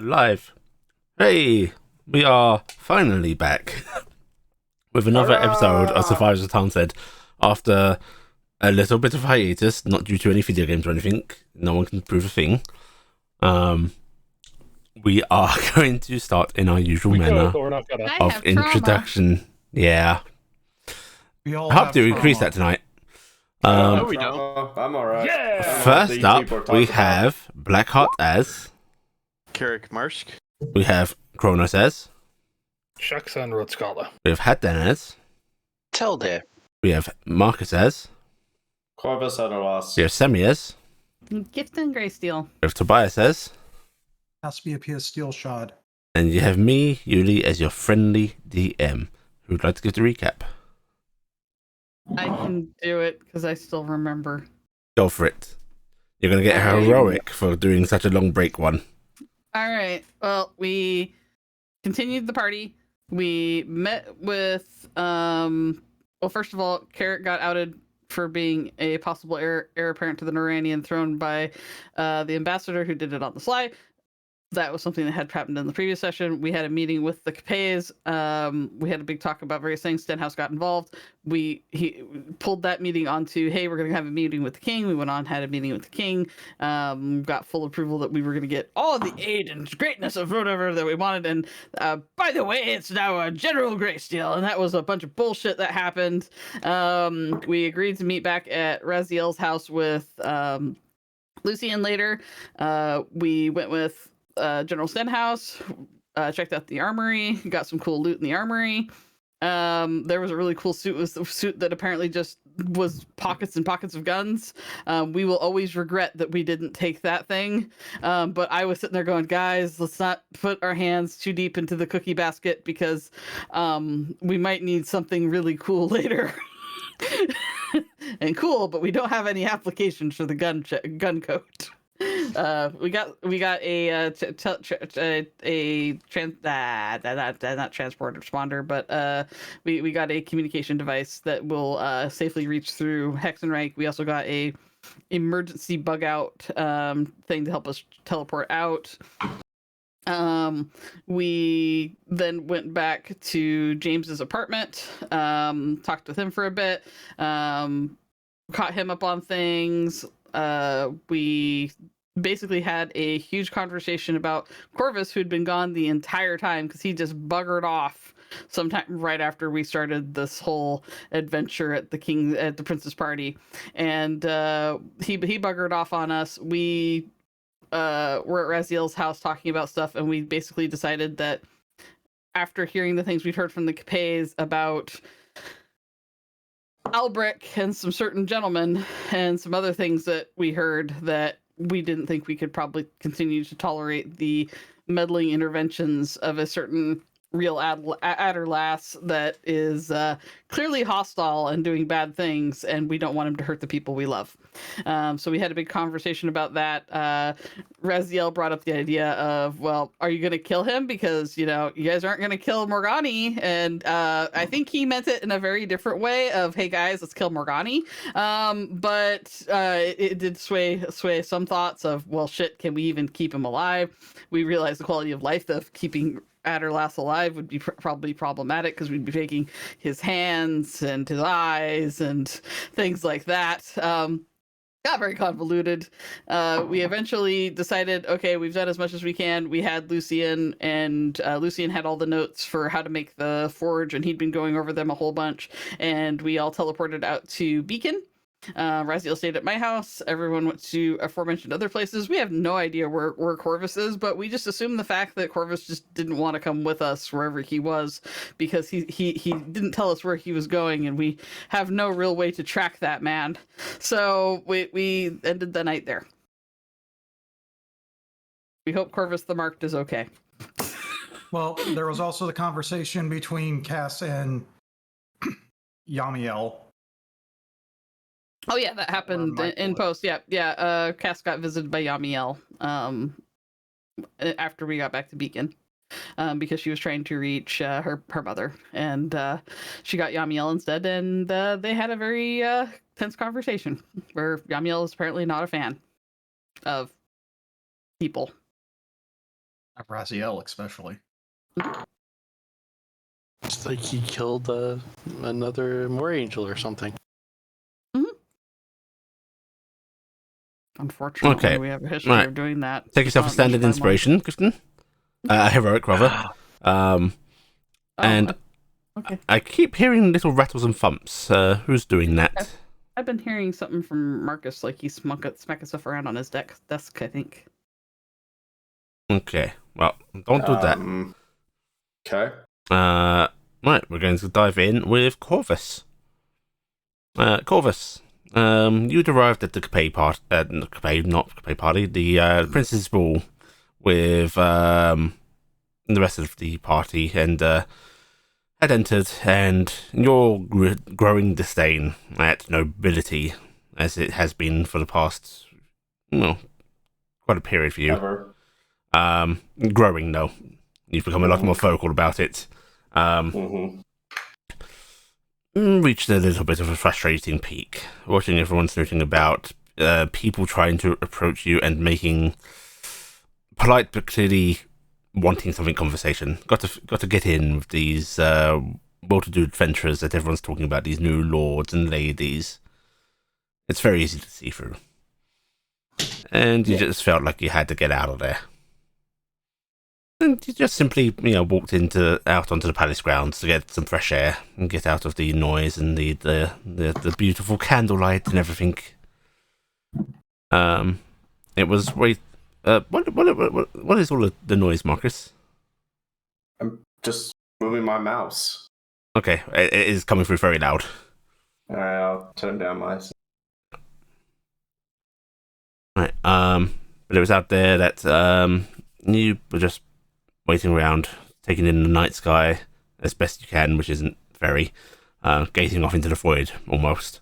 Live. Hey, we are finally back with another episode of Hurrah! Survivors of Tarnstead after a little bit of hiatus, not due to any video games or anything. No one can prove a thing. Um, we are going to start in our usual We could, manner but we're not gonna. I of have trauma. introduction. Yeah, We all I hope have to increase trauma. that tonight. No, we I'm alright. Yeah! First up, we have Blackheart as, Carrick Marsh. we have Kronos as, Shucks and Road Scholar. we have Hatdan as, Tell there. we have Marcus as, Corvus at a loss. we have Semi as, Gift and Greysteel. we have Tobias as, Has to be a PS Steel Shard. and you have me, Yuli, as your friendly DM. Who'd like to give the recap? I can do it because I still remember. Go for it. You're going to get Alright. heroic for doing such a long break one. All right. Well, we continued the party. We met with well, first of all, Carrot got outed for being a possible heir apparent to the Noranian throne by the ambassador who did it on the sly. That was something that had happened in the previous session. We had a meeting with the Capes. We had a big talk about various things. Stenhouse got involved. He pulled that meeting onto, hey, we're going to have a meeting with the king. We went on, had a meeting with the king. Got full approval that we were going to get all of the aid and greatness of whatever that we wanted. And by the way, it's now a General Greysteel. And that was a bunch of bullshit that happened. We agreed to meet back at Raziel's house with Lucian later. We went with General Stenhouse, checked out the armory, got some cool loot in the armory. There was a really cool suit. It was the suit that apparently just was pockets and pockets of guns. We will always regret that we didn't take that thing. But I was sitting there going, guys, let's not put our hands too deep into the cookie basket because we might need something really cool later. And cool, but we don't have any applications for the gun coat. We got a not transport responder, but we got a communication device that will safely reach through Hexenreich. We also got a emergency bug out thing to help us teleport out. We then went back to James's apartment, talked with him for a bit, caught him up on things. We basically had a huge conversation about Corvus, who'd been gone the entire time because he just buggered off sometime right after we started this whole adventure at the prince's party, and he buggered off on us. We were at Raziel's house talking about stuff, and we basically decided that after hearing the things we'd heard from the Capes about Albrick and some certain gentlemen and some other things that we heard, that we didn't think we could probably continue to tolerate the meddling interventions of a certain real Adderlass that is clearly hostile and doing bad things, and we don't want him to hurt the people we love. So we had a big conversation about that. Raziel brought up the idea of, well, are you going to kill him? Because, you guys aren't going to kill Morgani. And I think he meant it in a very different way of, hey, guys, let's kill Morgani. But it did sway some thoughts of, well, shit, can we even keep him alive? We realized the quality of life of keeping Adderlass alive would be probably problematic because we'd be taking his hands and his eyes and things like that. Got very convoluted. We eventually decided, okay, we've done as much as we can. We had Lucian, and Lucian had all the notes for how to make the forge, and he'd been going over them a whole bunch. And we all teleported out to Beacon. Raziel stayed at my house. Everyone went to aforementioned other places. We have no idea where Corvus is, but we just assumed the fact that Corvus just didn't want to come with us wherever he was, because he didn't tell us where he was going, and we have no real way to track that man. So we ended the night there. We hope Corvus the Marked is okay. Well, there was also the conversation between Cass and Yamiel. Oh yeah, that happened in post. Yeah. Cass got visited by Yamiel after we got back to Beacon, because she was trying to reach her mother, and she got Yamiel instead, and they had a very tense conversation where Yamiel is apparently not a fan of people. Raziel, especially. It's like he killed another Moor Angel or something. Unfortunately, Okay. we have a history Right. of doing that. Take yourself a standard By inspiration, Kristen. Heroic, rather. And okay. I keep hearing little rattles and thumps. Who's doing that? I've been hearing something from Marcus, like he's smacking stuff around on his desk, I think. Okay. Well, don't do that. Okay. Right, we're going to dive in with Corvus. Corvus, you'd arrived at the Capet party, not Capet party, the Princess Ball with the rest of the party, and had entered, and your growing disdain at nobility, as it has been for the past, quite a period for you. Ever. Growing, though. You've become a lot more vocal about it. Reached a little bit of a frustrating peak, watching everyone snooting about, people trying to approach you and making polite but clearly wanting something conversation. Got to get in with these well-to-do adventurers that everyone's talking about, these new lords and ladies. It's very easy to see through. And you just felt like you had to get out of there. And you just simply, walked out onto the palace grounds to get some fresh air and get out of the noise and the beautiful candlelight and everything. It was what is all the noise, Marcus? I'm just moving my mouse. Okay, it is coming through very loud. Alright, I'll turn down my... Right, but it was out there that you were just waiting around, taking in the night sky as best you can, which isn't very, gazing off into the void, almost.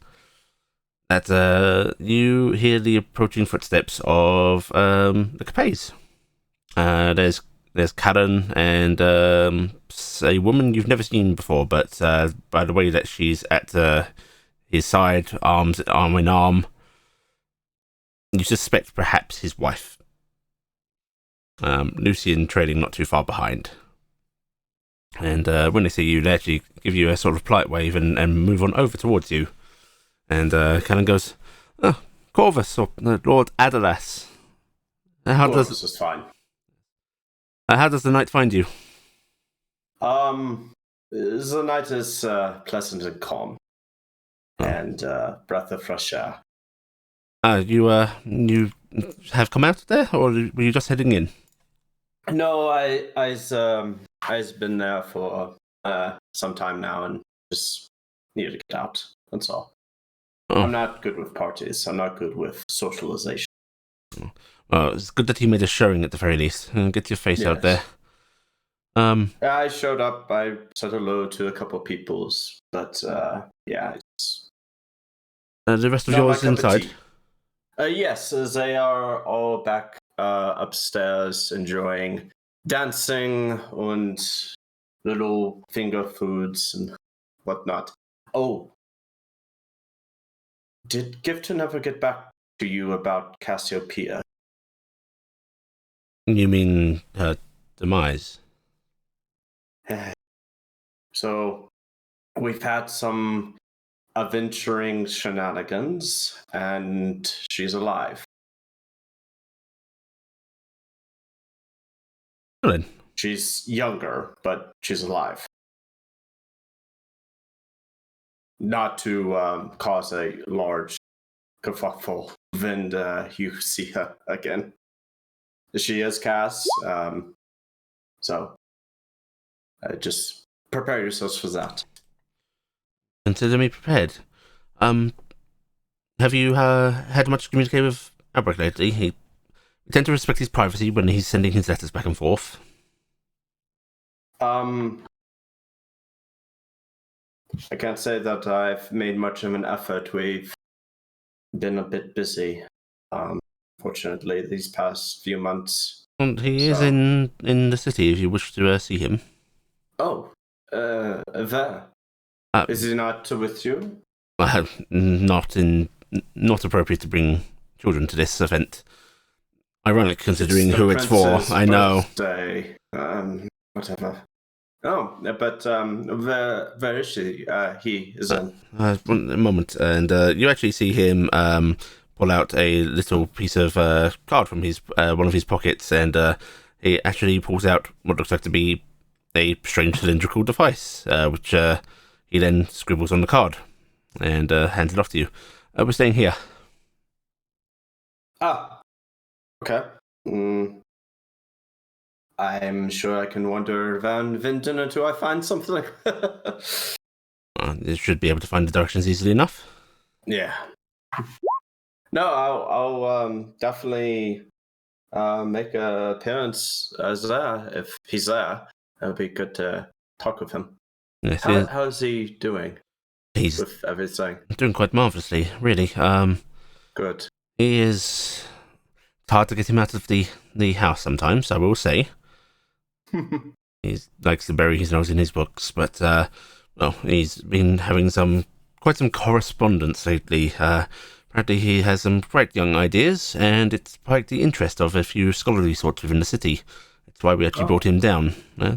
That you hear the approaching footsteps of the Capets. There's Callan and a woman you've never seen before, but by the way that she's at his side, arm in arm, you suspect perhaps his wife. Lucian trailing not too far behind. And when they see you, they actually give you a sort of polite wave and move on over towards you. And Callan goes, "Oh, Corvus, or Lord Adalas. Corvus is fine. How does the night find you?" The night is pleasant and calm. And breath of fresh air. You have come out there, or were you just heading in? No, I've been there for some time now and just needed to get out. That's all. Oh. I'm not good with parties. I'm not good with socialization. Well, it's good that you made a showing at the very least. Get your face out there. I showed up. I said hello to a couple of peoples, but it's the rest of yours inside. Yes, they are all back upstairs enjoying dancing and little finger foods and whatnot. Oh, did Gifton ever get back to you about Cassiopeia? You mean her demise? So, we've had some adventuring shenanigans, and she's alive. Good. She's younger, but she's alive. Not to cause a large kerfuffle when you see her again. She is Cass, so just prepare yourselves for that. Consider me prepared. Have you had much communication with Albrecht lately? We tend to respect his privacy when he's sending his letters back and forth. I can't say that I've made much of an effort. We've been a bit busy, fortunately, these past few months. Well, he is in the city if you wish to see him. Oh, there. Is he not with you? Not appropriate to bring children to this event. Ironic, considering the who it's for. prince's I know. Birthday. Whatever. Oh, but where is she? He is in. One moment, and you actually see him pull out a little piece of card from his one of his pockets, and he actually pulls out what looks like to be a strange cylindrical device, which he then scribbles on the card and hands it off to you. We're staying here. Ah, okay. I'm sure I can wander around Vinden until I find something. You should be able to find the directions easily enough. Yeah. No, I'll definitely make an appearance as there if he's there. It would be good to talk with him. Yes, How's he doing he's with everything? doing quite marvelously, really. Good. He is. It's hard to get him out of the house sometimes, I will say. He likes to bury his nose in his books, but well, he's been having quite some correspondence lately. Apparently, he has some quite young ideas, and it's piqued the interest of a few scholarly sorts within the city. That's why we actually brought him down.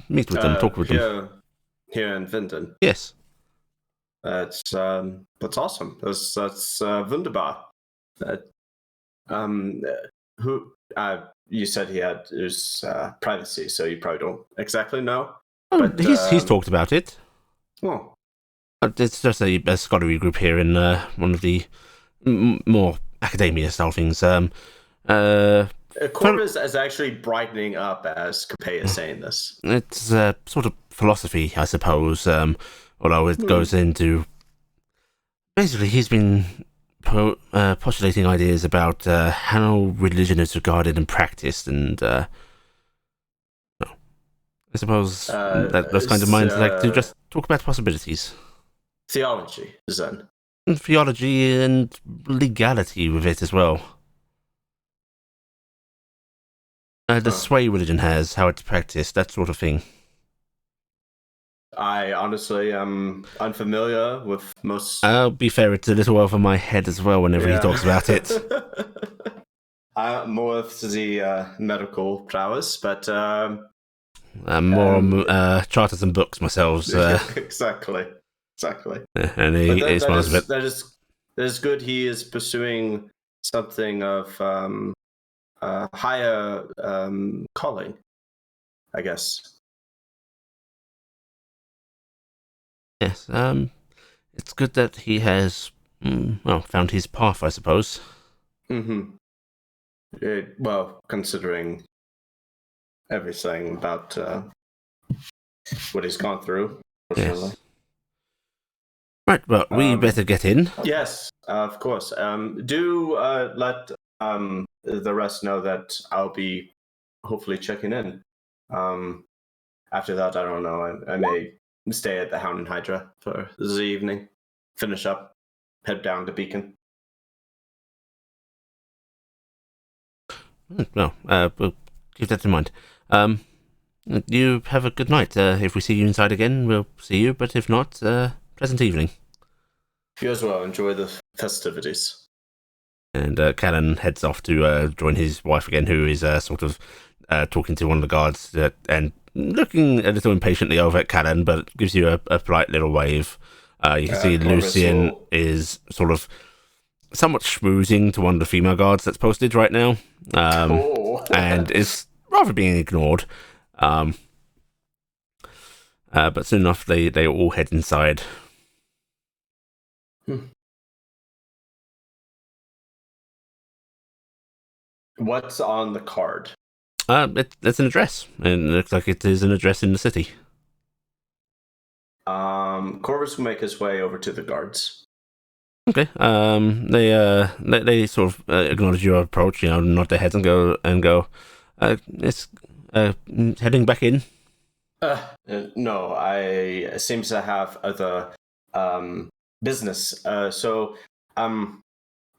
Meet with them, talk with them. Here in Vinden. Yes. That's awesome. That's wunderbar. Who? You said he had his privacy, so you probably don't exactly know. Oh, But, he's talked about it. Oh, It's just a scholarly group here in one of the more academia-style things. Corvus is actually brightening up as Capet is saying this. It's sort of philosophy, I suppose, although it goes into... Basically, he's been postulating ideas about how religion is regarded and practiced, and I suppose that those kinds of minds like to just talk about possibilities. Theology, then. And theology and legality with it as well. The sway religion has, how it's practiced, that sort of thing. I honestly am unfamiliar with most. I'll be fair, it's a little over my head as well whenever he talks about it. More of the medical prowess, but I'm more on charters and books myself. exactly. And he smiles a bit. That is good. He is pursuing something of higher calling, I guess. Yes, it's good that he has, found his path, I suppose. Mm-hmm. Well, considering everything about what he's gone through, fortunately. Yes. Right, well, we better get in. Yes, of course. Do let the rest know that I'll be hopefully checking in. After that, I don't know. I may stay at the Hound and Hydra for the evening, finish up, head down to Beacon. Well, we'll keep that in mind. You have a good night. If we see you inside again, we'll see you, but if not, pleasant evening. You as well. Enjoy the festivities. And Callan heads off to join his wife again, who is sort of talking to one of the guards and looking a little impatiently over at Callan, but gives you a polite little wave. You can see Lucian is sort of somewhat schmoozing to one of the female guards that's posted right now, and is rather being ignored. But soon enough, they all head inside. What's on the card? It's an address, and it looks like it is an address in the city. Corvus will make his way over to the guards. Okay. They sort of acknowledge your approach, nod their heads and go. It's heading back in. No, I seem to have other business. So I'm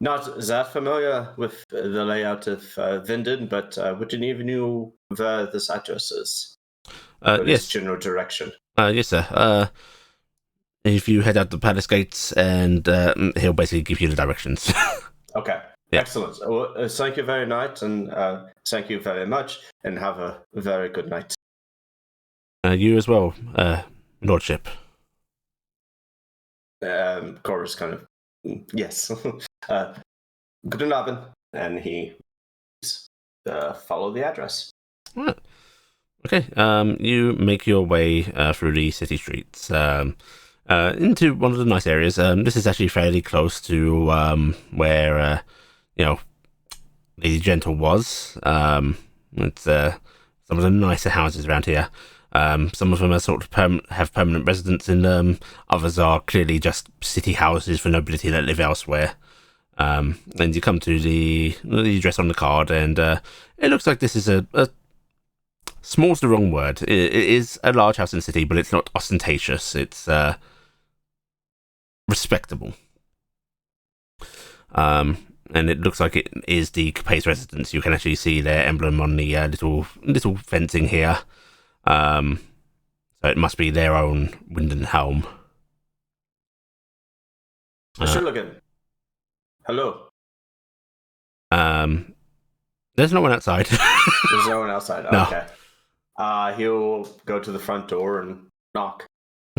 not that familiar with the layout of Vinden, but would you even know where this address is? Yes. General direction. Yes, sir. If you head out the palace gates, and he'll basically give you the directions. Okay. Yeah. Excellent. Well, thank you very much, and thank you very much, and have a very good night. You as well, Lordship. Chorus kind of, yes. Good Abend, and he follow the address. Right. Okay. You make your way through the city streets into one of the nice areas. This is actually fairly close to where Lady Gentle was. It's some of the nicer houses around here. Some of them are sort of have permanent residents in them. Others are clearly just city houses for nobility that live elsewhere. And you come to the address on the card, and it looks like this is a small's the wrong word. It is a large house in the city, but it's not ostentatious. It's respectable. And it looks like it is the Capes residence. You can actually see their emblem on the little fencing here. So it must be their own Winden home. Shulligan. Hello. There's no one outside. There's no one outside. No. Okay. He'll go to the front door and knock.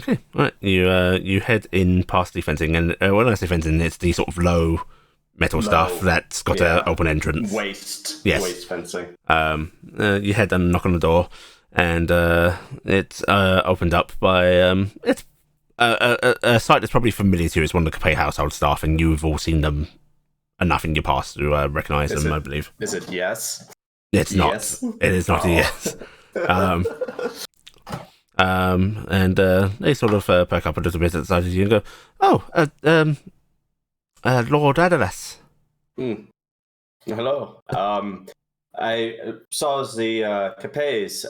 Okay, right. You head in past the fencing, and when I say fencing, it's the sort of low metal stuff that's got an open entrance. Waste. Yes. Waste fencing. You head and knock on the door, and it's opened up by it's a site that's probably familiar to you. It's one of the Capet household staff, and you've all seen them enough in your past to recognise them, I believe. Is it yes? It's not. Yes. It is not a yes. And they sort of perk up a little bit at the sight of you and go, "Oh, Lord Adalas." Hello. I saw the Capes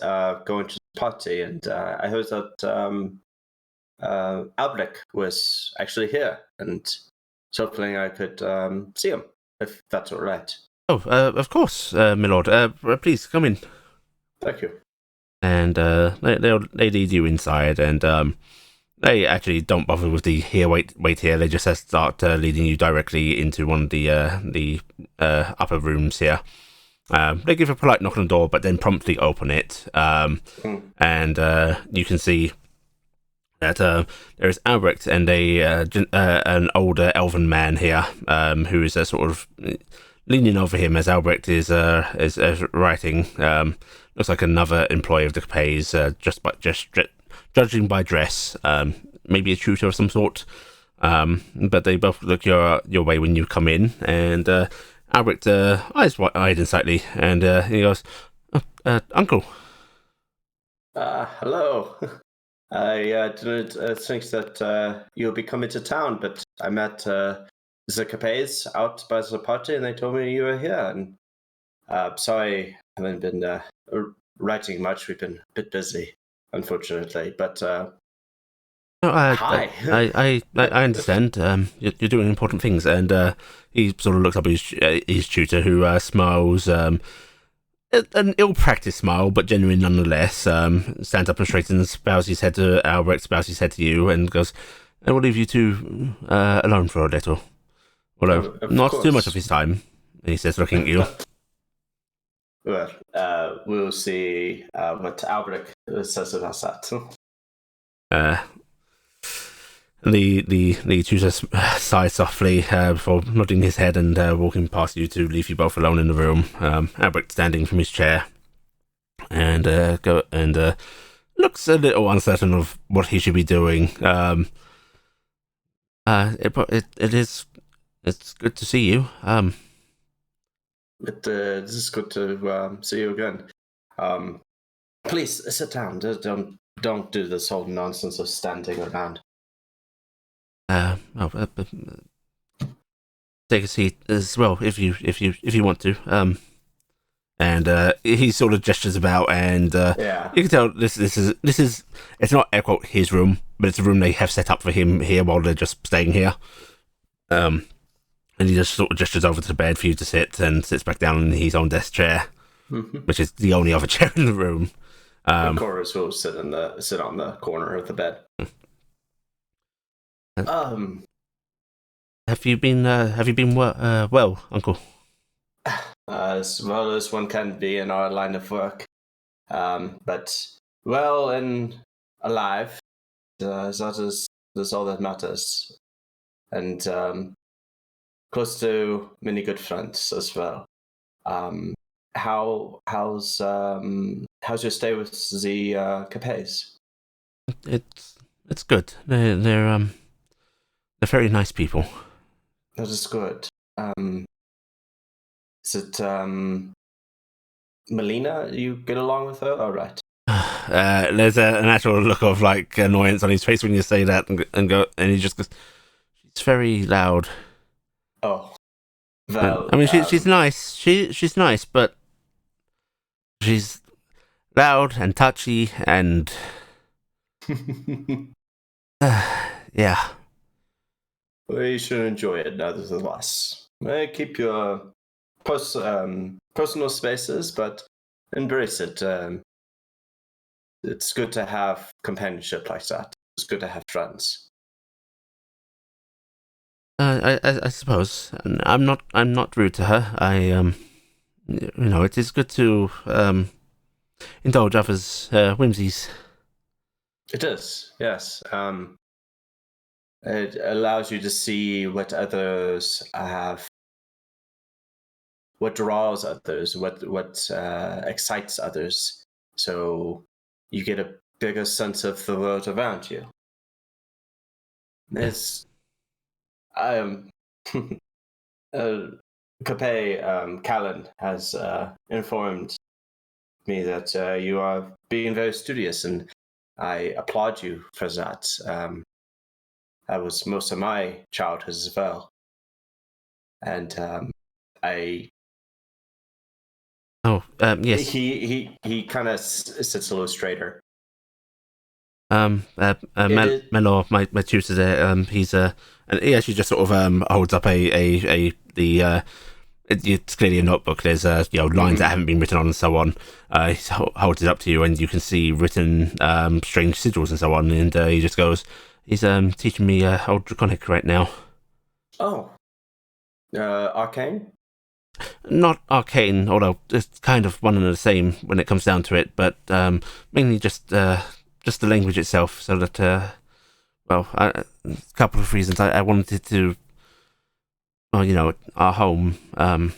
going to the party, and I heard that Albrecht was actually here, and so hoping I could see him, if that's all right. Oh, of course, my lord. Please come in. Thank you. And they lead you inside, and they actually don't bother with the wait here. They just start leading you directly into one of the upper rooms here. They give a polite knock on the door, but then promptly open it, and you can see that there is Albrecht and an older elven man here, who is sort of leaning over him as Albrecht is writing. Looks like another employee of the Capes, just judging by dress, maybe a tutor of some sort. But they both look your way when you come in, and Albrecht eyes wide and slightly, and he goes, "Uncle." Hello. I didn't think that you'll be coming to town, but I met the Capes out by the party, and they told me you were here. And sorry, I haven't been writing much. We've been a bit busy, unfortunately. But hi. I understand. You're doing important things, and he sort of looks up at his tutor, who smiles. An ill-practiced smile, but genuine nonetheless. Stands up and straightens, bows his head to Albrecht, bows his head to you, and goes, "I will leave you two alone for a little. Although, not too much of his time," he says, looking at you. Well, we'll see what Albrecht says about that. The tutor sighs softly before nodding his head and walking past you to leave you both alone in the room. Albrecht standing from his chair and looks a little uncertain of what he should be doing. It's good to see you. This is good to see you again. Please sit down. Don't do this whole nonsense of standing around. Take a seat as well if you want to. And he sort of gestures about, and you can tell this is it's not air quote his room, but it's a room they have set up for him here while they're just staying here. And he just sort of gestures over to the bed for you to sit, and sits back down in his own desk chair, which is the only other chair in the room. Chorus will sit on the corner of the bed. Have you been well, Uncle? as well as one can be in our line of work. But well and alive, that's all that matters. And close to many good friends as well. How's your stay with the Capes? It's good. They're very nice people. That is good. Is it Melina? You get along with her? All right. There's an actual look of like annoyance on his face when you say that, and he just goes, "She's very loud." Oh, well. I mean, she's nice. She's nice, but she's loud and touchy, and yeah. Well, you should enjoy it nevertheless. Keep your personal spaces, but embrace it. It's good to have companionship like that. It's good to have friends. I suppose I'm not rude to her. It is good to indulge others' whimsies. It is, yes. It allows you to see what others have, what draws others, what excites others. So you get a bigger sense of the world around you. It's Callan has informed me that you are being very studious, and I applaud you for that. That was most of my childhood as well. And Yes. He kind of sits a little straighter. Melor, my tutor there, he's and he actually just sort of holds up it's clearly a notebook. There's lines that haven't been written on and so on. He holds it up to you, and you can see written strange sigils and so on. And he just goes, he's teaching me Old Draconic right now. Oh, arcane? Not arcane, although it's kind of one and the same when it comes down to it. But mainly just the language itself. So that a couple of reasons. I wanted to. Well, our home. I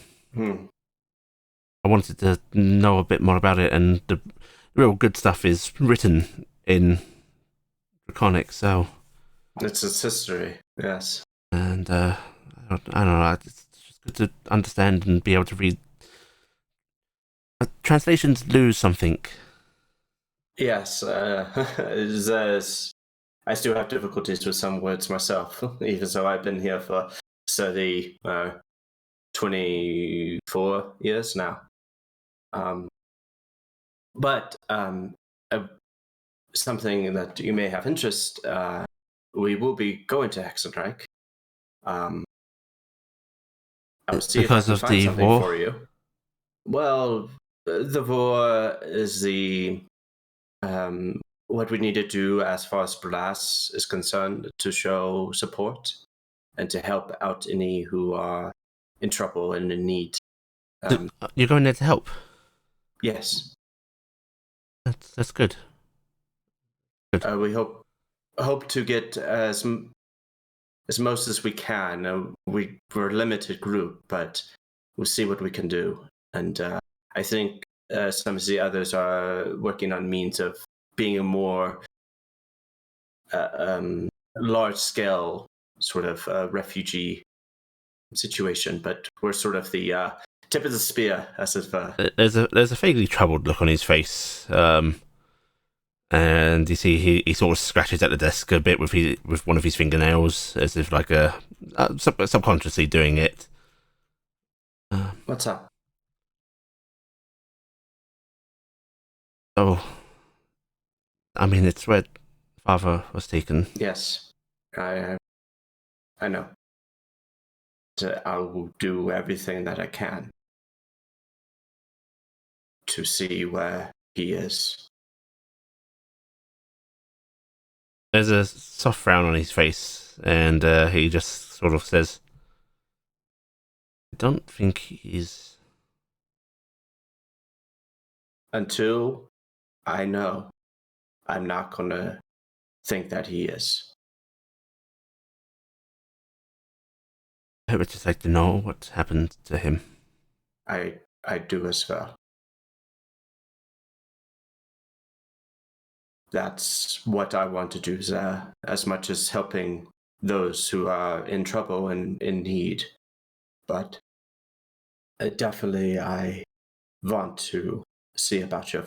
wanted to know a bit more about it, and the real good stuff is written in Draconic. So it's its history, yes. And I don't know. It's just good to understand and be able to read. Translations lose something. Yes, I still have difficulties with some words myself, even though I've been here for 24 years now. But something that you may have interest, we will be going to Hexenreich. I'll see if I can find something war? for you. Well, the war is the what we need to do as far as Brass is concerned to show support and to help out any who are in trouble and in need. You're going there to help? Yes. That's good. We hope to get as most as we can. We're a limited group, but we'll see what we can do. And I think some of the others are working on means of being a more large-scale sort of refugee situation. But we're sort of the tip of the spear, as if. There's a vaguely troubled look on his face, and you see he sort of scratches at the desk a bit with one of his fingernails, as if like subconsciously doing it. What's up? Oh, I mean, it's where Father was taken. Yes, I know. I will do everything that I can to see where he is. There's a soft frown on his face, and he just sort of says, "I don't think he's until I know, I'm not gonna think that he is. I would just like to know what happened to him. I do as well. That's what I want to do, as much as helping those who are in trouble and in need. But definitely, I want to see about your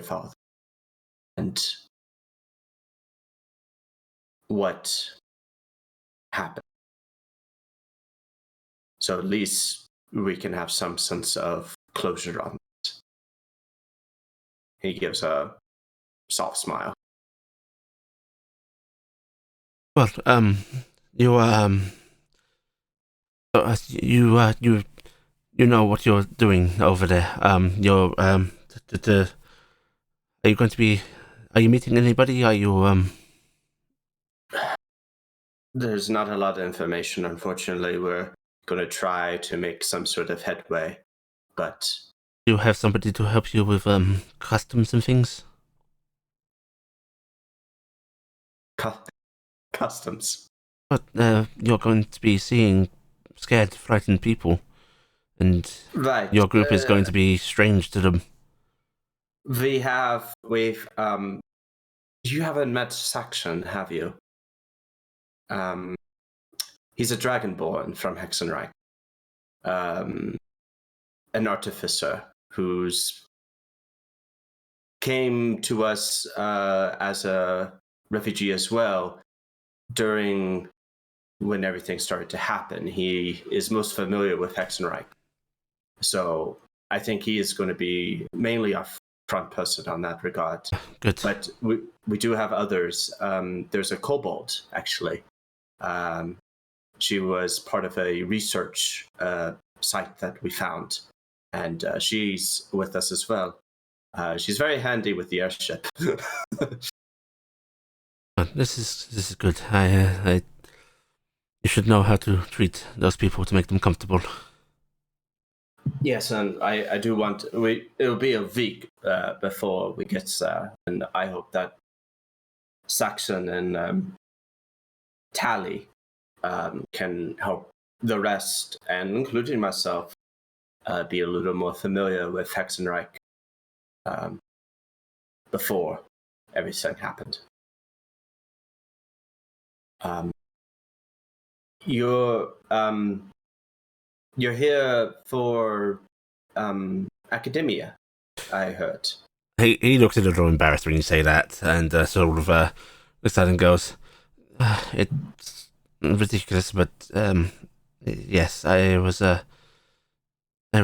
father and what happened. So at least we can have some sense of closure on this. He gives a soft smile. Well, you you know what you're doing over there. You're are you going to be? Are you meeting anybody? Are you There's not a lot of information, unfortunately. We're going to try to make some sort of headway, but Do you have somebody to help you with customs and things? customs. But you're going to be seeing scared, frightened people, and Right. your group is going to be strange to them. We've you haven't met Saxon, have you? He's a dragonborn from Hexenreich. An artificer who's came to us as a refugee as well during when everything started to happen. He is most familiar with Hexenreich. So I think he is going to be mainly our front person on that regard. Good. But we do have others. There's a kobold, actually. She was part of a research site that we found, and she's with us as well. She's very handy with the airship. This is good. You should know how to treat those people to make them comfortable. Yes, and I do want it'll be a week before we get there, and I hope that Saxon and Tally can help the rest, and including myself, be a little more familiar with Hexenreich before everything happened. You're here for academia, I heard. He looks a little embarrassed when you say that, and sort of looks at and goes, "It's ridiculous, but yes, I was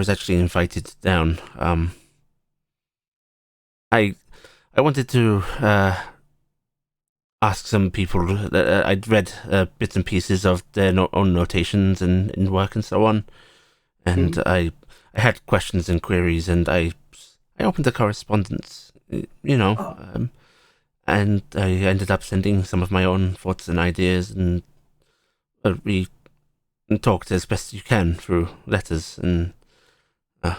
actually invited down. I wanted to ask some people. I'd read bits and pieces of their own notations and work and so on, and I had questions and queries, and I opened the correspondence, and I ended up sending some of my own thoughts and ideas, and we talked as best you can through letters, and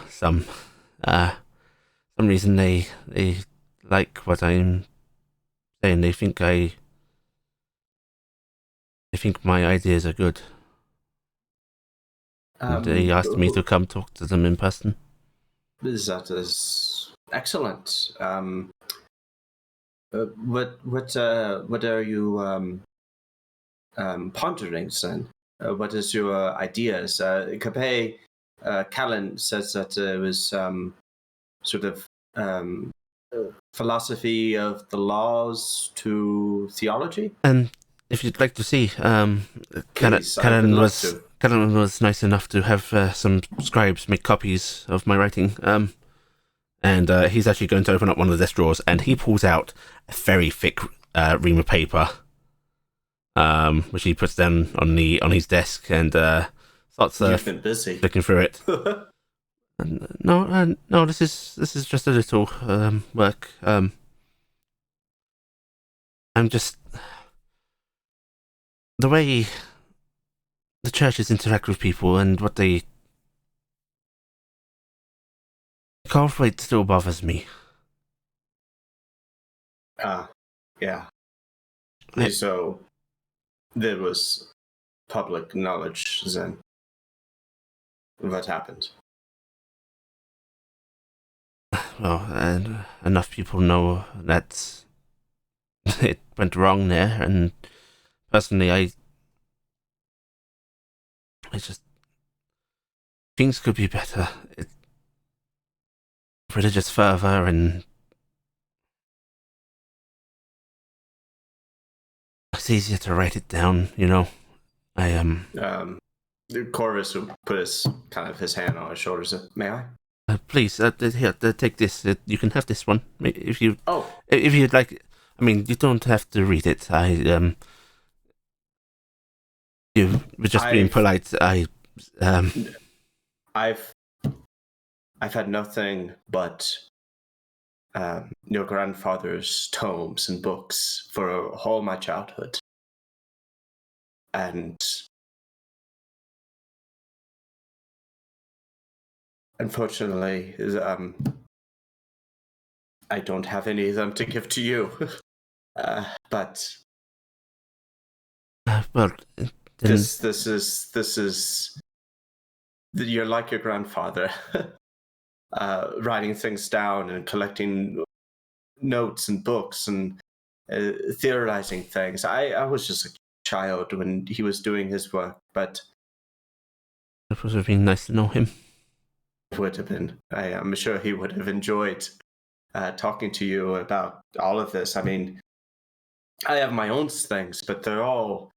some reason they like what I'm saying. They think my ideas are good. And they asked me to come talk to them in person. That is excellent. What are you pondering, son? What is your ideas? Capet Callan says that it was sort of philosophy of the laws to theology. And if you'd like to see, Please, Callan was nice enough to have some scribes make copies of my writing. And he's actually going to open up one of the desk drawers, and he pulls out a very thick ream of paper, which he puts down on his desk, and starts You've been busy looking through it. And, no, this is just a little work. I'm just the way the churches interact with people and what they cough rate still bothers me. Yeah. I- So there was public knowledge then what happened. Well, and enough people know that it went wrong there, and personally, I just things could be better. It's religious fervor, and it's easier to write it down. I am. Corvus will put his hand on his shoulders. May I? Please, here, take this. You can have this one if you Oh, if you'd like. I mean, you don't have to read it. You were just being polite. I've had nothing but your grandfather's tomes and books for all my childhood, and unfortunately, I don't have any of them to give to you. But well, then, this is you're like your grandfather, writing things down and collecting notes and books and theorizing things. I was just a child when he was doing his work, but it would have been nice to know him. it would have been. I'm sure he would have enjoyed talking to you about all of this. I mean, I have my own things, but they're all,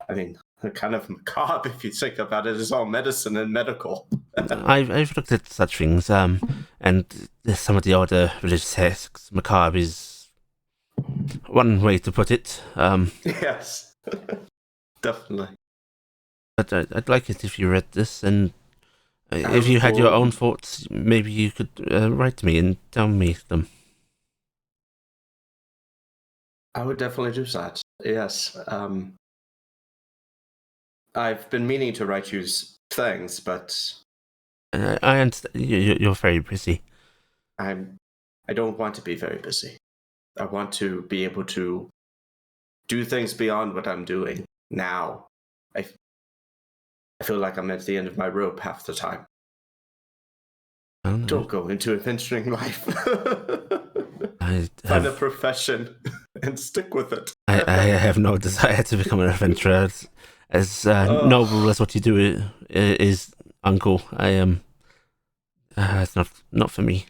they're kind of macabre if you think about it. It's all medicine and medical. I've looked at such things, and some of the other religious texts, macabre is one way to put it. Yes, definitely. But I'd like it if you read this, and if you had your own thoughts, maybe you could write to me and tell me them. I would definitely do that. Yes. I've been meaning to write you things, but I understand you're very busy. I don't want to be very busy. I want to be able to do things beyond what I'm doing now. I feel like I'm at the end of my rope half the time. Don't go into adventuring life. Find a profession and stick with it. I have no desire to become an adventurer. As noble as what you do is, Uncle. I am. It's not for me.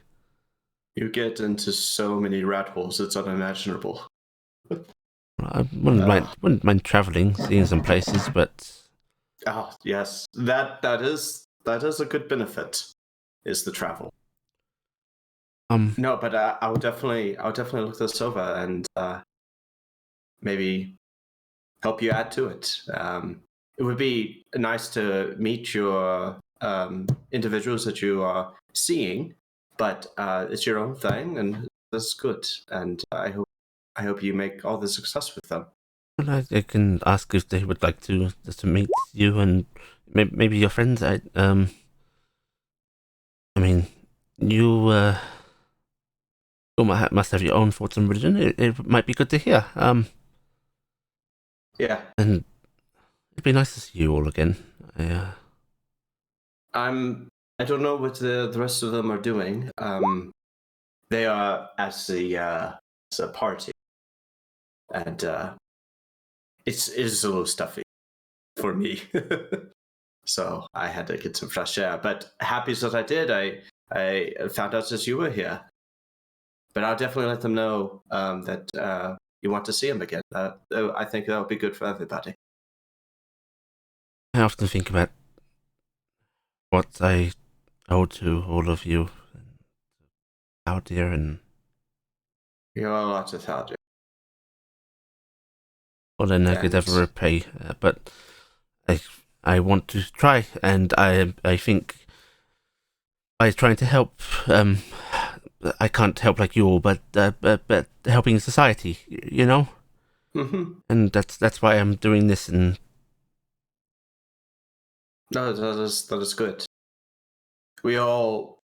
You get into so many rat holes, it's unimaginable. I wouldn't mind traveling, seeing some places, but yes, that is a good benefit, is the travel. No, but I'll definitely look this over and maybe help you add to it. It would be nice to meet your individuals that you are seeing, but it's your own thing, and that's good. And I hope you make all the success with them. I can ask if they would like to meet you and maybe your friends. You must have your own thoughts on religion. It might be good to hear. Yeah. And it'd be nice to see you all again. I don't know what the rest of them are doing. They are at a party, and it's a little stuffy for me. So I had to get some fresh air. But happy that I did. I found out that you were here. But I'll definitely let them know that you want to see them again. I think that'll be good for everybody. I often think about what I owe to all of you out here, and You're a lot of help. more than I could ever repay. But I want to try, and I think by trying to help, I can't help like you all, but helping society, you know. Mm-hmm. And that's why I'm doing this. And no, that is good. We all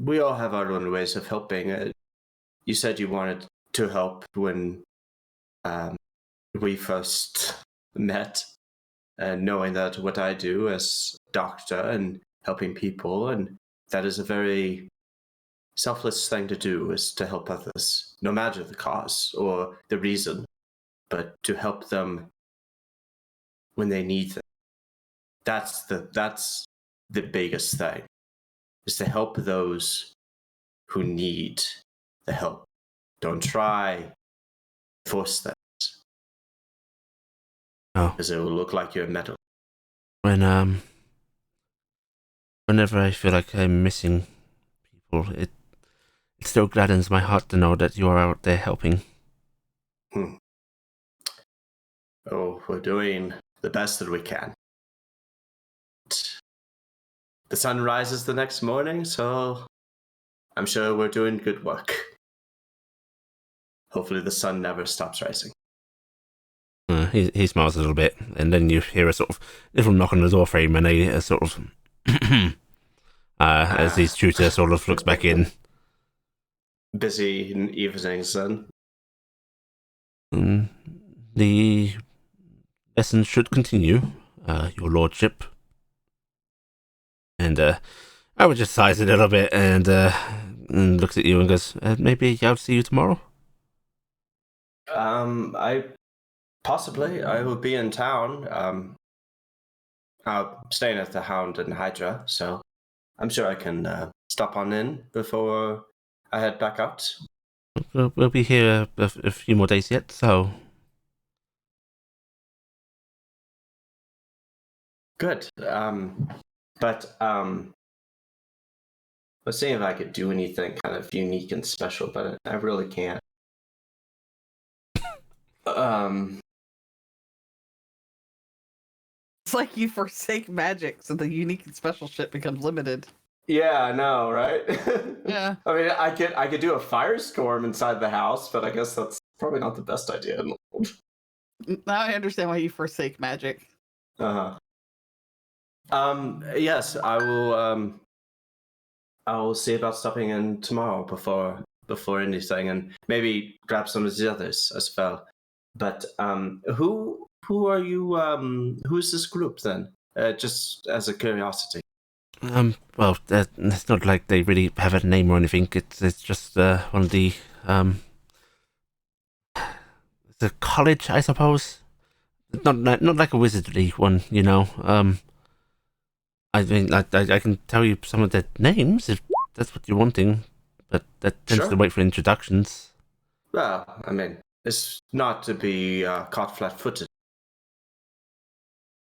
we all have our own ways of helping. You said you wanted to help when we first met, and knowing that what I do as doctor and helping people, and that is a very selfless thing to do, is to help others, no matter the cause or the reason, but to help them when they need them. That's the biggest thing, is to help those who need the help. Don't try to force things, Oh, because it will look like you're meddling. Whenever I feel like I'm missing people, it still gladdens my heart to know that you are out there helping. Oh, we're doing the best that we can. The sun rises the next morning, so I'm sure we're doing good work. Hopefully the sun never stops rising. He smiles a little bit, and then you hear a sort of little knock on the door frame, and a sort of as his tutor sort of looks back in. Busy in evenings then. The lesson should continue, your lordship. And I would just sighs a little bit and looks at you and goes, maybe I'll see you tomorrow? I will be in town. I'm staying at the Hound and Hydra, so I'm sure I can stop on in before I head back out. We'll be here a few more days yet, so... Good. But let's see if I could do anything kind of unique and special, but I really can't. It's like you forsake magic, so the unique and special shit becomes limited. Yeah, I know, right? Yeah. I mean, I could do a firestorm inside the house, but I guess that's probably not the best idea in the world. Now I understand why you forsake magic. Uh-huh. Yes, I will see about stopping in tomorrow before anything, and maybe grab some of the others as well. But who are you? Who's this group then? Just as a curiosity. Well, it's not like they really have a name or anything. It's just one of the it's a college, I suppose. Not like a wizardly one, you know. I mean, I can tell you some of their names if that's what you're wanting, but that tends to wait for introductions. Well, I mean, it's not to be caught flat-footed.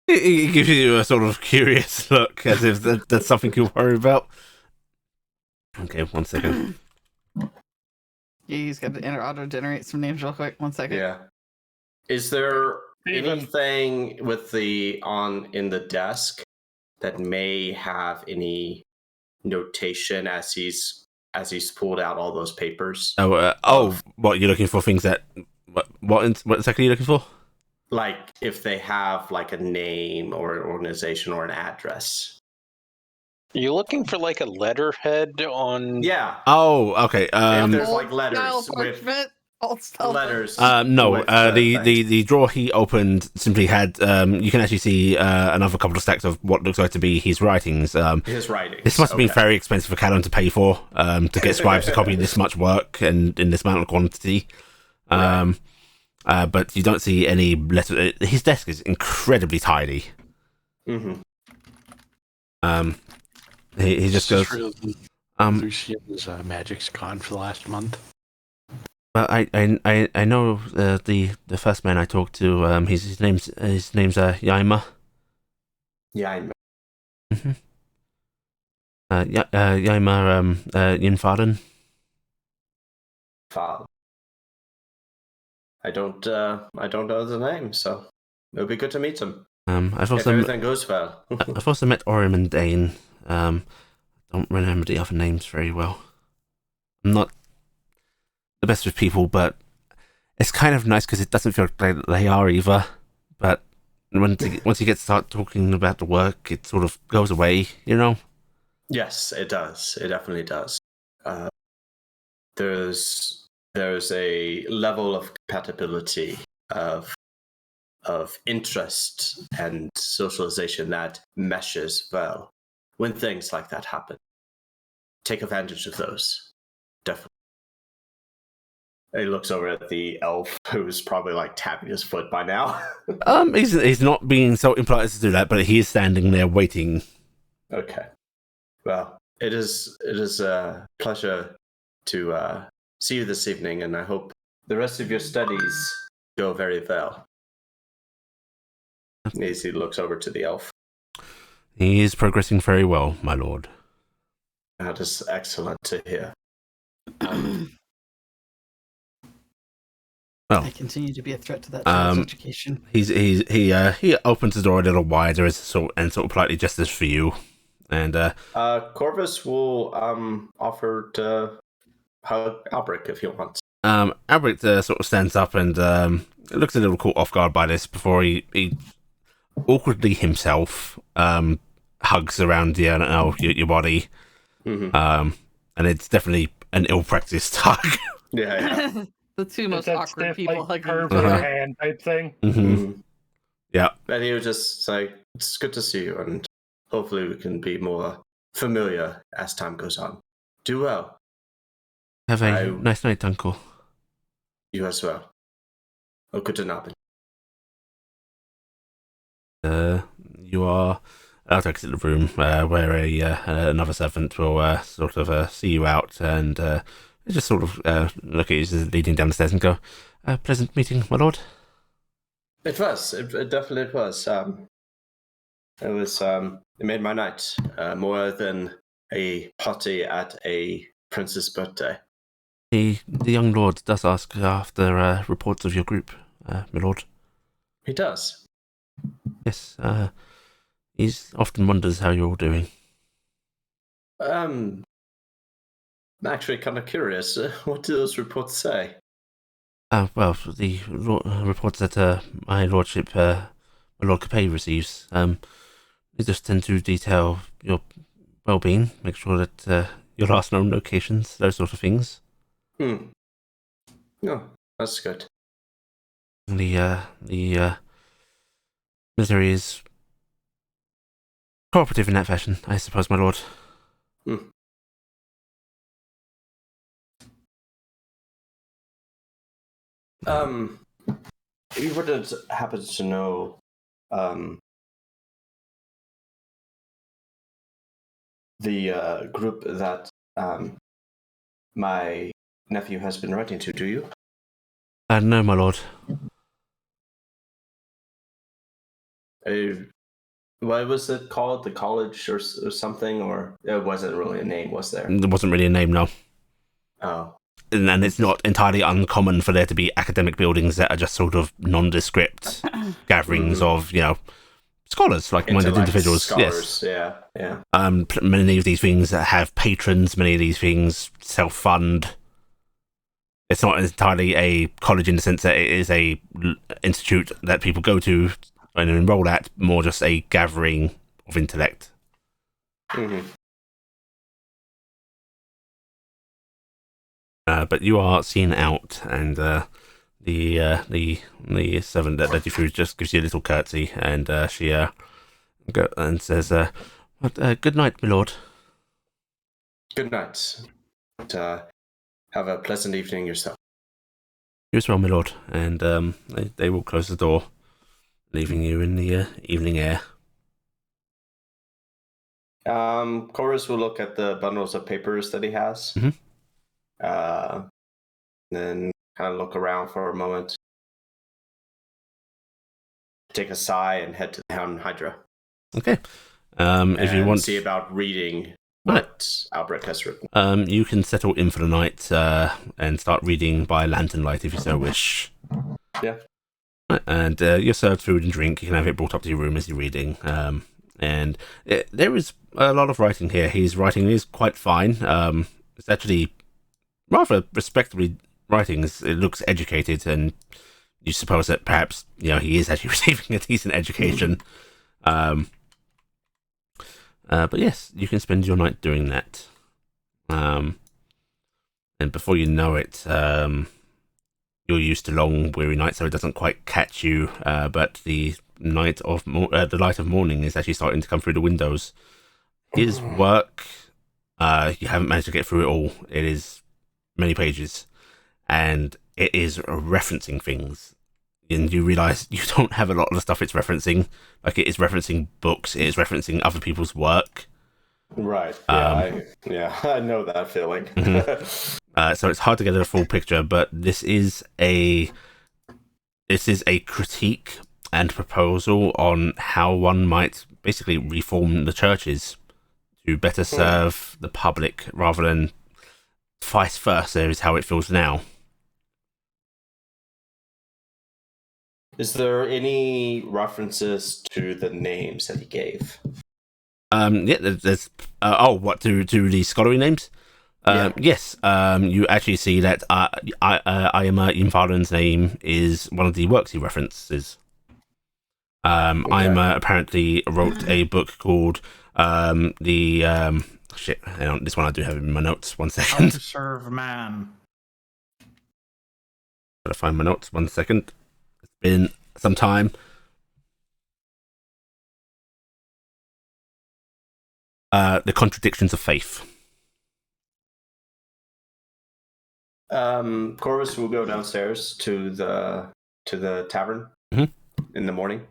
It gives you a sort of curious look, as if that's something you worry about. Okay, 1 second. Yeah, he's got to auto-generate some names real quick. 1 second. Yeah. Is there anything with in the desk that may have any notation as he's pulled out all those papers? What you're looking for? Things that what exactly are you looking for? Like if they have like a name or an organization or an address. You looking for like a letterhead on? Yeah. Oh, okay. If there's like letters with letters. No. The drawer he opened simply had. You can actually see another couple of stacks of what looks like to be his writings. His writings. This must have been very expensive for Callum to pay for. To get scribes to copy this much work and in this amount of quantity. Right. But you don't see any letters. His desk is incredibly tidy. Mm-hmm. He just goes. Lucian's magic's gone for the last month. Well, I know the first man I talked to. His name's Yaima. Yaima. Mm-hmm. Yaima Yinfaden. Father. I don't know the name, so it'll be good to meet him. If everything goes well. I've also met Orim and Dane. Don't remember the other names very well. I'm not the best with people, but it's kind of nice because it doesn't feel like they are either. But once you start talking about the work, it sort of goes away, you know? Yes, it does. It definitely does. there's a level of compatibility of interest and socialization that meshes well when things like that happen. Take advantage of those. Definitely. He looks over at the elf, who's probably like tapping his foot by now. He's not being so impolite to do that, but he is standing there waiting. Okay. Well, it is a pleasure to see you this evening, and I hope the rest of your studies go very well. As he looks over to the elf. He is progressing very well, my lord. That is excellent to hear. Well, I continue to be a threat to that child's education. He opens the door a little wider and sort of politely gestures for you, and Corvus will offer to hug Albrecht if he wants. Albrecht sort of stands up and looks a little caught off guard by this before he awkwardly himself hugs around your body, and it's definitely an ill-practiced hug. Yeah. The two most That awkward stiff, people like, hugging curve each of a other. hand type thing. Mm-hmm. Yeah. And he was just like, it's good to see you, and hopefully we can be more familiar as time goes on. Do well. Have a nice night, Uncle. You as well. Oh, guten Abend. You are. I'll exit the room where another servant will sort of see you out and just sort of look at you as leading down the stairs and go, pleasant meeting, my lord. It was. It definitely was. It was. It made my night more than a party at a prince's birthday. The young lord does ask after reports of your group, my lord. He does. Yes. He often wonders how you're all doing. I'm actually kind of curious. What do those reports say? Well, the reports that my lordship, my Lord Capet receives, they just tend to detail your well-being, make sure that your last known locations, those sort of things. No, that's good. The military is cooperative in that fashion, I suppose, my lord. You wouldn't happen to know, the group that my nephew has been writing to, do you? No, my lord. What was it called? The college or something? Or it wasn't really a name, was there? There wasn't really a name, no. Oh. And it's not entirely uncommon for there to be academic buildings that are just sort of nondescript gatherings of, scholars, like-minded individuals. Scholars, yes. Yeah. Many of these things have patrons, many of these things self-fund. It's not entirely a college in the sense that it is a institute that people go to and enroll at, more just a gathering of intellect. Mm-hmm. But you are seen out, and the servant that led you through just gives you a little curtsy, and she says, "Good night, my lord." Good night. Have a pleasant evening yourself. You as well, my lord. And they will close the door, leaving you in the evening air. Chorus will look at the bundles of papers that he has. Mm-hmm. Then kind of look around for a moment. Take a sigh and head to the Hound Hydra. Okay. If you want to see about reading what Albrecht has written. You can settle in for the night and start reading by lantern light if you so wish. Yeah. And you're served food and drink. You can have it brought up to your room as you're reading. And there is a lot of writing here. His writing is quite fine. It's actually rather respectably writing. It looks educated, and you suppose that perhaps he is actually receiving a decent education. But yes, you can spend your night doing that. and before you know it, you're used to long, weary nights, so it doesn't quite catch you. But the light of morning is actually starting to come through the windows. His work, you haven't managed to get through it all. It is many pages, and it is referencing things. And you realize you don't have a lot of the stuff it's referencing. Like, it is referencing books, it is referencing other people's work. Right. Yeah, I know that feeling. So it's hard to get a full picture, but this is a critique and proposal on how one might basically reform the churches to better serve the public rather than vice versa is how it feels now. Is there any references to the names that he gave? Yeah, there's what to the scholarly names? Yeah. Yes, you actually see that Imfaden's name is one of the works he references. Ima apparently wrote a book called shit. Hang on, this one I do have in my notes. 1 How second. to serve man. Gotta find my notes. 1 second. It's been some time. The Contradictions of Faith. Corvus will go downstairs to the tavern in the morning.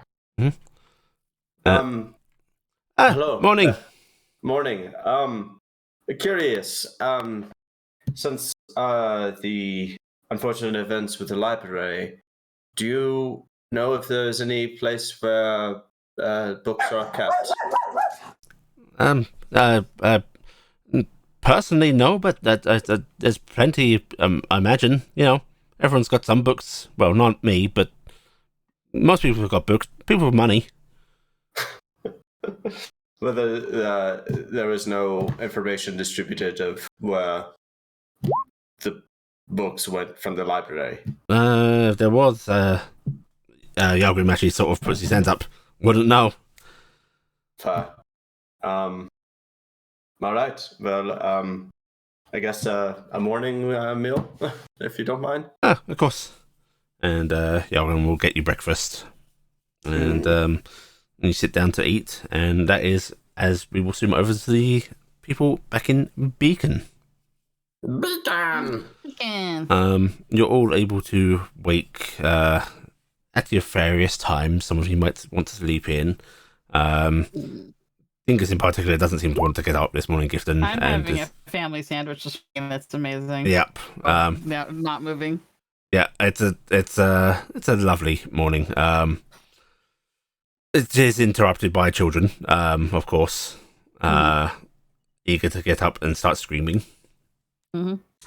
Hello. Morning. Morning. Curious. Since the unfortunate events with the library, do you know if there's any place where books are kept? Personally, no, but there's plenty. I imagine, everyone's got some books. Well, not me, but most people have got books. People with money. Whether there was no information distributed of where the books went from the library. There was. Yalgrim actually sort of puts his hands up. Wouldn't know. Fair. All right. Well, I guess a morning meal, if you don't mind. Of course. And Yalgrim will get you breakfast, and you sit down to eat, and that is as we will zoom over to the people back in Beacon. Beacon. You're all able to wake at your various times. Some of you might want to sleep in. Dingus in particular doesn't seem to want to get up this morning, Gifton. I'm having a family sandwich this morning. That's amazing. Yep. Now not moving. Yeah, it's a lovely morning. It is interrupted by children, of course, eager to get up and start screaming.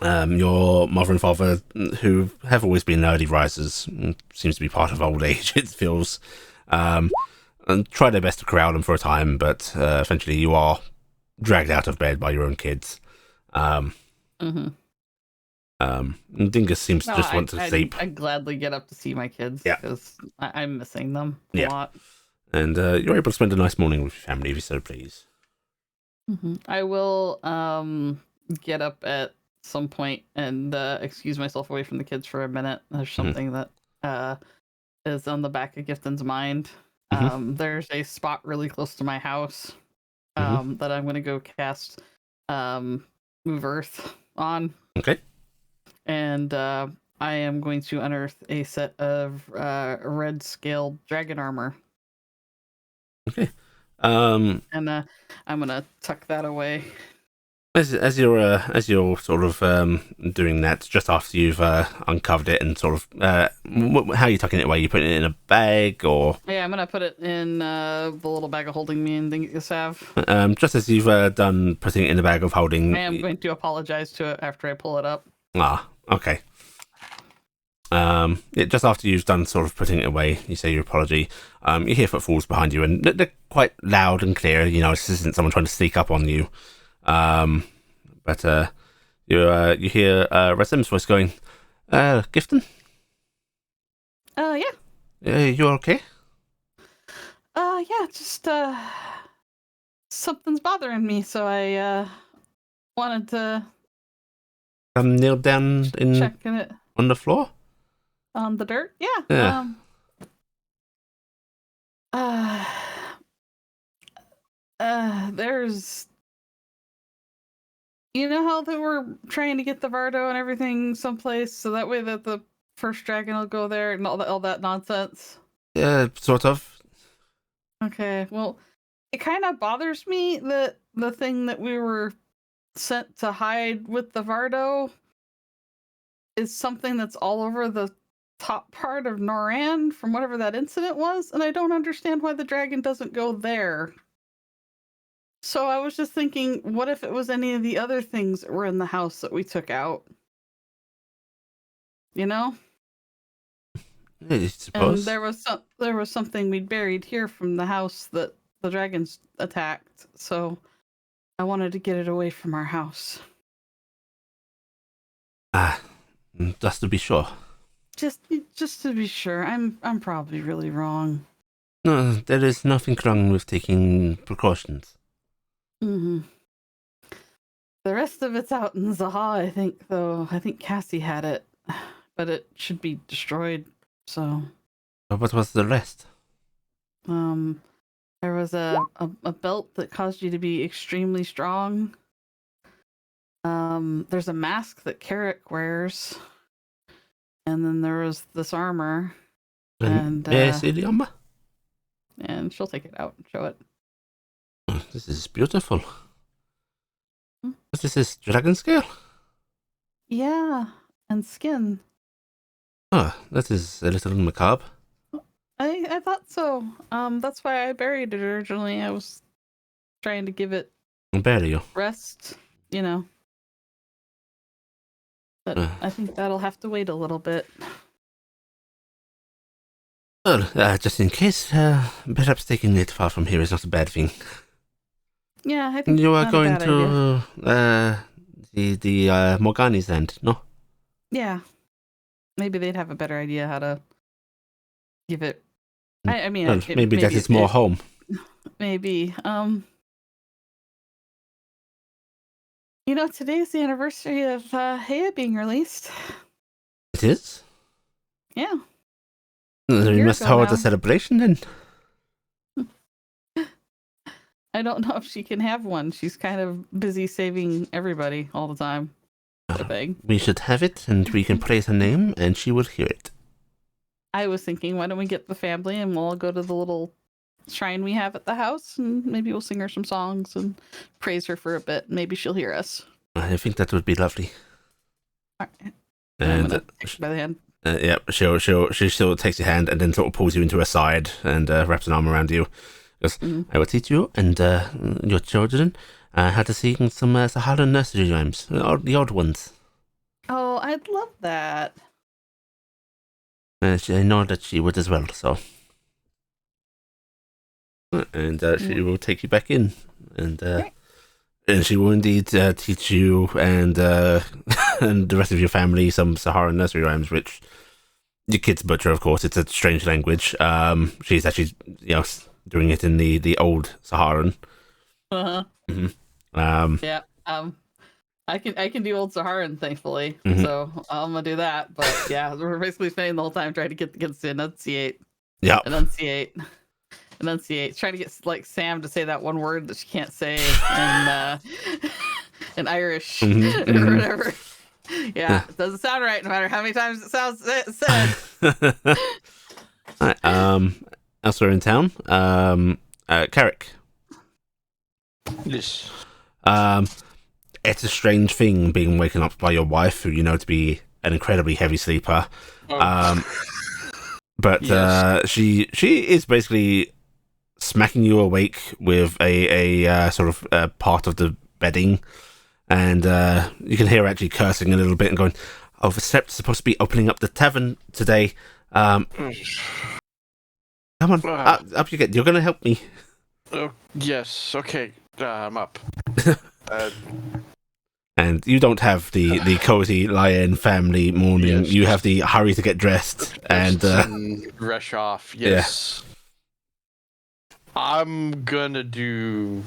Your mother and father, who have always been early risers, seems to be part of old age, it feels, and try their best to corral them for a time, but eventually you are dragged out of bed by your own kids. Dingus seems to just want to sleep. I'd gladly get up to see my kids because I'm missing them a lot. And you're able to spend a nice morning with your family if you so please. I will get up at some point and excuse myself away from the kids for a minute. There's something that is on the back of Gifton's mind. There's a spot really close to my house that I'm going to go cast Move Earth on. Okay. And I am going to unearth a set of red scaled dragon armor. Okay. And I'm gonna tuck that away. As you're sort of doing that, just after you've uncovered it and sort of how are you tucking it away? You putting it in a bag or? Yeah, I'm gonna put it in the little bag of holding me and Dingus have. Just as you've done putting it in the bag of holding. I am going to apologize to it after I pull it up. Okay. Just after you've done sort of putting it away, you say your apology. You hear footfalls behind you, and they're quite loud and clear. This isn't someone trying to sneak up on you. But you hear Rasim's voice going, Gifton? Yeah. You okay? Yeah, just something's bothering me, so I wanted to nailed down checking it on the floor? on the dirt. Yeah. Yeah. There's, you know how they were trying to get the Vardo and everything someplace so that way that the first dragon will go there and all that nonsense. Yeah, sort of. Okay, well, it kind of bothers me that the thing that we were sent to hide with the Vardo is something that's all over the top part of Noran from whatever that incident was, and I don't understand why the dragon doesn't go there. So I was just thinking, what if it was any of the other things that were in the house that we took out? You know? I suppose. And there was something we'd buried here from the house that the dragons attacked. So I wanted to get it away from our house. Just to be sure. Just to be sure. I'm probably really wrong. No, there is nothing wrong with taking precautions. Mm-hmm. The rest of it's out in Zaha, I think, though. I think Cassie had it, but it should be destroyed. So, What was the rest? there was a belt that caused you to be extremely strong. There's a mask that Carrick wears, and then there was this armor. And Yes, Iliama. and she'll take it out and show it. Oh, this is beautiful. Hmm? What is this, dragon scale? Yeah, and skin. Oh, that is a little macabre. I thought so. That's why I buried it originally. I was trying to give it Burial. rest, you know. But I think that'll have to wait a little bit. Well, just in case, perhaps taking it far from here is not a bad thing. Yeah, I think You are not a going bad idea. to the Morgani's end, no? Yeah, maybe they'd have a better idea how to give it. I mean, Well, maybe that is more home. Maybe. You know, today's the anniversary of Heya being released. It is? Yeah. We year must ago hold now. a celebration then. I don't know if she can have one. She's kind of busy saving everybody all the time. I think. We should have it, and we can praise her name, and she will hear it. I was thinking, why don't we get the family and we'll all go to the little shrine we have at the house, and maybe we'll sing her some songs and praise her for a bit. Maybe she'll hear us. I think that would be lovely. All right. I'm And gonna take her by the hand. yeah, she still takes your hand and then sort of pulls you into her side and wraps an arm around you. Goes, I will teach you and your children how to sing some Saharan nursery rhymes, the odd ones. Oh, I'd love that. I know that she would as well, so. And she will take you back in, and she will indeed teach you and and the rest of your family some Saharan nursery rhymes, which your kids butcher, of course. It's a strange language. She's actually, doing it in the old Saharan. Uh-huh. Mm-hmm. Yeah. I can do old Saharan, thankfully. Mhm. So I'm gonna do that. But yeah, we're basically spending the whole time trying to get the kids to enunciate. Yeah. Enunciate. Trying to get like Sam to say that one word that she can't say in Irish Mhm, or whatever. Yeah, it doesn't sound right no matter how many times it sounds said. Alright, elsewhere in town, Carrick. Yes. It's a strange thing being waken up by your wife, who you know to be an incredibly heavy sleeper. But Yes. she is basically smacking you awake with a sort of part of the bedding, and you can hear her actually cursing a little bit and going, "Overslept. Supposed to be opening up the tavern today. Come on, up you get. You're gonna help me." Oh, yes. Okay. I'm up. And you don't have the cozy lie-in family morning. Yes. You have the hurry to get dressed and rush off. Yes. I'm gonna do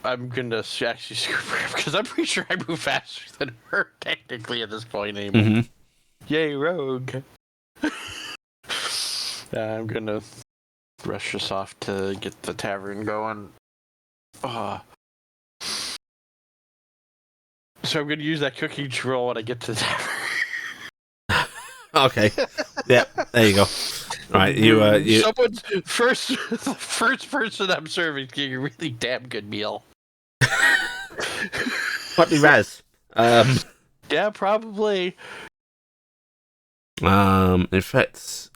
I'm gonna actually scoop her because I'm pretty sure I move faster than her technically at this point anymore. Mm-hmm. Yay, rogue! I'm gonna rush us off to get the tavern going. So I'm gonna use that cooking roll when I get to the tavern. Okay. Yeah. There you go. Right. You. Someone's the first person I'm serving getting a really damn good meal. What be Raz? Yeah, probably. In fact,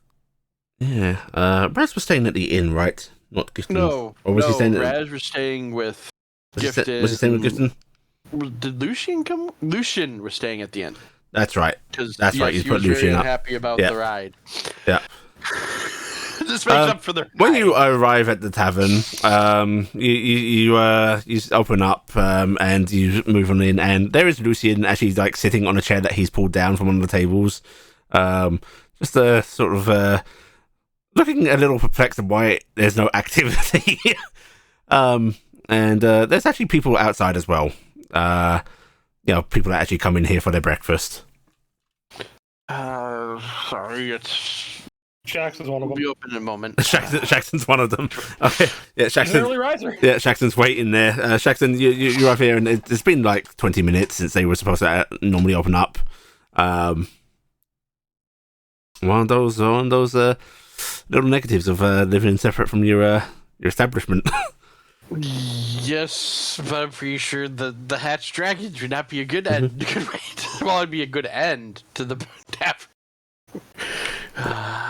yeah. Raz was staying at the inn, right? Not Gifton. No, Or was he staying? Raz was staying with Gifton. Was he staying with Gifton? Did Lucian come? Lucian was staying at the end. That's right. That's right. You He put was very Lucian up. unhappy about Yeah. the ride. Yeah. This makes up for the. When you arrive at the tavern, you open up and you move on in, and there is Lucian actually like sitting on a chair that he's pulled down from one of the tables, just sort of looking a little perplexed at why there's no activity. And there's actually people outside as well. People that actually come in here for their breakfast. Sorry, it's. Shaxx is one of We'll them. be open in a moment. Shaxton's one of them. Okay, yeah, He's an Shaxton. early riser. Yeah, Shaxton's waiting there. Shaxton, you're up here, and it's been like 20 minutes since they were supposed to normally open up. One of those little negatives of living separate from your establishment. Yes, but I'm pretty sure the hatched dragons would not be a good end. Good way well, it'd be a good end to the tavern.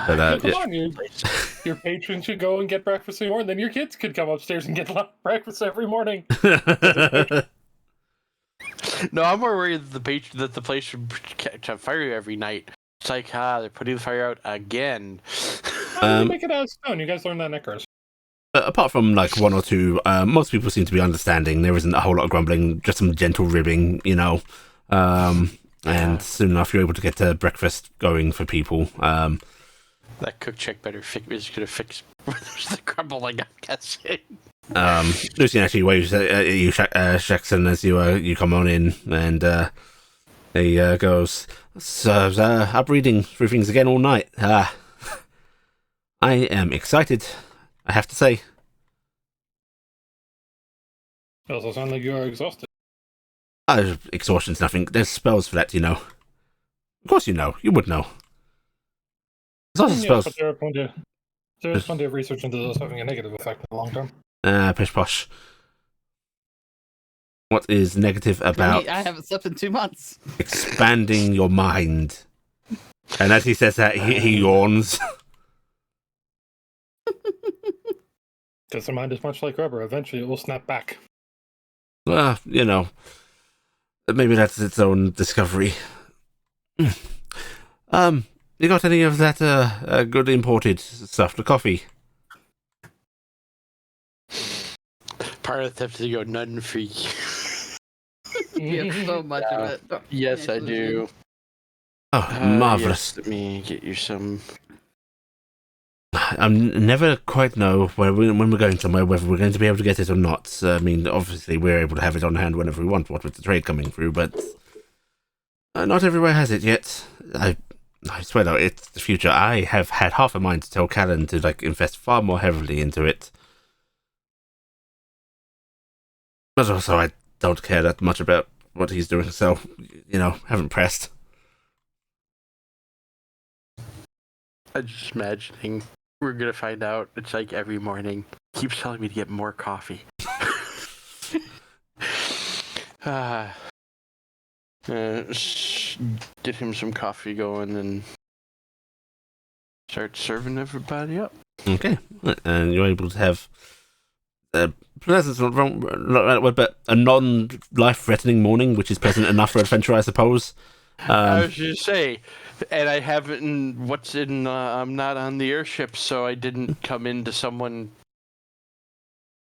But, Come on, your patrons should go and get breakfast every morning. Then your kids could come upstairs and get breakfast every morning. No, I'm more worried that the place should catch on fire every night. It's like, they're putting the fire out again. How do you make it out of stone? You guys learned that in Icarus. Apart from like one or two, most people seem to be understanding. There isn't a whole lot of grumbling, just some gentle ribbing, and soon enough you're able to get breakfast going for people. That cook check is gonna fix the grumbling, I'm guessing. Lucian actually waves at you, Shaxton, as you come on in, and he goes, "So, up reading through things again all night. I am excited, I have to say." It also sounds like you are exhausted. Exhaustion's nothing. There's spells for that, you know. Of course you know. You would know. There's also Yes, spells. but there is plenty of research into those having a negative effect in the long term. Pish posh. What is negative about I haven't slept in 2 months. expanding your mind? And as he says that, he yawns. Because the mind is much like rubber. Eventually it will snap back. Well, maybe that's its own discovery. You got any of that good imported stuff? The coffee? Part of the theft to go none free. You have so much of it. Yes, I do. Oh, marvelous! Yes, let me get you some. I never quite know when we're going somewhere whether we're going to be able to get it or not. I mean, obviously we're able to have it on hand whenever we want, what with the trade coming through, but not everywhere has it yet. I swear though, it's the future. I have had half a mind to tell Callan to invest far more heavily into it, but also I don't care that much about what he's doing, so haven't pressed. I'm just imagining we're gonna find out. It's like every morning. Keeps telling me to get more coffee. Get him some coffee going and start serving everybody up. Okay, and you're able to have pleasant, but a non-life-threatening morning, which is pleasant enough for adventure, I suppose. I was just say, and I haven't. I'm not on the airship, so I didn't come into someone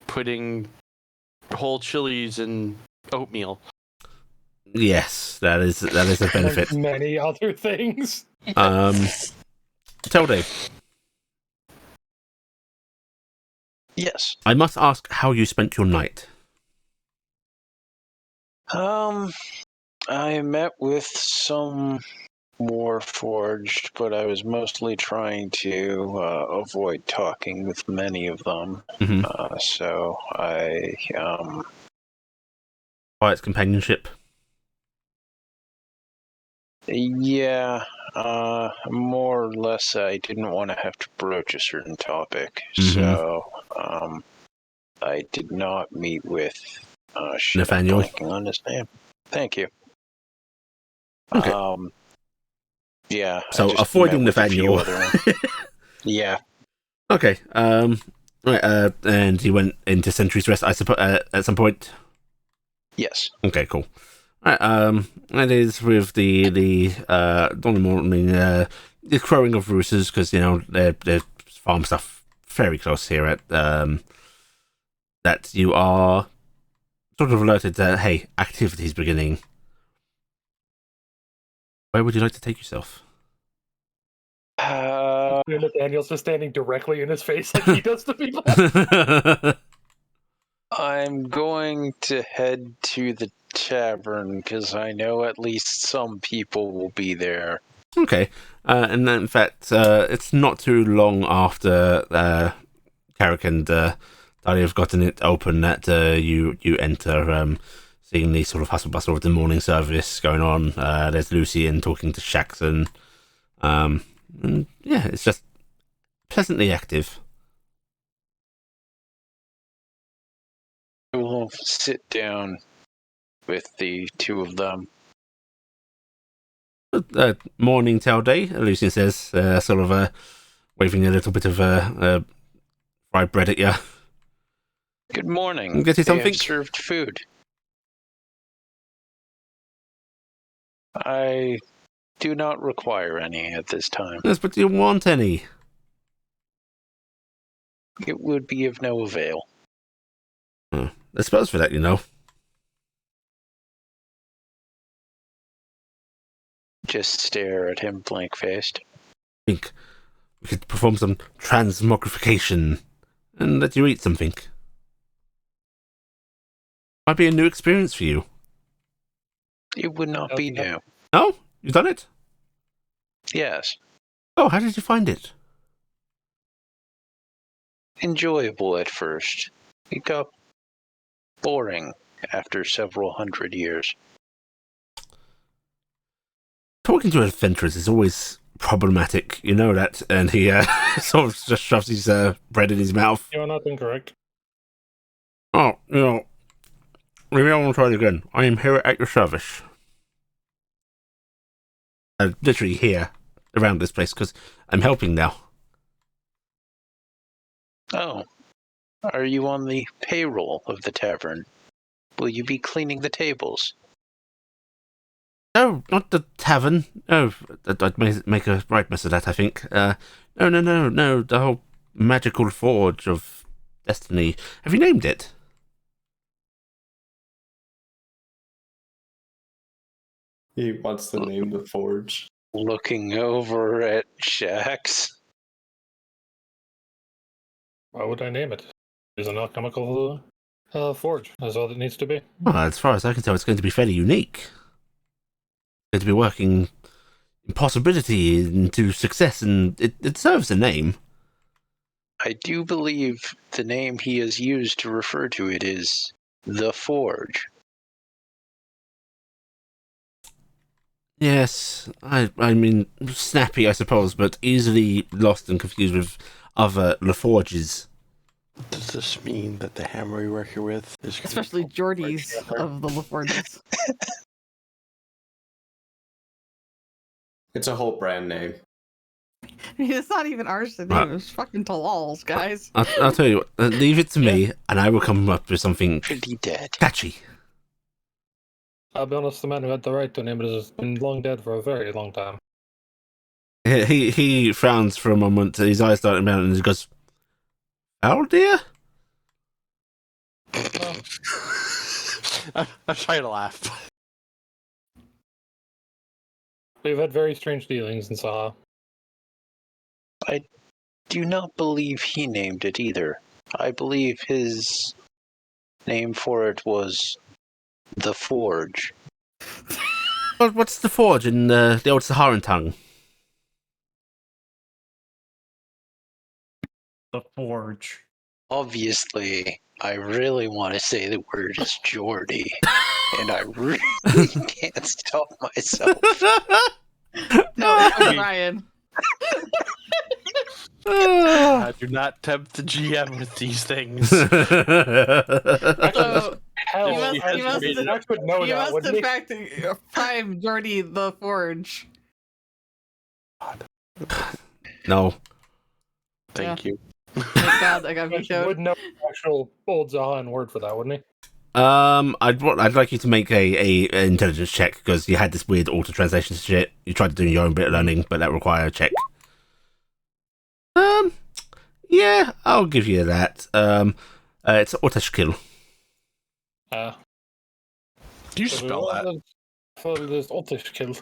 putting whole chilies in oatmeal. Yes, that is a benefit. And many other things. Tell Dave. Yes. I must ask how you spent your night. I met with some more forged, but I was mostly trying to avoid talking with many of them. Mhm. So I, Quiet companionship. yeah, more or less, I didn't want to have to broach a certain topic. Mhm. So, I did not meet with, shit, I'm Nathaniel. blanking on his name. Thank you. Okay. Yeah. So I just avoiding met with a few Nathaniel. other ones. Yeah. Okay. Right. And you went into Sentry's Rest, I suppose, at some point. Yes. Okay. Cool. Right. It is with the dawn morning, the crowing of roosters, because there's farm stuff very close here at that you are sort of alerted that hey, activity's beginning. Where would you like to take yourself? Nathaniel's just standing directly in his face like he does to people. I'm going to head to the tavern because I know at least some people will be there. Okay. And then, in fact, it's not too long after Carrick and Dahlia have gotten it open that you enter, seeing the sort of hustle bustle of the morning service going on. There's Lucy in talking to Shaxton. And yeah, it's just pleasantly active. I will sit down with the two of them. Morning tail day, Lucy says, sort of waving a little bit of fried bread at you. Good morning. Get you They something? have served food. I do not require any at this time. Yes, but do you want any? It would be of no avail. I suppose for that, Just stare at him blank-faced. think we could perform some transmogrification and let you eat something. Might be a new experience for you. It would not be new. Oh, you've done it? Yes. Oh, how did you find it? Enjoyable at first. It got boring after several hundred years. Talking to adventurers is always problematic, you know that. And he sort of just shoves his bread in his mouth. You're not incorrect. Oh, maybe I want to try it again. I am here at your service. Literally here, around this place, because I'm helping now. Oh. Are you on the payroll of the tavern? Will you be cleaning the tables? No, not the tavern. No, I'd make a right mess of that, I think. No, the whole magical forge of destiny. Have you named it? He wants to name the forge. Looking over at Shax. Why would I name it? It's an alchemical forge. That's all it needs to be. Well, as far as I can tell, it's going to be fairly unique. It's going to be working impossibility into success, and it serves a name. I do believe the name he has used to refer to it is the Forge. Yes, I mean, snappy, I suppose, but easily lost and confused with other LaForges. Does this mean that the hammer you work here with is Especially Geordie's of the LaForges. It's a whole brand name. I mean, it's not even ours to name. It's fucking Talal's, guys. I'll tell you what, leave it to me, and I will come up with something Pretty dead. catchy. I'll be honest, the man who had the right to name it has been long dead for a very long time. He frowns for a moment, his eyes start to melt, and he goes, "Foul dear?" I'm trying to laugh. We've had very strange dealings in Saha. I do not believe he named it either. I believe his name for it was The forge. What's the forge in the old Saharan tongue? The forge. Obviously, I really want to say the word is Geordie, and I really can't stop myself. No, it was Ryan. Do not tempt the GM with these things. So Hell, You must- I you must- Ash would know you that, must wouldn't in he? fact prime Jordy the Forge. No. Thank you. Thank God I got Ash vetoed. would know the actual old Zahan word for that, wouldn't he? I'd like you to make a intelligence check because you had this weird auto translation shit. You tried to do your own bit of learning, but that required a check. Yeah, I'll give you that. It's Otashkil. Uh, Do you spell that? For this Ottish kill.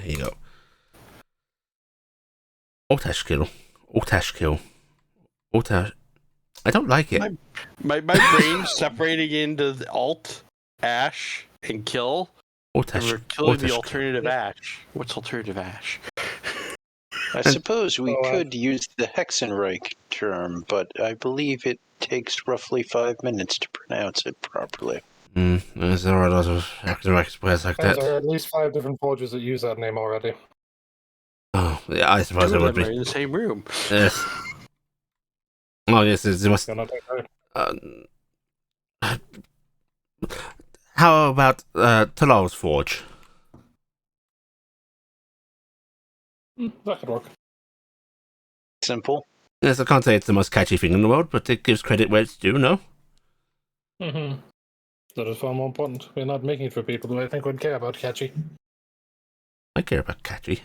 Here you go. Otashkil. Otashkil. Otash. I don't like it. My brain's separating into the alt, ash, and kill. And we're killing the alternative ash. What's alternative ash? I suppose we Oh, could use the Hexenreich term, but I believe it takes roughly 5 minutes to pronounce it properly. There are a lot of academic words like There that. are at least 5 different forges that use that name already. Oh, yeah, I suppose Two there of would them are be. in the same room. Yes. Oh, yes, there must. Gonna take that. How about Talal's Forge? That could work. Simple. Yes, I can't say it's the most catchy thing in the world, but it gives credit where it's due, no? Mm-hmm. That is far more important. We're not making it for people who I think would care about catchy. I care about catchy.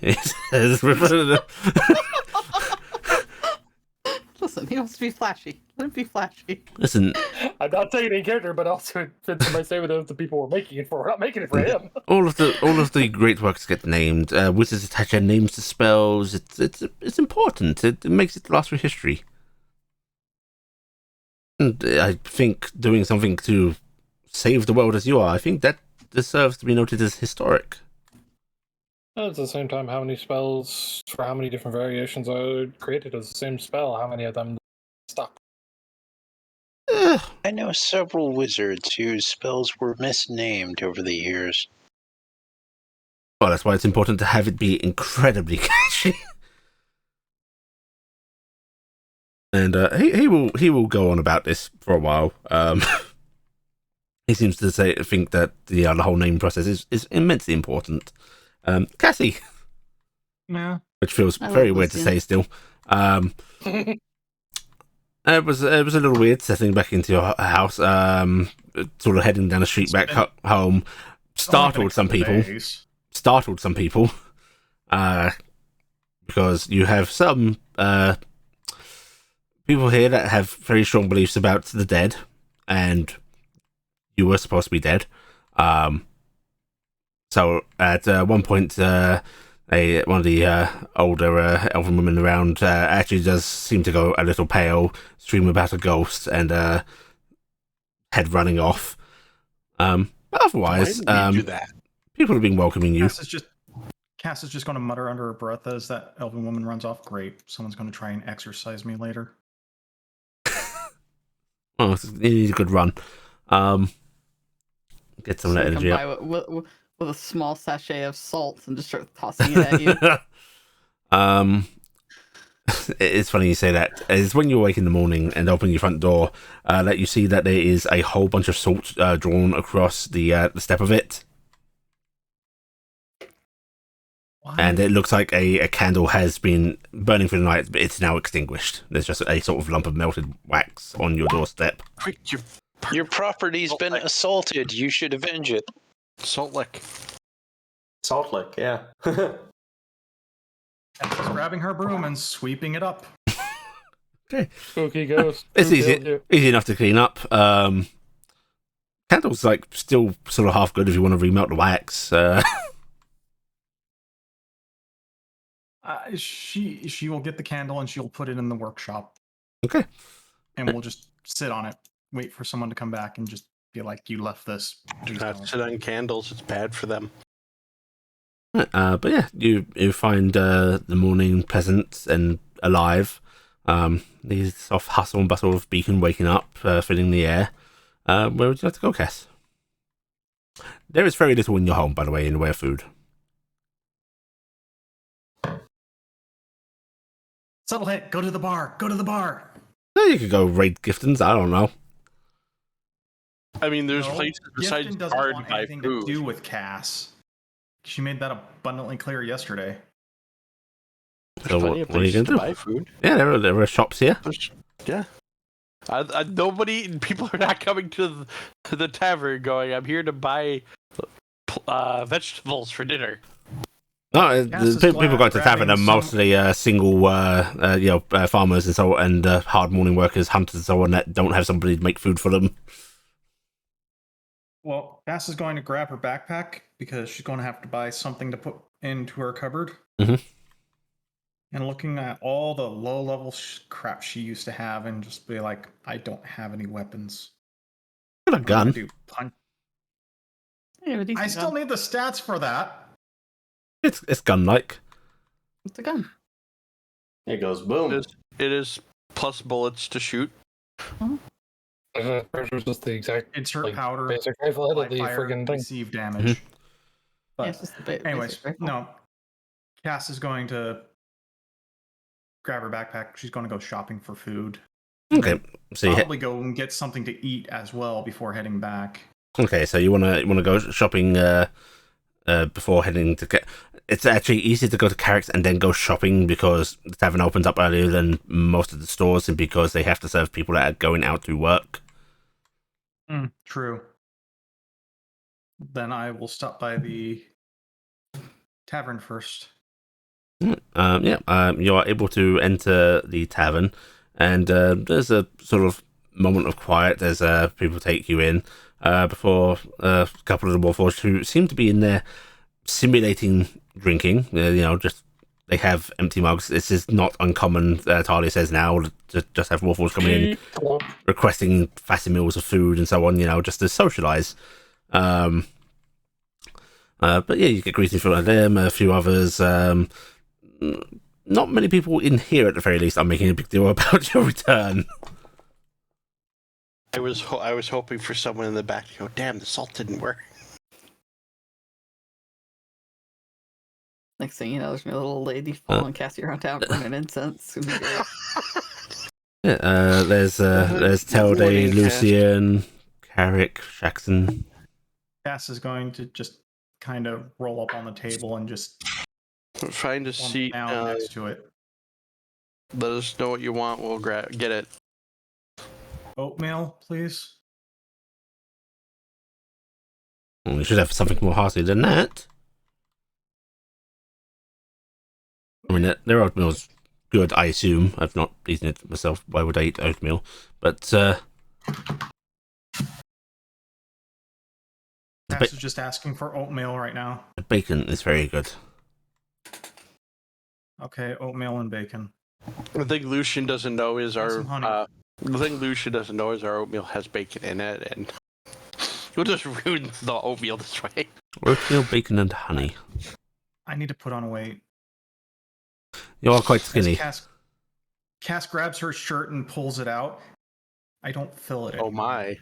Listen, he wants to be flashy. Let him be flashy. Listen, I'm not taking any character, but also it fits in my statement of the people we're making it for. We're not making it for him. all of the great works get named. Wizards attach their names to spells. It's important. It makes it last through history. And I think doing something to save the world as you are, I think that deserves to be noted as historic. At the same time, how many spells for how many different variations are created as the same spell? How many of them stuck? I know several wizards whose spells were misnamed over the years. Well, that's why it's important to have it be incredibly catchy. And he will go on about this for a while. He seems to think that the whole name process is immensely important. Cassie, Yeah. which feels I love very weird to Lucian. say still. It was a little weird settling back into your house. Sort of heading down the street back home. Startled some people. Because you have some people here that have very strong beliefs about the dead, and you were supposed to be dead. So at one point, one of the older elven women around actually does seem to go a little pale, scream about a ghost, and head running off. But otherwise, Why did we do that? people have been welcoming you. Cass is just going to mutter under her breath as that elven woman runs off. Great. Someone's going to try and exorcise me later. Oh, you need a good run. Get some of that Come energy by up. with a small sachet of salt and just start tossing it at you. It's funny you say that. It's when you awake in the morning and open your front door that you see that there is a whole bunch of salt drawn across the step of it. What? And it looks like a candle has been burning for the night, but it's now extinguished. There's just a sort of lump of melted wax on your doorstep. Quick, Your property's been assaulted. You should avenge it. Salt Lick. Salt Lick, yeah. Cass is grabbing her broom and sweeping it up. Okay. Spooky ghost. It's Who easy, killed you? easy enough to clean up. Candle's like still sort of half good if you want to remelt the wax. She will get the candle and she'll put it in the workshop. Okay. And we'll just sit on it, wait for someone to come back and just feel like you left this. Please Not don't. sit on candles. It's bad for them. But yeah, you find the morning pleasant and alive. The soft hustle and bustle of Beacon waking up, filling the air. Where would you like to go, Cass? There is very little in your home, by the way, in the way of food. Subtle hit. Go to the bar. Go to the bar. You could go raid Giftons. I don't know. I mean, there's No, places besides Gifton doesn't bar to want buy anything food. to do with Cass. She made that abundantly clear yesterday. So Plenty of what are you places going to to do? buy food. Yeah, there are shops here. Yeah. People are not coming to the tavern going, I'm here to buy vegetables for dinner. No, Cass is people going to grabbing tavern are some- mostly single, farmers and so, and hard morning workers, hunters and so on that don't have somebody to make food for them. Well, Cass is going to grab her backpack because she's going to have to buy something to put into her cupboard. Mhm. And looking at all the low-level crap she used to have and just be like, I don't have any weapons. Got a What am I gun. gonna do? Punch. Yeah, but I still need the stats for that. It's gun-like. It's a gun. It goes boom. It is plus bullets to shoot. It's just the exact Insert like, powder. basic rifle head of the Fire, friggin' thing. receive damage. But Yeah, it's just the anyways, basic rifle. no. Cass is going to grab her backpack. She's going to go shopping for food. Okay, so you Probably go and get something to eat as well before heading back. okay, so you wanna go shopping before heading to. It's actually easier to go to Carrick's and then go shopping because the tavern opens up earlier than most of the stores, and because they have to serve people that are going out to work. True. Then I will stop by the tavern first. You are able to enter the tavern, and there's a sort of moment of quiet as people take you in before a couple of the Warforged who seem to be in there simulating drinking. Just they have empty mugs. This is not uncommon, Talia says now, to just have Warforged coming in requesting fatty meals of food and so on, just to socialise. But yeah, you get greeted from them, a few others. Not many people in here, at the very least, are making a big deal about your return. I was hoping for someone in the back to go, damn, the salt didn't work. Next thing you know, there's gonna be a little lady following Cassie around town burning incense. It's gonna be great. Yeah, there's Telde, Morning, Lucian, Carrick, Jackson. Cass is going to just kind of roll up on the table and just Find a plump seat. down next to it. Let us know what you want. We'll get it. Oatmeal, please. Well, we should have something more hearty than that. I mean, their oatmeal's good, I assume. I've not eaten it myself. Why would I eat oatmeal? But Cass is just asking for oatmeal right now. the bacon is very good. Okay, oatmeal and bacon. The thing Lucian doesn't know is some honey. the thing Lucian doesn't know is our oatmeal has bacon in it, and you'll just ruin the oatmeal this way. Oatmeal, bacon, and honey. I need to put on weight. You are quite As skinny. Cass grabs her shirt and pulls it out. I don't fill it. Oh my.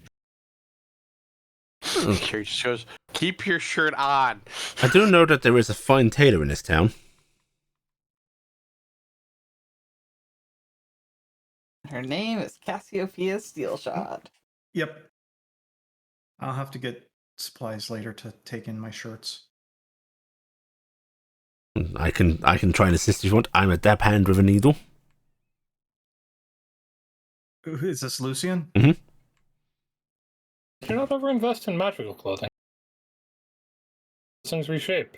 She goes, keep your shirt on. I do know that there is a fine tailor in this town. Her name is Cassiopeia Steelshot. Yep. I'll have to get supplies later to take in my shirts. I can try and assist if you want. I'm a dab hand with a needle. Is this Lucian? You not ever invest in magical clothing. Things reshape.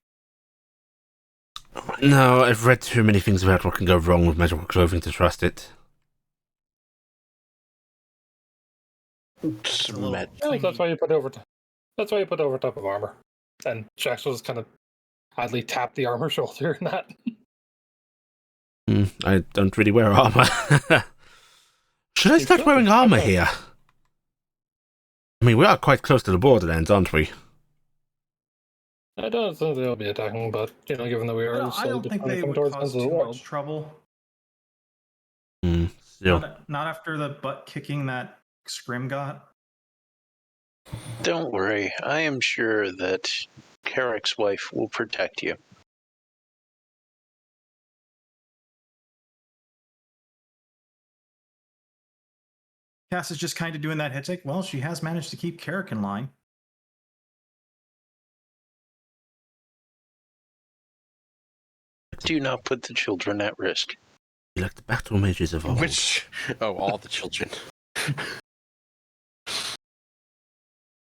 No, I've read too many things about what can go wrong with magical clothing to trust it. Met. Yeah, that's why you put over. That's why you put over top of armor. And Jax was kind of oddly tapped the armor shoulder in that. I don't really wear armor. Should I start wearing armor here? I mean, we are quite close to the borderlands, aren't we? I don't think they'll be attacking, but given that we are I don't think they would towards the cause ends of the too world. much trouble. Still. Not after the butt kicking that Scrim got. Don't worry. I am sure that Carrick's wife will protect you. Cass is just kind of doing that head shake. Well, she has managed to keep Carrick in line. Do not put the children at risk. Like the battle mages of old. All the children.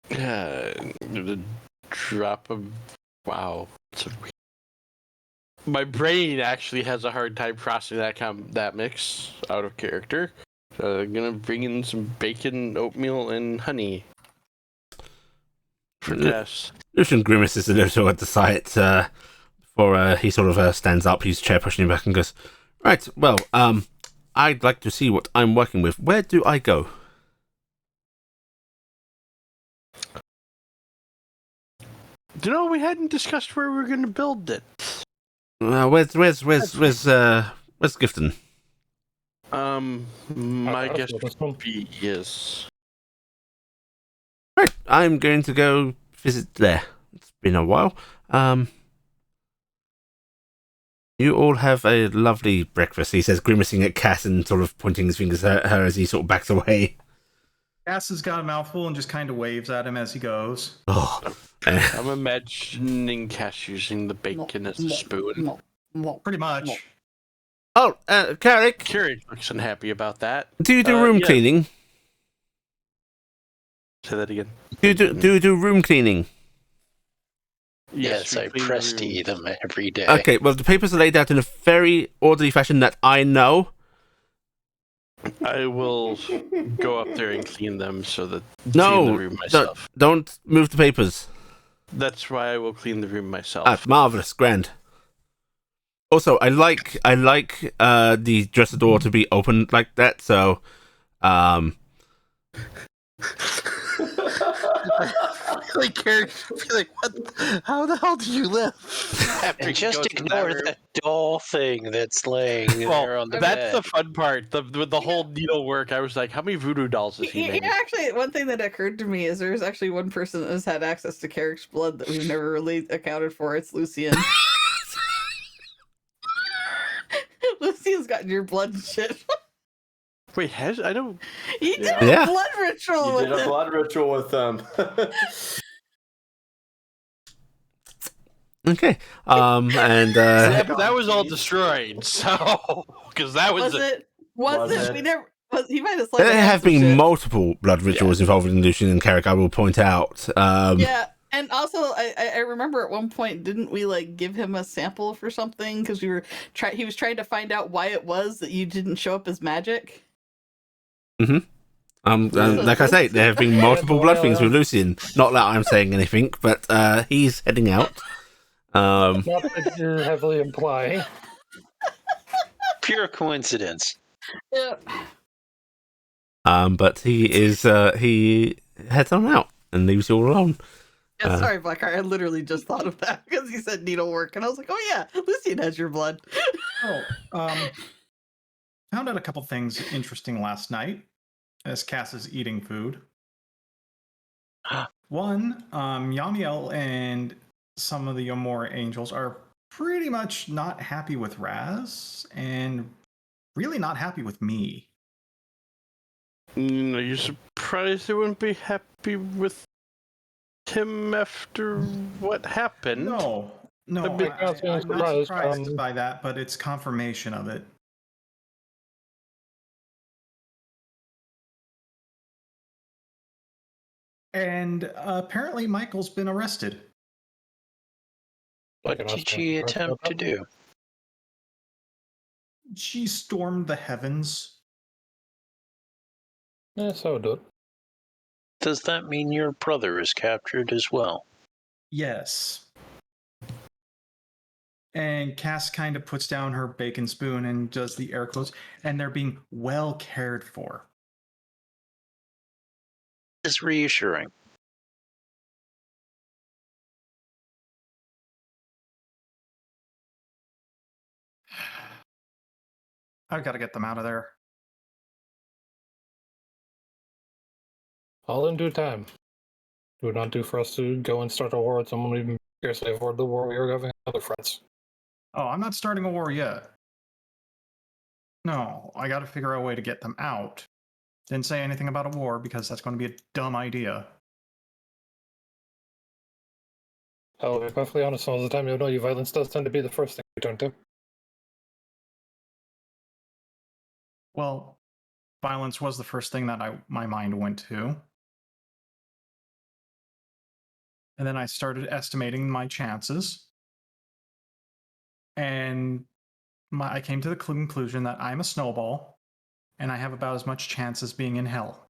The drop of wow. My brain actually has a hard time processing that mix out of character. So I'm gonna bring in some bacon, oatmeal, and honey for Cass. Lucian grimaces a little at the sight before he sort of stands up, his chair pushing him back, and goes, "Right, well, I'd like to see what I'm working with. Where do I go?" We hadn't discussed where we were gonna build it. Where's Gifton? My guess would be yes. Right, I'm going to go visit there. It's been a while. You all have a lovely breakfast, he says, grimacing at Cass and sort of pointing his fingers at her as he sort of backs away. Cass has got a mouthful and just kind of waves at him as he goes. Oh. I'm imagining Cass using the bacon as a spoon. Pretty much. Oh, Carrick. Carrick looks unhappy about that. Do you do room cleaning? Say that again. Do you do room cleaning? Yes, I presty them every day. Okay, well, the papers are laid out in a very orderly fashion that I know. I will go up there and clean them so that No, clean the room myself. Don't move the papers. That's why I will clean the room myself. Ah, marvelous, grand. Also, I like the dresser door to be open like that, so like Carrick be like, what? How the hell do you live? And just ignore that doll thing that's laying there on the bed. That's the fun part. The whole needlework. I was like, how many voodoo dolls is he making? Actually, one thing that occurred to me is there's actually one person that has had access to Carrick's blood that we've never really accounted for. It's Lucian. Lucian's gotten your blood and shit. Wait, I don't. He did a blood ritual. You did a blood ritual with them. Okay. And that was all destroyed. So, because that was it. We never. He might have. There have been multiple blood rituals involved in Lucian and Carrick, I will point out. Yeah. And also, I remember at one point, didn't we give him a sample for something because he was trying to find out why it was that you didn't show up as magic. Like I say, there have been multiple blood things with Lucian. Not that I'm saying anything, but he's heading out. Not that you're heavily implying. Pure coincidence. Yeah. But he heads on out and leaves you all alone. Yeah, sorry, Blackheart. I literally just thought of that because he said needlework, and I was like, "Oh yeah, Lucian has your blood." Found out a couple things interesting last night as Cass is eating food. One, Yamiel and some of the Yomor angels are pretty much not happy with Raz and really not happy with me. Are you surprised they wouldn't be happy with him after what happened? No, I'm not surprised by that, but it's confirmation of it. And apparently Michael's been arrested. What did she attempt to do? She stormed the heavens. Yeah, so do it. Does that mean your brother is captured as well? Yes. And Cass kind of puts down her bacon spoon and does the air quotes, and they're being well cared for. is reassuring. I've got to get them out of there. All in due time. It would not do for us to go and start a war with someone we even scarcely avoid the war we are having with other friends. Oh, I'm not starting a war yet. No, I got to figure out a way to get them out. Didn't say anything about a war because that's going to be a dumb idea. I'll be perfectly honest, most of the time you know violence does tend to be the first thing we turn to. Well, violence was the first thing that my mind went to. And then I started estimating my chances. And I came to the conclusion that I'm a snowball, and I have about as much chance as being in hell.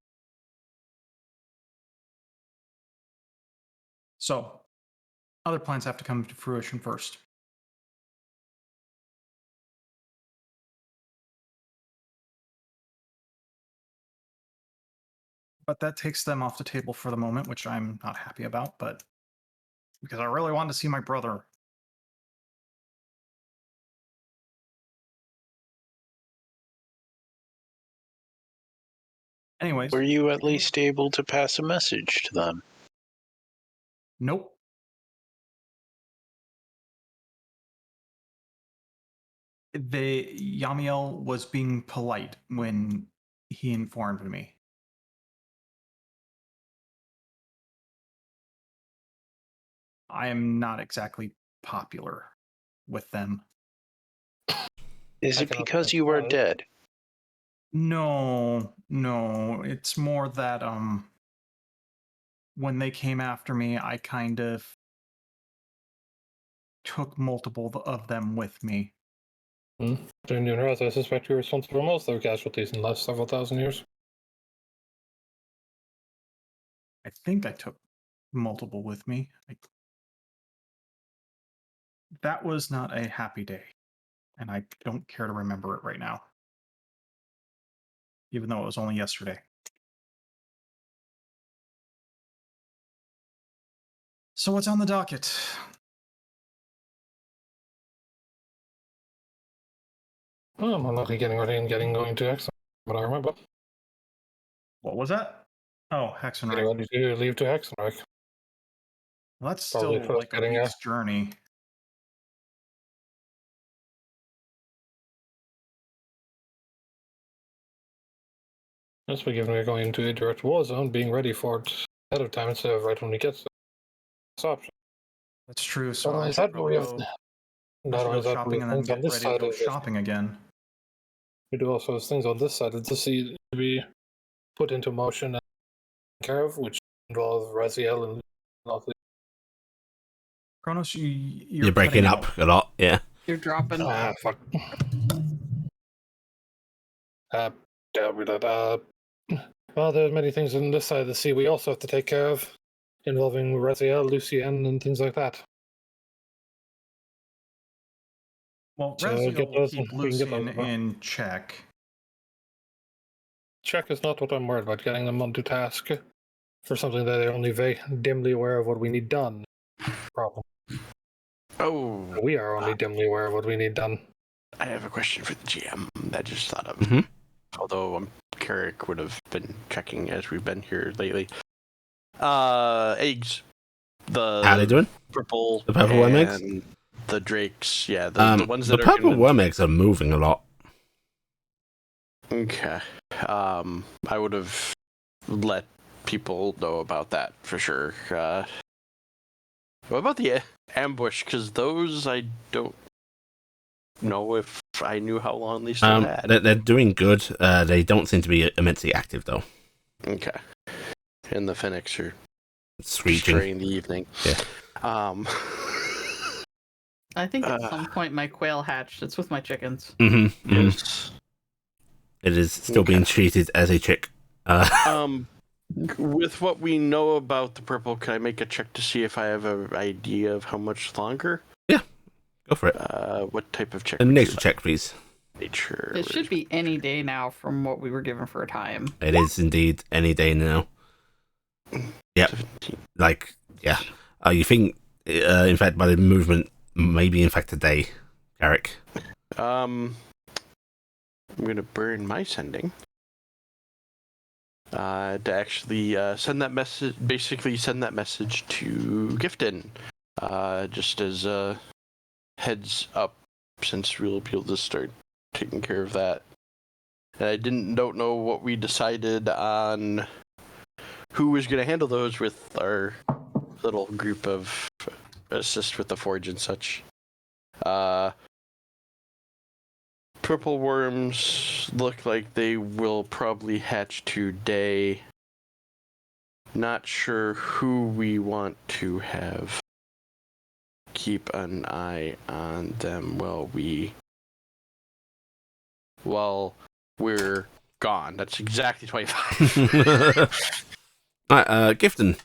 So, other plans have to come to fruition first. But that takes them off the table for the moment, which I'm not happy about, but because I really wanted to see my brother. Anyways. Were you at least able to pass a message to them? Nope. Yamiel was being polite when he informed me. I am not exactly popular with them. Is it because you are dead? No. It's more that when they came after me, I kind of took multiple of them with me. During your I suspect you're responsible for most of their casualties in the last several thousand years. I think I took multiple with me. That was not a happy day, and I don't care to remember it right now, even though it was only yesterday. So what's on the docket? Oh, I'm unlucky getting ready and going to Hexenreich, but I remember. What was that? Oh, Getting Hexenreich. ready to leave to Hexenreich. Well, that's Probably still like a week's journey. That's by given we're going into a direct war zone, being ready for it ahead of time instead of right when we get to this option. That's true. So Not I only should that, but we have not only that, we have things on this side of shopping again. We do also have things on this side to see to be put into motion and care of, which involve Raziel and Lockley. Kronos, you're breaking up a lot, yeah. You're dropping. Fuck. Well, there's many things on this side of the sea we also have to take care of, involving Raziel, Lucienne, and things like that. Well, Raziel will keep Lucienne in check. Check is not what I'm worried about, getting them onto task for something that they're only very dimly aware of what we need done. Problem. Oh. We are only dimly aware of what we need done. I have a question for the GM that I just thought of. Mm-hmm. Although Carrick would have been checking as we've been here lately. Eggs. How they doing? The purple worm eggs? The drakes, yeah. The ones that the purple worm eggs are moving a lot. Okay. I would have let people know about that for sure. What about the ambush? Because those I don't know if I knew how long they still had. They're doing good. They don't seem to be immensely active though. Okay. And the Phoenix are screeching during the evening. Yeah. I think at some point my quail hatched. It's with my chickens. Mm-hmm. Yes. It is still being treated as a chick. With what we know about the purple, can I make a check to see if I have an idea of how much longer? Yeah, go for it. What type of check? A nature check, please. Nature. It should be any day now from what we were given for a time. It is indeed any day now. Yep. 17. Like, yeah. You think, in fact, by the movement, maybe in fact today, Eric. I'm gonna burn my sending. To actually send that message, basically send that message to Gifton, just as a heads up, since we'll be able to start taking care of that. And I don't know what we decided on who was going to handle those with our little group of assist with the forge and such. Purple worms look like they will probably hatch today. Not sure who we want to have keep an eye on them while we're gone. That's exactly 25. Alright, Gifton.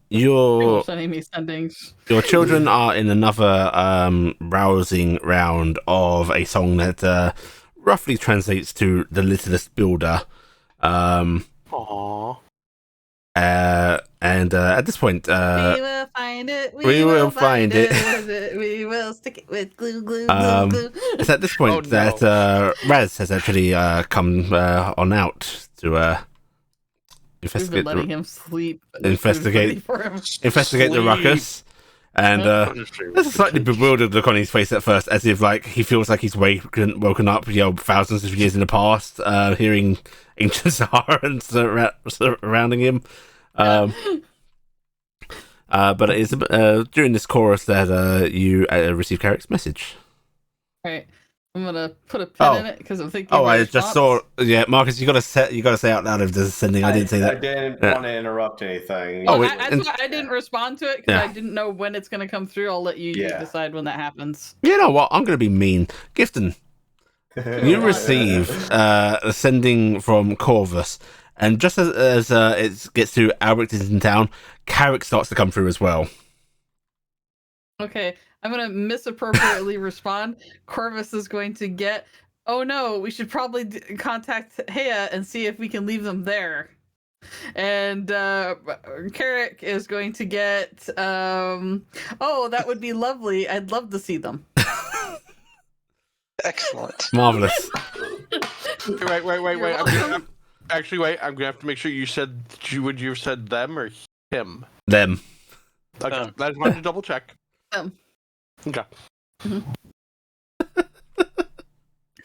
Your Sending me sendings. Your children are in another rousing round of a song that roughly translates to "The Littlest Builder." Aww. And at this point, We will find it. we will find it. We will stick it with glue, glue, Um, glue, glue. it's at this point Oh, no. that Raz has actually come on out to We've been investigate letting him sleep. investigate- For him. investigate the Sleep. ruckus. And there's a slightly bewildered look on his face at first, as if like he feels like he's woken up, thousands of years in the past, hearing ancient Saharans surrounding him. But it is during this chorus that you receive Carrick's message. All right, I'm gonna put a pin in it because I'm thinking. Oh, about I just saw. Yeah, Marcus, you gotta say out loud if there's sending. I didn't say that. I didn't want to interrupt anything. Well, Oh, that's why I didn't respond to it because Yeah. I didn't know when it's gonna come through. I'll let you decide when that happens. You know what? I'm gonna be mean. Gifton, you receive a sending from Corvus, and just as it gets to Albertington town, Carrick starts to come through as well. Okay, I'm gonna misappropriately respond. Corvus is going to get. Oh no, we should probably contact Hea and see if we can leave them there. And Carrick is going to get. Oh, that would be lovely. I'd love to see them. Excellent. Marvelous. Wait. You're welcome. I'm gonna have to make sure you said. Would you have said them or him? Them. Okay, Them. I just wanted to double check. Them. Okay.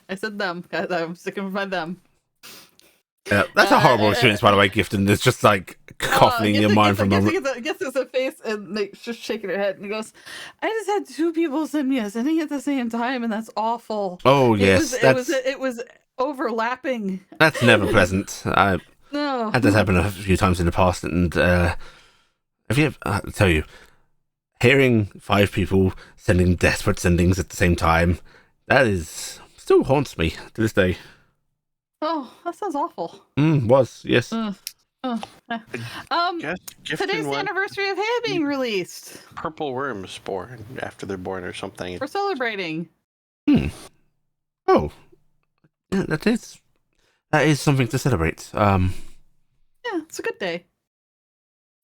I said them. I'm sticking with my them. Yeah, that's a horrible experience, by the way, Gifton. It's just like coughing in your mind for a moment. Gets a face and like, just shaking her head and he goes, I just had two people send me a sending at the same time and that's awful. Oh yes, It was overlapping. that's never pleasant. I No. had this happen a few times in the past, and if you, I tell you, hearing 5 people sending desperate sendings at the same time, that is still haunts me to this day. Oh, that sounds awful. Was yes. Guess Today's the anniversary of Hea being released. Purple worms born after they're born or something. We're celebrating. Oh, yeah, that is something to celebrate. Yeah, it's a good day.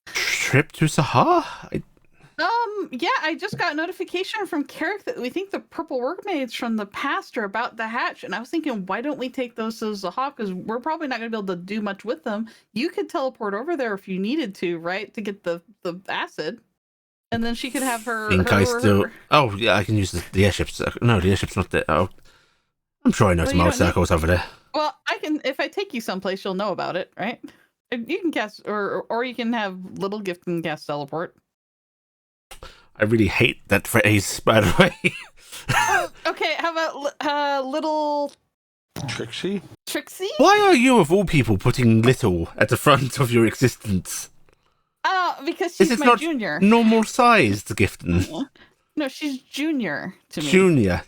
Trip to Sahar. Yeah, I just got notification from Carrick that we think the purple workmaids from the past are about to hatch, and I was thinking, why don't we take those to Zaha? Because we're probably not going to be able to do much with them. You could teleport over there if you needed to, right, to get the acid, and then she could have her. Oh yeah, I can use the airship. No, the airship's not there. Oh, I'm sure I know tomorrow circles over there. Well, I can. If I take you someplace, you'll know about it, right? You can cast, or you can have little gift and cast teleport. I really hate that phrase, by the way. Okay, how about little Trixie? Trixie? Why are you, of all people, putting little at the front of your existence? Because she's Is it my not junior. normal sized, Gifton? No, she's junior to me. Junior.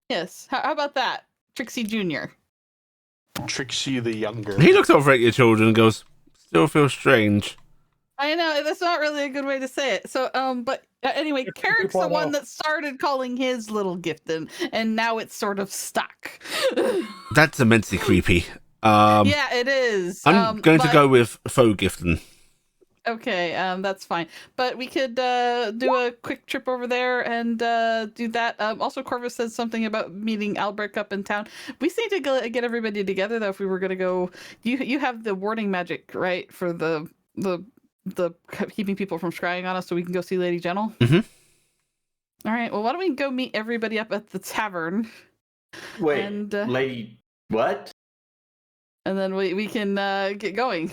Yes. How about that? Trixie Junior. Trixie the younger. He looks over at your children and goes, still feels strange. I know, that's not really a good way to say it. So, but anyway, Carrick's the one that started calling his little Gifton, and now it's sort of stuck. That's immensely creepy. Yeah, it is. I'm going to go with faux Gifton. Okay, that's fine. But we could do a quick trip over there and do that. Also, Corvus said something about meeting Albrecht up in town. We need to get everybody together, though, if we were going to go. You have the warding magic, right, for the keeping people from scrying on us, so we can go see Lady Gentle? Mm-hmm. All right, well, why don't we go meet everybody up at the tavern? Wait, And, lady, what? And then we can get going.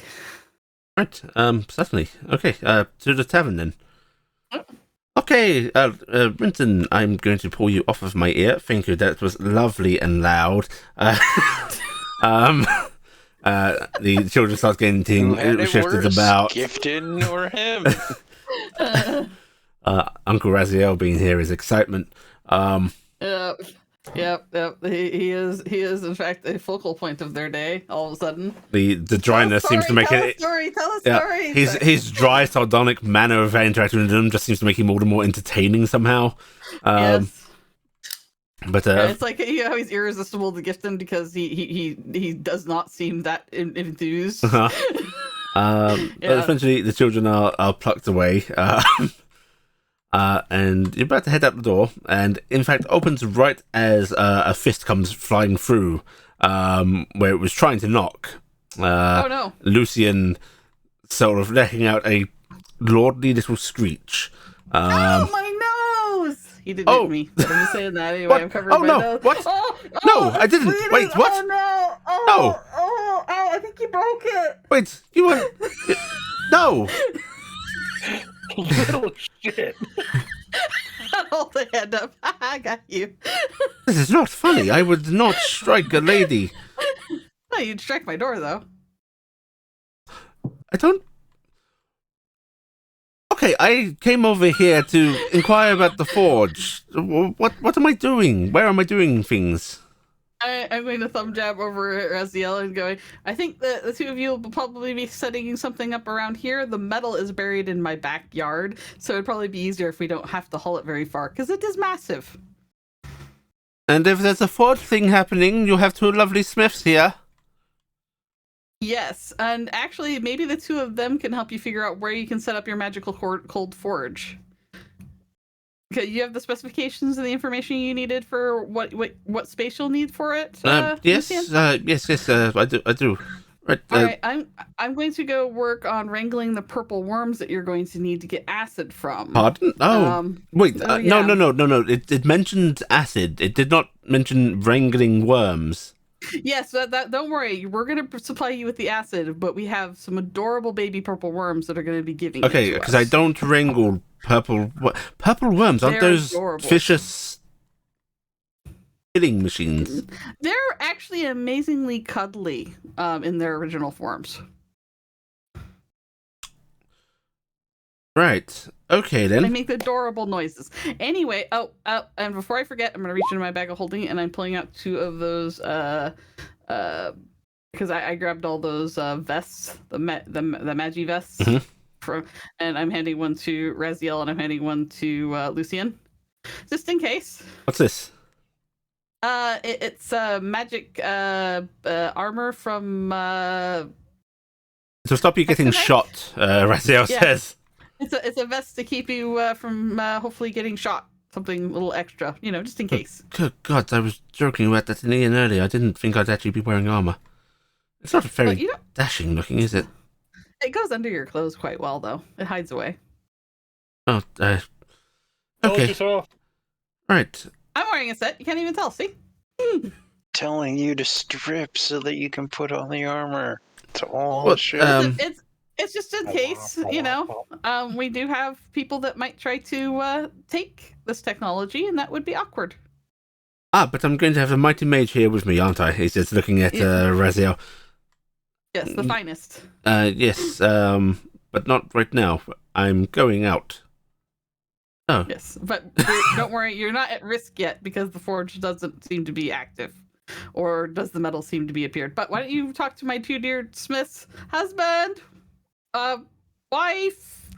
Right, certainly. Okay, to the tavern then. Okay, Brinton, I'm going to pull you off of my ear. Thank you, that was lovely and loud. The children start getting shifted about. Gifted or him? Uncle Raziel being here is excitement. Yep. He is in fact a focal point of their day. All of a sudden, the dryness seems to make it. Tell a story. His dry, sardonic manner of interacting with them just seems to make him all the more entertaining somehow. Yes. But it's like he's irresistible to gift him because he does not seem that enthused. But eventually the children are plucked away. And you're about to head out the door, and in fact opens right as a fist comes flying through, where it was trying to knock. Oh no! Lucian sort of letting out a lordly little screech. Oh my nose! He didn't hit me, but I'm just saying that anyway. What? I'm covering Oh my no! nose. What? No, I didn't. Bleeding. Wait, what? Oh no! Oh, No. Oh, I think you broke it. Wait, you were no. Little shit. Hold the hand up. I got you. This is not funny. I would not strike a lady. Oh, you'd strike my door though. I don't. Okay, I came over here to inquire about the forge. What am I doing? Where am I doing things? I'm going to thumb jab over at Raziel and going, I think that the two of you will probably be setting something up around here. The metal is buried in my backyard, so it'd probably be easier if we don't have to haul it very far, because it is massive. And if there's a forge thing happening, you have two lovely smiths here. Yes, and actually, maybe the two of them can help you figure out where you can set up your magical cold forge. Okay, you have the specifications and the information you needed for what space you'll need for it. Yes, Lucian? yes, I do. Right. All right, I'm going to go work on wrangling the purple worms that you're going to need to get acid from. Pardon? Oh, wait. yeah. No. It mentioned acid. It did not mention wrangling worms. Yes, that don't worry. We're going to supply you with the acid, but we have some adorable baby purple worms that are going to be giving. Okay, because I don't wrangle purple worms. Aren't those adorable. vicious killing machines? They're actually amazingly cuddly in their original forms. Right. Okay then. They make adorable noises. Anyway, and before I forget, I'm gonna reach into my bag of holding and I'm pulling out two of those because I grabbed all those vests, the magi vests from, and I'm handing one to Raziel and I'm handing one to Lucian, just in case. What's this? It's magic armor from. To stop you getting shot, Raziel says. It's a vest to keep you from hopefully getting shot. Something a little extra, just in case. Good God, I was joking about that in Ian earlier. I didn't think I'd actually be wearing armor. It's not very dashing looking, is it? It goes under your clothes quite well, though. It hides away. Oh, Okay. okay. Right. I'm wearing a set. You can't even tell. See? Telling you to strip so that you can put on the armor. It's all It's just in case, we do have people that might try to take this technology, and that would be awkward. But I'm going to have a mighty mage here with me, aren't I? He's just looking at Raziel. Yes, the finest. Yes, but not right now. I'm going out. Oh. Yes, but don't worry, you're not at risk yet because the forge doesn't seem to be active. Or does the metal seem to be appeared? But why don't you talk to my two dear smiths? Husband! Wife!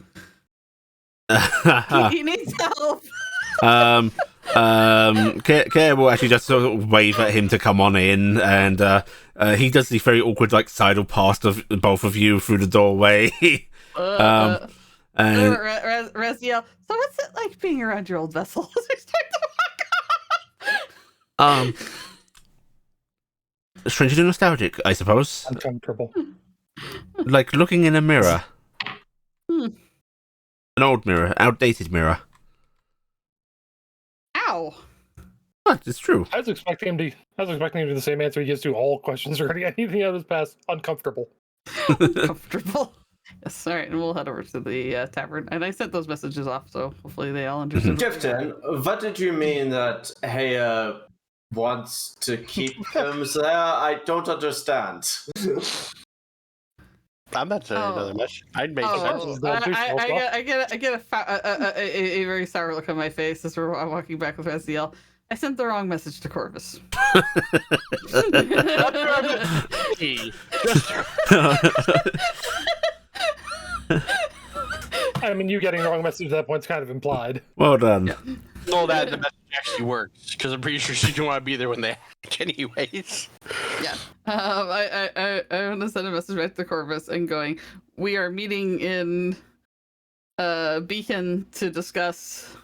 He needs help! Care will actually just sort of wave at him to come on in, and he does the very awkward, sidle past of both of you through the doorway. And Raziel, so what's it like being around your old vessel? strangely nostalgic, I suppose. Uncomfortable. Like looking in a mirror. Hmm. An old mirror, outdated mirror. Ow. What? It's true. I was expecting him to do the same answer he gives to all questions regarding anything out of his past. Uncomfortable. Comfortable. Yes, all right, and we'll head over to the tavern. And I sent those messages off, so hopefully they all understood. Gifton, what did you mean that Heya wants to keep him there? I don't understand. I'm not saying another message. I'd make sense. I get a very sour look on my face as I'm walking back with Raziel. I sent the wrong message to Corvus. I mean, you getting the wrong message at that point's kind of implied. Well done. Yeah. So that the message actually works, because I'm pretty sure she didn't want to be there when they act anyways. Yeah. I want to send a message back to Corvus and going, we are meeting in Beacon to discuss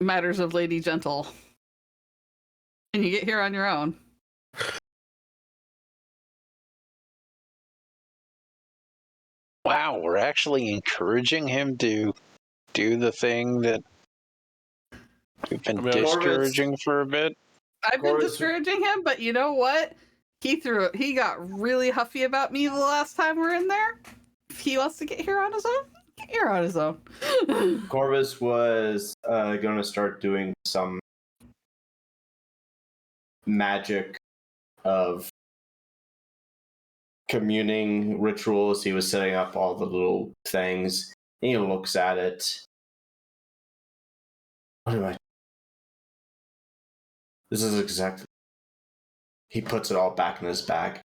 matters of Lady Gentle. And you get here on your own. Wow, we're actually encouraging him to do the thing that we've been discouraging for a bit. I've been discouraging him, but you know what? He got really huffy about me the last time we were in there. If he wants to get here on his own, get here on his own. Corvus was going to start doing some magic of communing rituals. He was setting up all the little things. He looks at it. What do I? This is exactly. He puts it all back in his bag.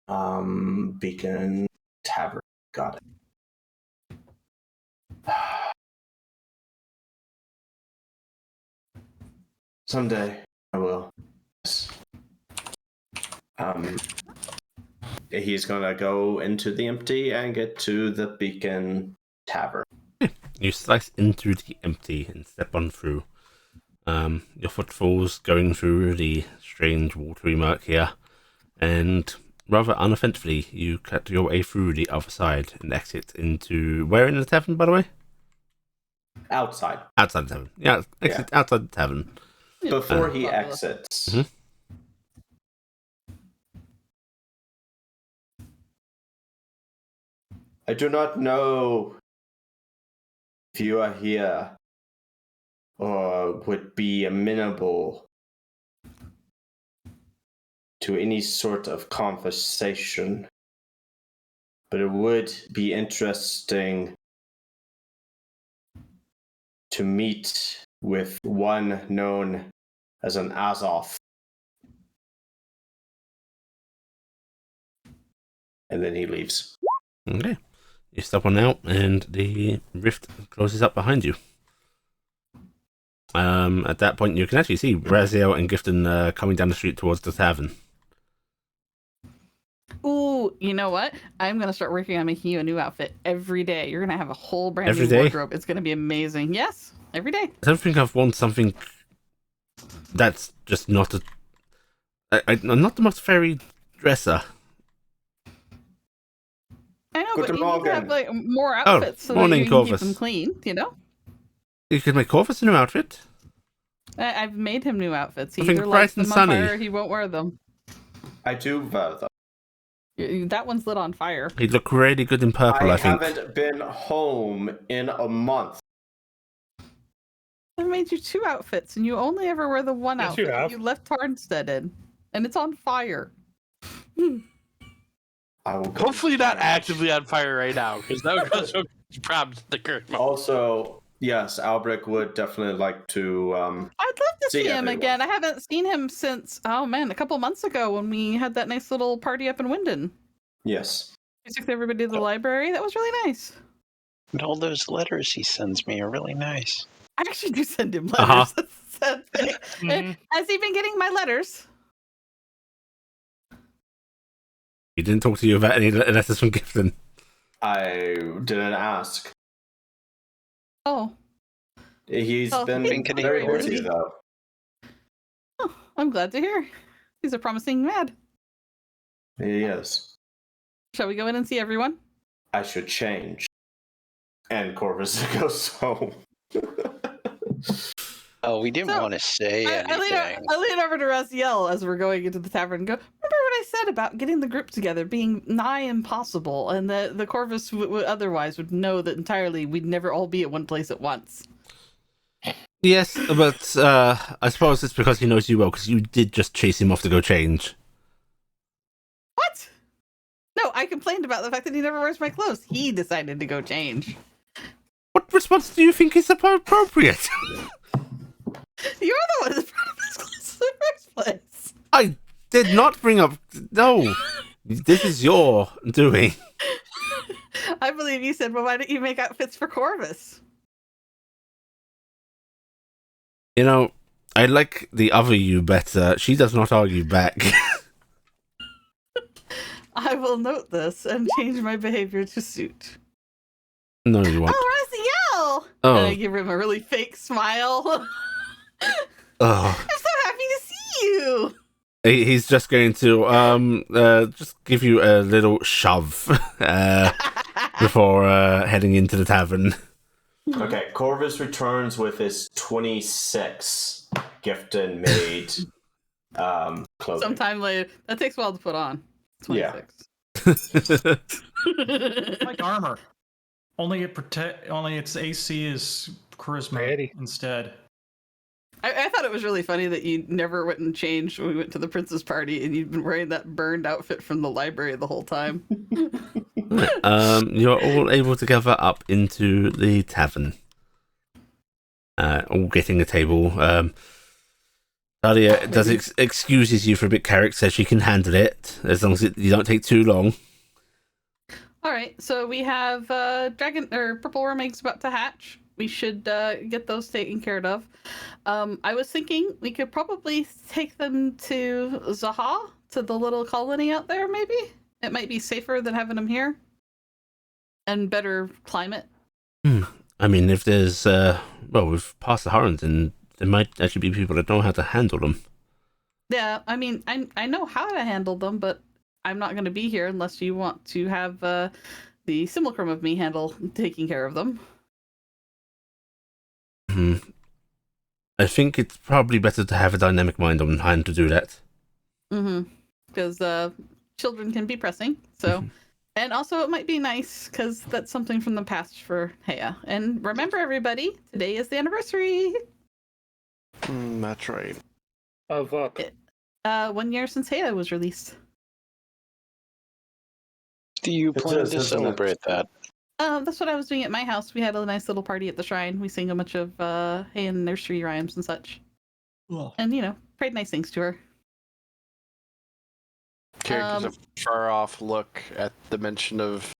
Beacon Tavern. Got it. Someday I will. Yes. He's gonna go into the empty and get to the Beacon Tavern. You slice into the empty and step on through. Your footfalls going through the strange watery murk here, and rather unoffensively, you cut your way through the other side and exit into where in the tavern, by the way? Outside. Outside the tavern. Yeah, exit outside the tavern. Before he exits. Mm-hmm. I do not know if you are here or would be amenable to any sort of conversation, but it would be interesting to meet with one known as an Azoth. And then he leaves. Okay. You step on out, and the rift closes up behind you. At that point, you can actually see Raziel and Gifton coming down the street towards the tavern. Ooh, you know what? I'm going to start working on making you a new outfit every day. You're going to have a whole brand Every new day? wardrobe. It's going to be amazing. Yes, every day. I don't think I've worn something that's just not a... I'm not the most fairy dresser. I know, Good but you need to have like more Oh, outfits so morning, that you can Corvus. keep them clean, you know? You could make Corvus a new outfit. I've made him new outfits. He Something either bright lights and them on sunny. fire or he won't wear them. I do wear them. That one's lit on fire. He'd look really good in purple, I think. haven't been home in a month. I made you two outfits, and you only ever wear the one Yes, you outfit that have. you left Tarnstead in, and it's on fire. I will Hopefully not actively on fire right now, because that would cause some problems at the current moment. Also, yes, Albrecht would definitely like to. I'd love to See see him everyone. again. I haven't seen him since, oh man, a couple months ago when we had that nice little party up in Winden. Yes. We took everybody to the library. That was really nice. And all those letters he sends me are really nice. I actually do send him letters. Uh-huh. That's the sad thing. Mhm. Has he been getting my letters? He didn't talk to you about any letters from Gifton. I didn't ask. Oh. He's Oh, been been getting very bored. busy, though. Oh, I'm glad to hear. He's a promising lad. He is. Shall we go in and see everyone? I should change. And Corvus goes home. Oh, we didn't So, want to say I anything. lean over to Raziel as we're going into the tavern and go, remember what I said about getting the group together being nigh impossible, and the Corvus otherwise would know that entirely we'd never all be at one place at once. Yes, but I suppose it's because he knows you well, because you did just chase him off to go change. What? No, I complained about the fact that he never wears my clothes. He decided to go change. What response do you think is appropriate? You're the one that brought up his clothes in the first place. I did not bring up... No. This is your doing. I believe you said, well, why don't you make outfits for Corvus? You know, I like the other you better. She does not argue back. I will note this and change my behavior to suit. No, you won't. Oh, Raziel! Oh. And I give him a really fake smile. Oh. I'm so happy to see you! He's just going to just give you a little shove before heading into the tavern. Okay, Corvus returns with his 26 Gifton made clothing. Sometime later. That takes a while to put on. 26. Like armor. Only its AC is charisma Ready. instead. I thought it was really funny that you never went and changed when we went to the Prince's party, and you've been wearing that burned outfit from the library the whole time. You're all able to gather up into the tavern. All getting a table. Talia does excuses you for a bit. Carrick says she can handle it as long as you don't take too long. All right, so we have dragon or purple worm eggs about to hatch. We should get those taken care of. I was thinking we could probably take them to Zaha, to the little colony out there, maybe? It might be safer than having them here. And better climate. I mean, if there's, we've passed the Horns, and there might actually be people that know how to handle them. Yeah, I mean, I know how to handle them, but I'm not going to be here unless you want to have the simulacrum of me taking care of them. I think it's probably better to have a dynamic mind on hand to do that. Because children can be pressing, so... And also it might be nice, because that's something from the past for Heya. And remember, everybody, today is the anniversary! That's right. Of what? 1 year since Heya was released. Do you It plan is, to isn't it? celebrate that? That's what I was doing at my house. We had a nice little party at the shrine. We sang a bunch of Heya nursery rhymes and such. Cool. And, prayed nice things to her. Carrick gives a far-off look at the mention of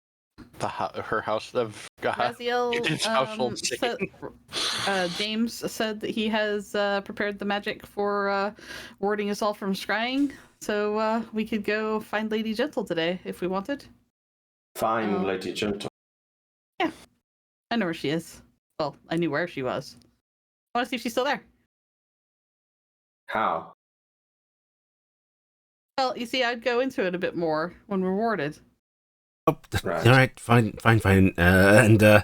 her house of Raziel, household James said that he has prepared the magic for warding us all from scrying, so we could go find Lady Gentle today if we wanted. Fine, Lady Gentle. Yeah, I know where she is. Well, I knew where she was. I want to see if she's still there. How? Well, you see, I'd go into it a bit more when rewarded. Oh, Right. all right, fine. And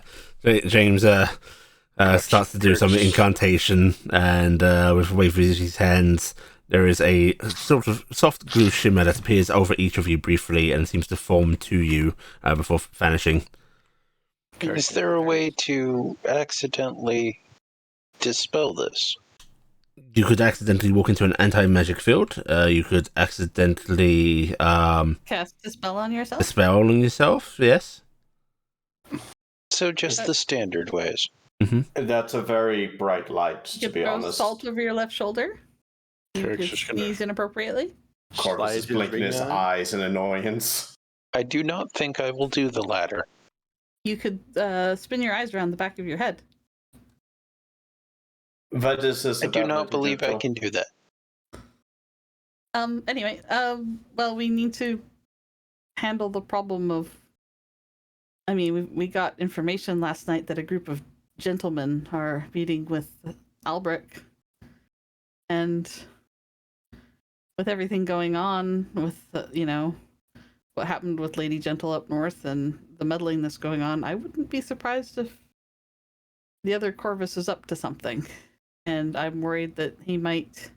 James starts to do some incantation, and with a wave of his hands, there is a sort of soft blue shimmer that appears over each of you briefly and seems to form to you before vanishing. Is there a way to accidentally dispel this? You could accidentally walk into an anti-magic field. You could accidentally Cast a spell on yourself? a spell on yourself, yes. So just the standard ways. That's a very bright light, You to could be throw honest. salt over your left shoulder. You Carrick's could just gonna sneeze inappropriately. Corvus slide is his blinking ring his on. eyes in annoyance. I do not think I will do the latter. You could spin your eyes around the back of your head. But this is I do about not Lady believe I Gentle. can do that. Anyway, well, we need to handle the problem of? I mean, we got information last night that a group of gentlemen are meeting with Albrecht, and with everything going on with what happened with Lady Gentle up north and the meddling that's going on, I wouldn't be surprised if the other Corvus is up to something, and I'm worried that he might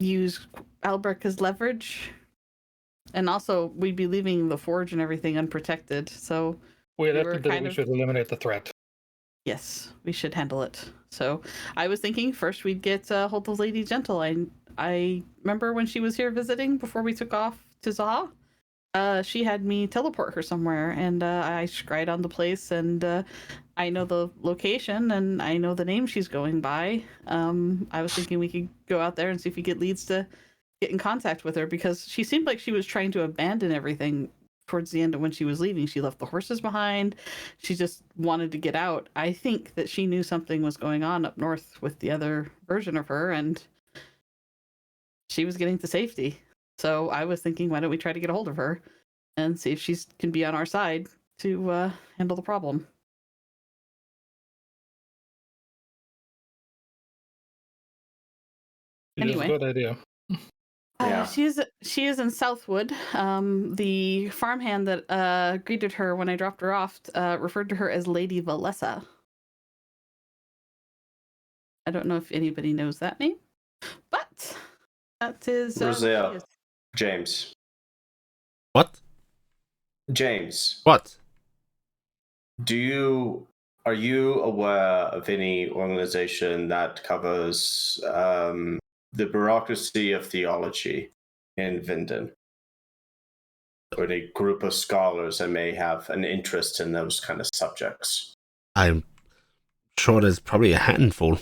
use Albrecht as leverage. And also, we'd be leaving the forge and everything unprotected, so We were should eliminate the threat. yes, we should handle it. So I was thinking first we'd get hold of Lady Gentle. I remember when she was here visiting before we took off to Zaha. She had me teleport her somewhere, and I scryed on the place, and I know the location, and I know the name she's going by. I was thinking we could go out there and see if we get leads to get in contact with her, because she seemed like she was trying to abandon everything towards the end of when she was leaving. She left the horses behind. She just wanted to get out. I think that she knew something was going on up north with the other version of her, and she was getting to safety. So I was thinking, why don't we try to get a hold of her and see if she can be on our side to handle the problem. Anyway. It's a good idea. Yeah. She is in Southwood. The farmhand that greeted her when I dropped her off referred to her as Lady Valessa. I don't know if anybody knows that name, but that is Roselle. James. What? James. What? Are you aware of any organization that covers the bureaucracy of theology in Vinden? Or a group of scholars that may have an interest in those kind of subjects? I'm sure there's probably a handful.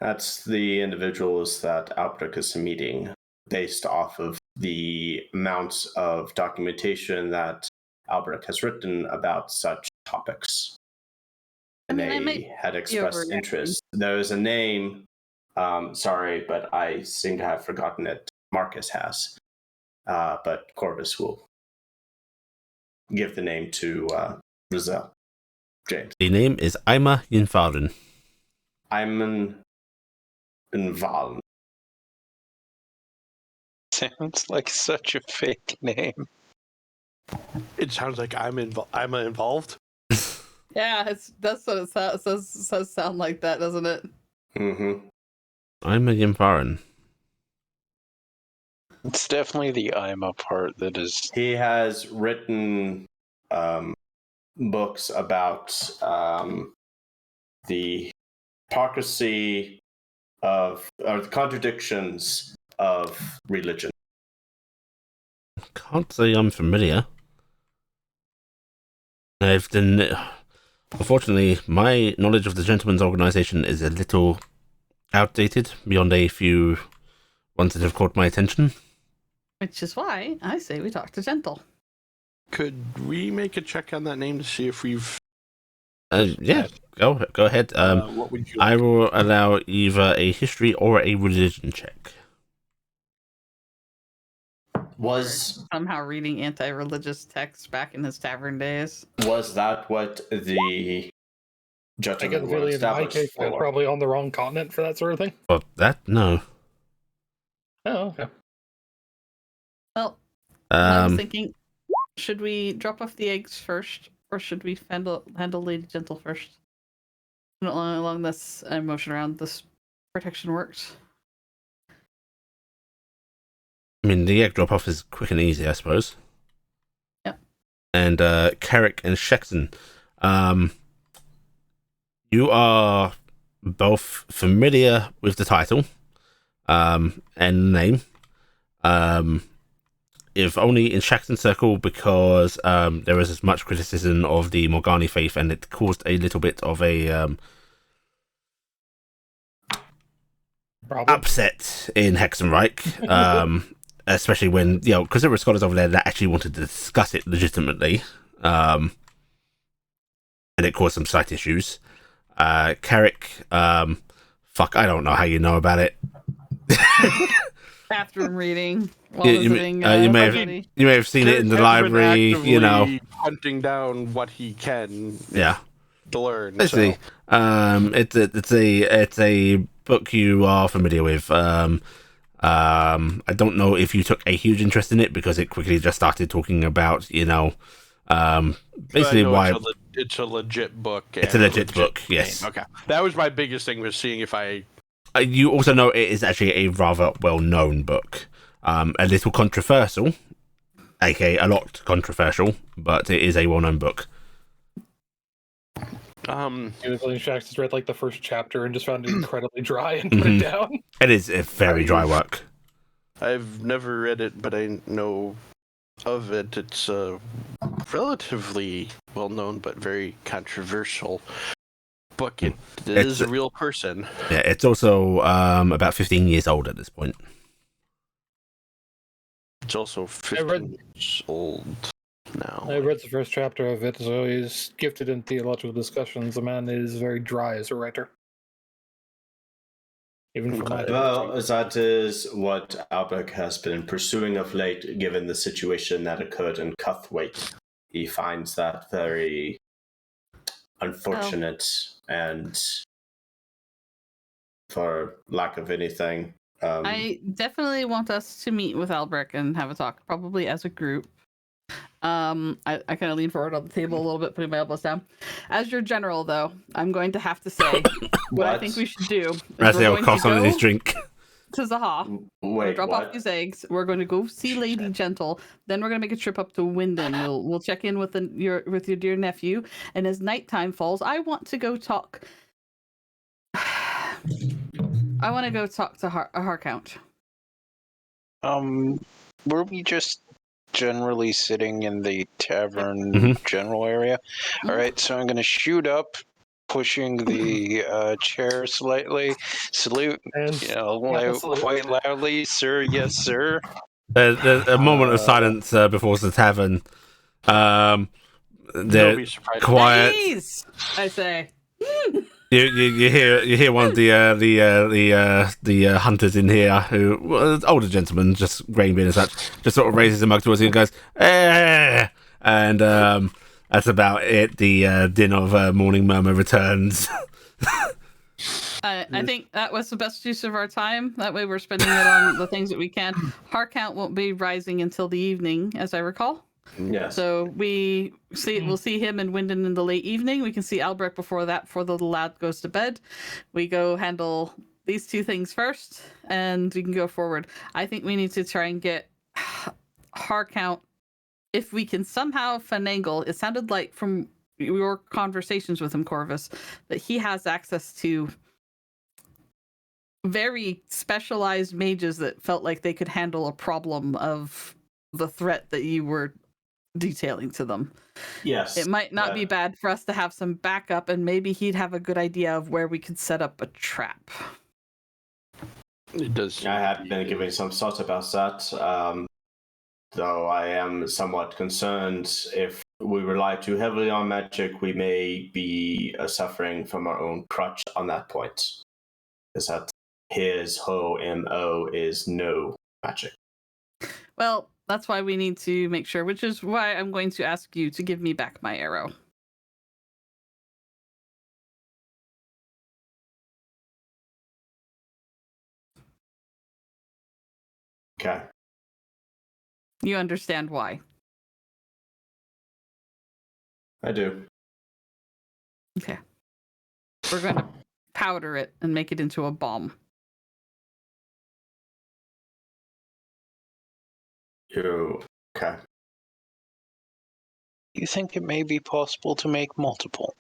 That's the individuals that Albrecht is meeting, based off of the amounts of documentation that Albrecht has written about such topics. And they had expressed interest. There is a name, sorry, but I seem to have forgotten it. Marcus has. But Corvus will give the name to Rizal. James. The name is Ima Yinfarin. Iman Inval. Sounds like such a fake name. It sounds like I'm involved. Yeah, that's what it says sound like that, doesn't it? Mm-hmm. Ima Yinfarin. It's definitely the Ima part that is. He has written books about the hypocrisy or the contradictions of religion. Can't say I'm familiar. Unfortunately, my knowledge of the Gentleman's Organization is a little outdated beyond a few ones that have caught my attention. Which is why I say we talk to Gentle. Could we make a check on that name to see if we've... Yeah, go ahead. what would you like? I will allow either a history or a religion check. Was somehow reading anti-religious texts back in his tavern days. that what the I judgment get the feeling in my case they're probably on the wrong continent for that sort of thing. But that, no. Oh, okay. Well, I was thinking, should we drop off the eggs first, or should we handle Lady Gentle first? Along this motion around this protection works. I mean, the egg drop-off is quick and easy, I suppose. Yep. And Carrick and Shexton, you are both familiar with the title and name. If only in Shexton's circle, because there was as much criticism of the Morgani faith, and it caused a little bit of a upset in Hexenreich. Especially when, because there were scholars over there that actually wanted to discuss it legitimately. And it caused some slight issues. Carrick, I don't know how you know about it. bathroom reading while Yeah, visiting you may have somebody. you may have seen it in the Has been library. You know, actively hunting down what he can yeah. to learn. I So see. It's a book you are familiar with. I don't know if you took a huge interest in it because it quickly just started talking about, but I basically know why it's a legit book. it's a and legit book. name. Yes. Okay, that was my biggest thing, was seeing if I. You also know it is actually a rather well-known book. A little controversial, aka a lot controversial, but it is a well-known book. Shax has read like the first chapter and just found it incredibly dry and put it down. It is a very dry work. I've never read it, but I know of it. It's a relatively well-known but very controversial book. It is a real person. Yeah, it's also about 15 years old at this point. It's also 15 years old now. I read the first chapter of it, so he's gifted in theological discussions. The man is very dry as a writer. Even for my Well, that is what Albrecht has been pursuing of late, given the situation that occurred in Cuthwaite. He finds that very unfortunate and, for lack of anything, I definitely want us to meet with Albrecht and have a talk, probably as a group. I kind of lean forward on the table a little bit, putting my elbows down. As your general, though, I'm going to have to say what I think we should do. As they'll cost on his drink. To Zaha. Wait, drop what? off these eggs. We're going to go see Lady Gentle. Then we're going to make a trip up to Wyndon. We'll check in with your dear nephew. And as nighttime falls, I want to go talk. I want to go talk to Harcount. Were we just generally sitting in the tavern general area? All right, so I'm going to shoot up, pushing the chair slightly, salute, And quite loudly, sir, yes, sir. There's a moment of silence before the tavern. They're be surprised. quiet. Please, I say. You hear one of the hunters in here, who an older gentleman, just grain beard and such, just sort of raises a mug towards you and goes, "Eh!" And that's about it. The din of morning murmur returns. I think that was the best use of our time. That way, we're spending it on the things that we can. Harcount won't be rising until the evening, as I recall. Yes. So we'll see him in Wyndon in the late evening. We can see Albrecht before that, before the little lad goes to bed. We go handle these two things first, and we can go forward. I think we need to try and get Harcount, if we can somehow finagle. It sounded like from your conversations with him, Corvus, that he has access to very specialized mages that felt like they could handle a problem of the threat that you were detailing to them. Yes. It might not be bad for us to have some backup, and maybe he'd have a good idea of where we could set up a trap. It does. I have been giving some thought about that, though I am somewhat concerned if we rely too heavily on magic, we may be suffering from our own crutch on that point. Because that his whole MO is no magic. Well, that's why we need to make sure, which is why I'm going to ask you to give me back my arrow. Okay. You understand why? I do. Okay. We're going to powder it and make it into a bomb. Okay. You think it may be possible to make multiple?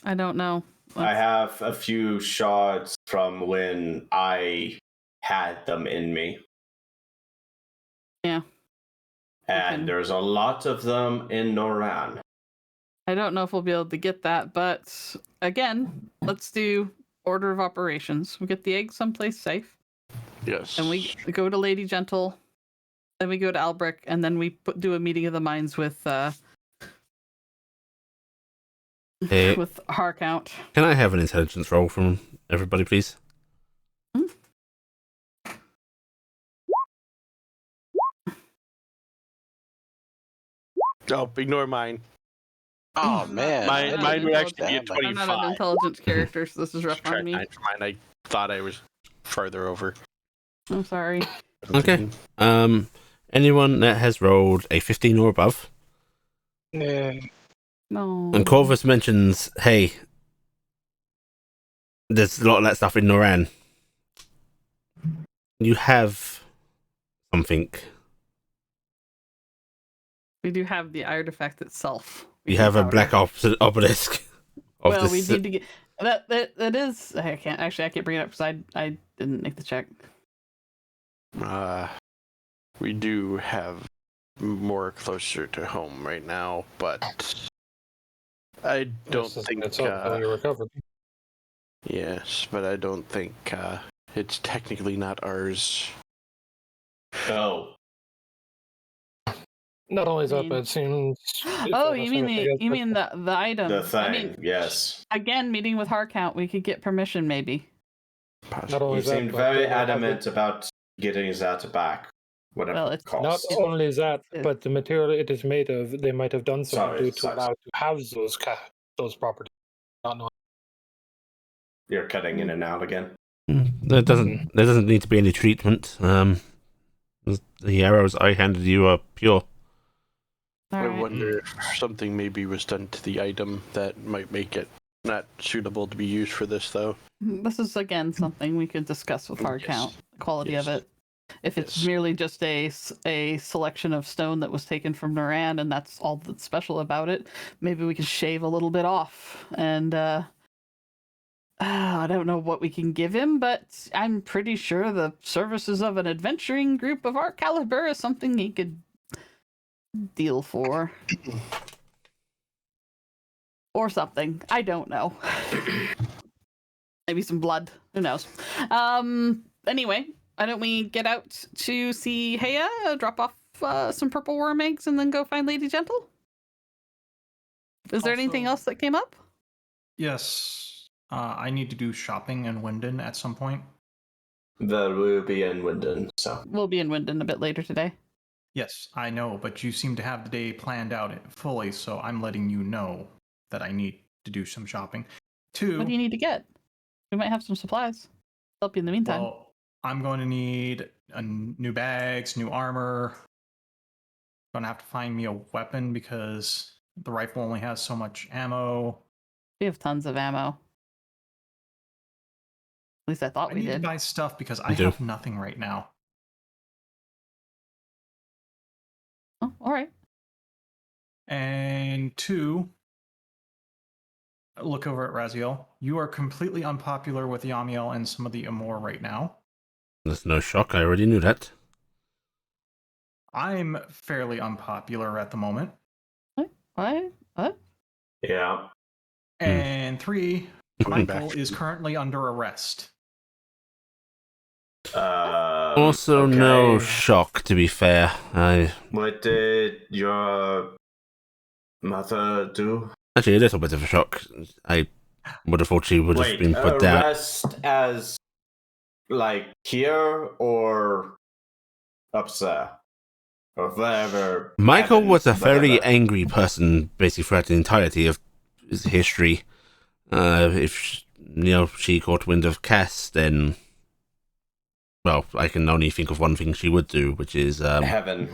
I don't know. I have a few shards from when I had them in me. Yeah. And there's a lot of them in Noran. I don't know if we'll be able to get that, but again, let's do order of operations. We get the egg someplace safe. Yes. And we go to Lady Gentle. Then we go to Albrecht, and then we do a meeting of the minds with Harcount. Can I have an intelligence roll from everybody, please? Oh, ignore mine. Oh I'm man, not- I I'm didn't not Mine would actually be a that much. 25. I'm not an intelligence character, so this is rough on me. Mine. I thought I was farther over. I'm sorry. Okay. Anyone that has rolled a 15 or above, Yeah. No. and Corvus mentions, hey, there's a lot of that stuff in Noran. You have something. We do have the artifact itself. We You can have a powder. black obelisk. Of Well, we this, need to get that is. I can't bring it up because I didn't make the check. We do have more closer to home right now, but I don't think. It's all fully recovered. Yes, but I don't think it's technically not ours. Oh. Not only that, mean- but it seems. Oh, you mean the item? The thing, I mean, yes. again, meeting with Harcount, we could get permission, maybe. Not only You that, seemed but very they have adamant about getting that back, whatever Well, it it's Not costs. only that, it- but the material it is made of, they might have done something to allow to have those properties. Not knowing. You're cutting in and out again. there doesn't need to be any treatment. The arrows I handed you are pure. All I right. wonder if something maybe was done to the item that might make it not suitable to be used for this, though. This is again something we could discuss with Harcount. The quality of Yes. it. If it's Yes. merely just a selection of stone that was taken from Noran and that's all that's special about it, maybe we can shave a little bit off. And I don't know what we can give him, but I'm pretty sure the services of an adventuring group of our caliber is something he could deal for. Or something. I don't know. Maybe some blood. Who knows? Anyway, why don't we get out to see Heya, drop off some purple worm eggs, and then go find Lady Gentle? Is there anything Also- else that came up? Yes. I need to do shopping in Winden at some point. There will be in Winden, so. We'll be in Winden a bit later today. Yes, I know, but you seem to have the day planned out fully, so I'm letting you know that I need to do some shopping. Two, What do you need to get? We might have some supplies. Help you in the meantime. well, I'm going to need new bags, new armor. Going to have to find me a weapon because the rifle only has so much ammo. We have tons of ammo. At least I thought I we need did. to buy stuff because I You do. have nothing right now. Oh, all right. And two, look over at Raziel. You are completely unpopular with Yamiel and some of the Amor right now. There's no shock. I already knew that. I'm fairly unpopular at the moment. What? Yeah. And three, Coming Michael back. is currently under arrest. Also, no okay. shock, to be fair. What did your mother do? Actually, a little bit of a shock. I would have thought she would have been put down. Arrest as, like, here or up there? Or whatever. Michael heaven, was a very whatever. angry person, basically, throughout the entirety of his history. If she caught wind of Cass, then, well, I can only think of one thing she would do, which is Heaven.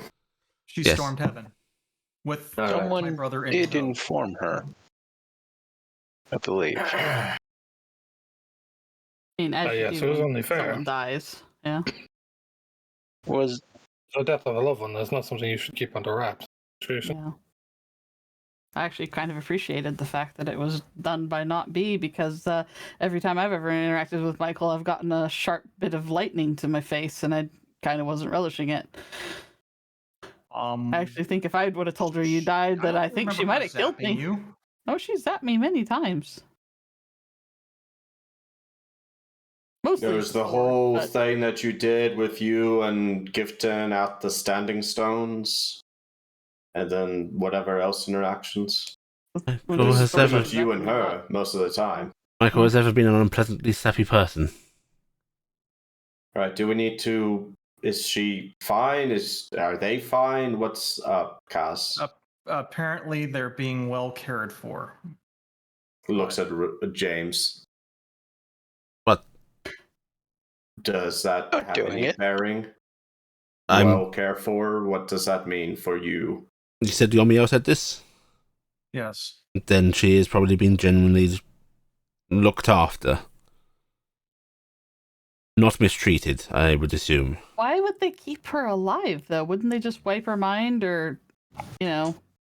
She Yes. stormed heaven with All right. my Someone brother in did tow. inform her, I believe. I mean, as you yes, do it was when only fair. someone dies. Yeah. Was The death of a loved one is not something you should keep under wraps. Yeah. I actually kind of appreciated the fact that it was done by not B because every time I've ever interacted with Michael, I've gotten a sharp bit of lightning to my face and I kind of wasn't relishing it. I actually think if I would have told her you died, then don't I think she remember might her have killed zapping me. You. Oh, she zapped me many times. Mostly There was the sword, whole but- thing that you did with you and gifting out the standing stones. And then whatever else interactions. when Cool, there's has stories Pretty ever- much you and exactly her most of the time. Michael has ever been an unpleasantly sappy person. Alright, do we need to... Is she fine? Are they fine? What's up, Cass? apparently they're being well cared for. Looks at James. What? Does that Not have doing any it. bearing? I'm. Well cared for? What does that mean for you? You said Yomiel said this? Yes. Then she is probably being genuinely looked after. Not mistreated, I would assume. Why would they keep her alive, though? Wouldn't they just wipe her mind or,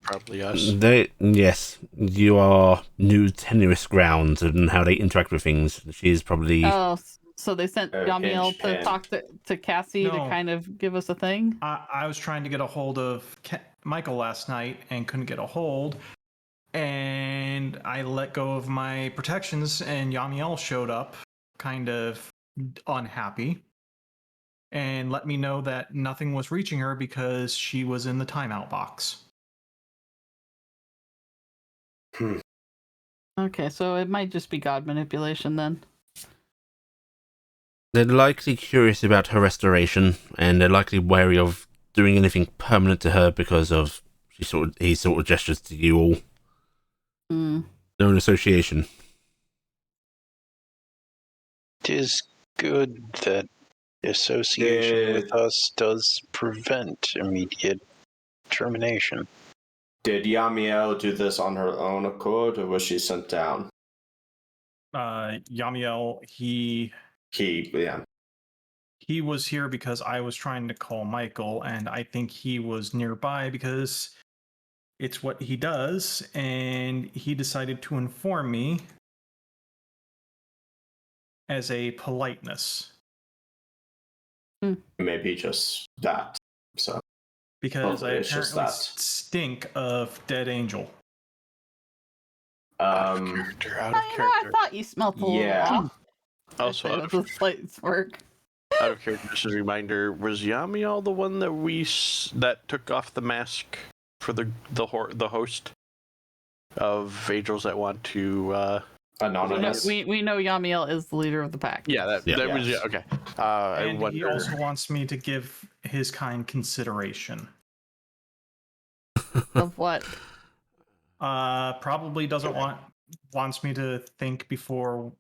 Probably us. Yes, you are new tenuous grounds and how they interact with things. She is probably. Oh, so they sent Yamiel Hinge to pin. talk to Cassie to No. kind of give us a thing? I was trying to get a hold of Michael last night and couldn't get a hold. And I let go of my protections, and Yamiel showed up, kind of unhappy, and let me know that nothing was reaching her because she was in the timeout box. Okay, so it might just be God manipulation then. They're likely curious about her restoration, and they're likely wary of doing anything permanent to her because of he sort of gestures to you all. They're an association. It is good that association with us does prevent immediate termination. Did Yamiel do this on her own accord, or was she sent down? Yamiel, he was here because I was trying to call Michael, and I think he was nearby because it's what he does, and he decided to inform me as a politeness. Maybe just that. So Because I hopefully it's just apparently that. stink of dead angel. Out of character. Out of I character. thought you smelled a little Yeah. off. Also, Actually, out that's a slight smirk. of character, just a reminder: was Yamiel the one that took off the mask for the host of angels that want to? Anonymous. We know Yamiel is the leader of the pack. Yeah, that Yeah. was Yes. okay. I And wonder. he also wants me to give his kind consideration. Of what? Probably wants me to think before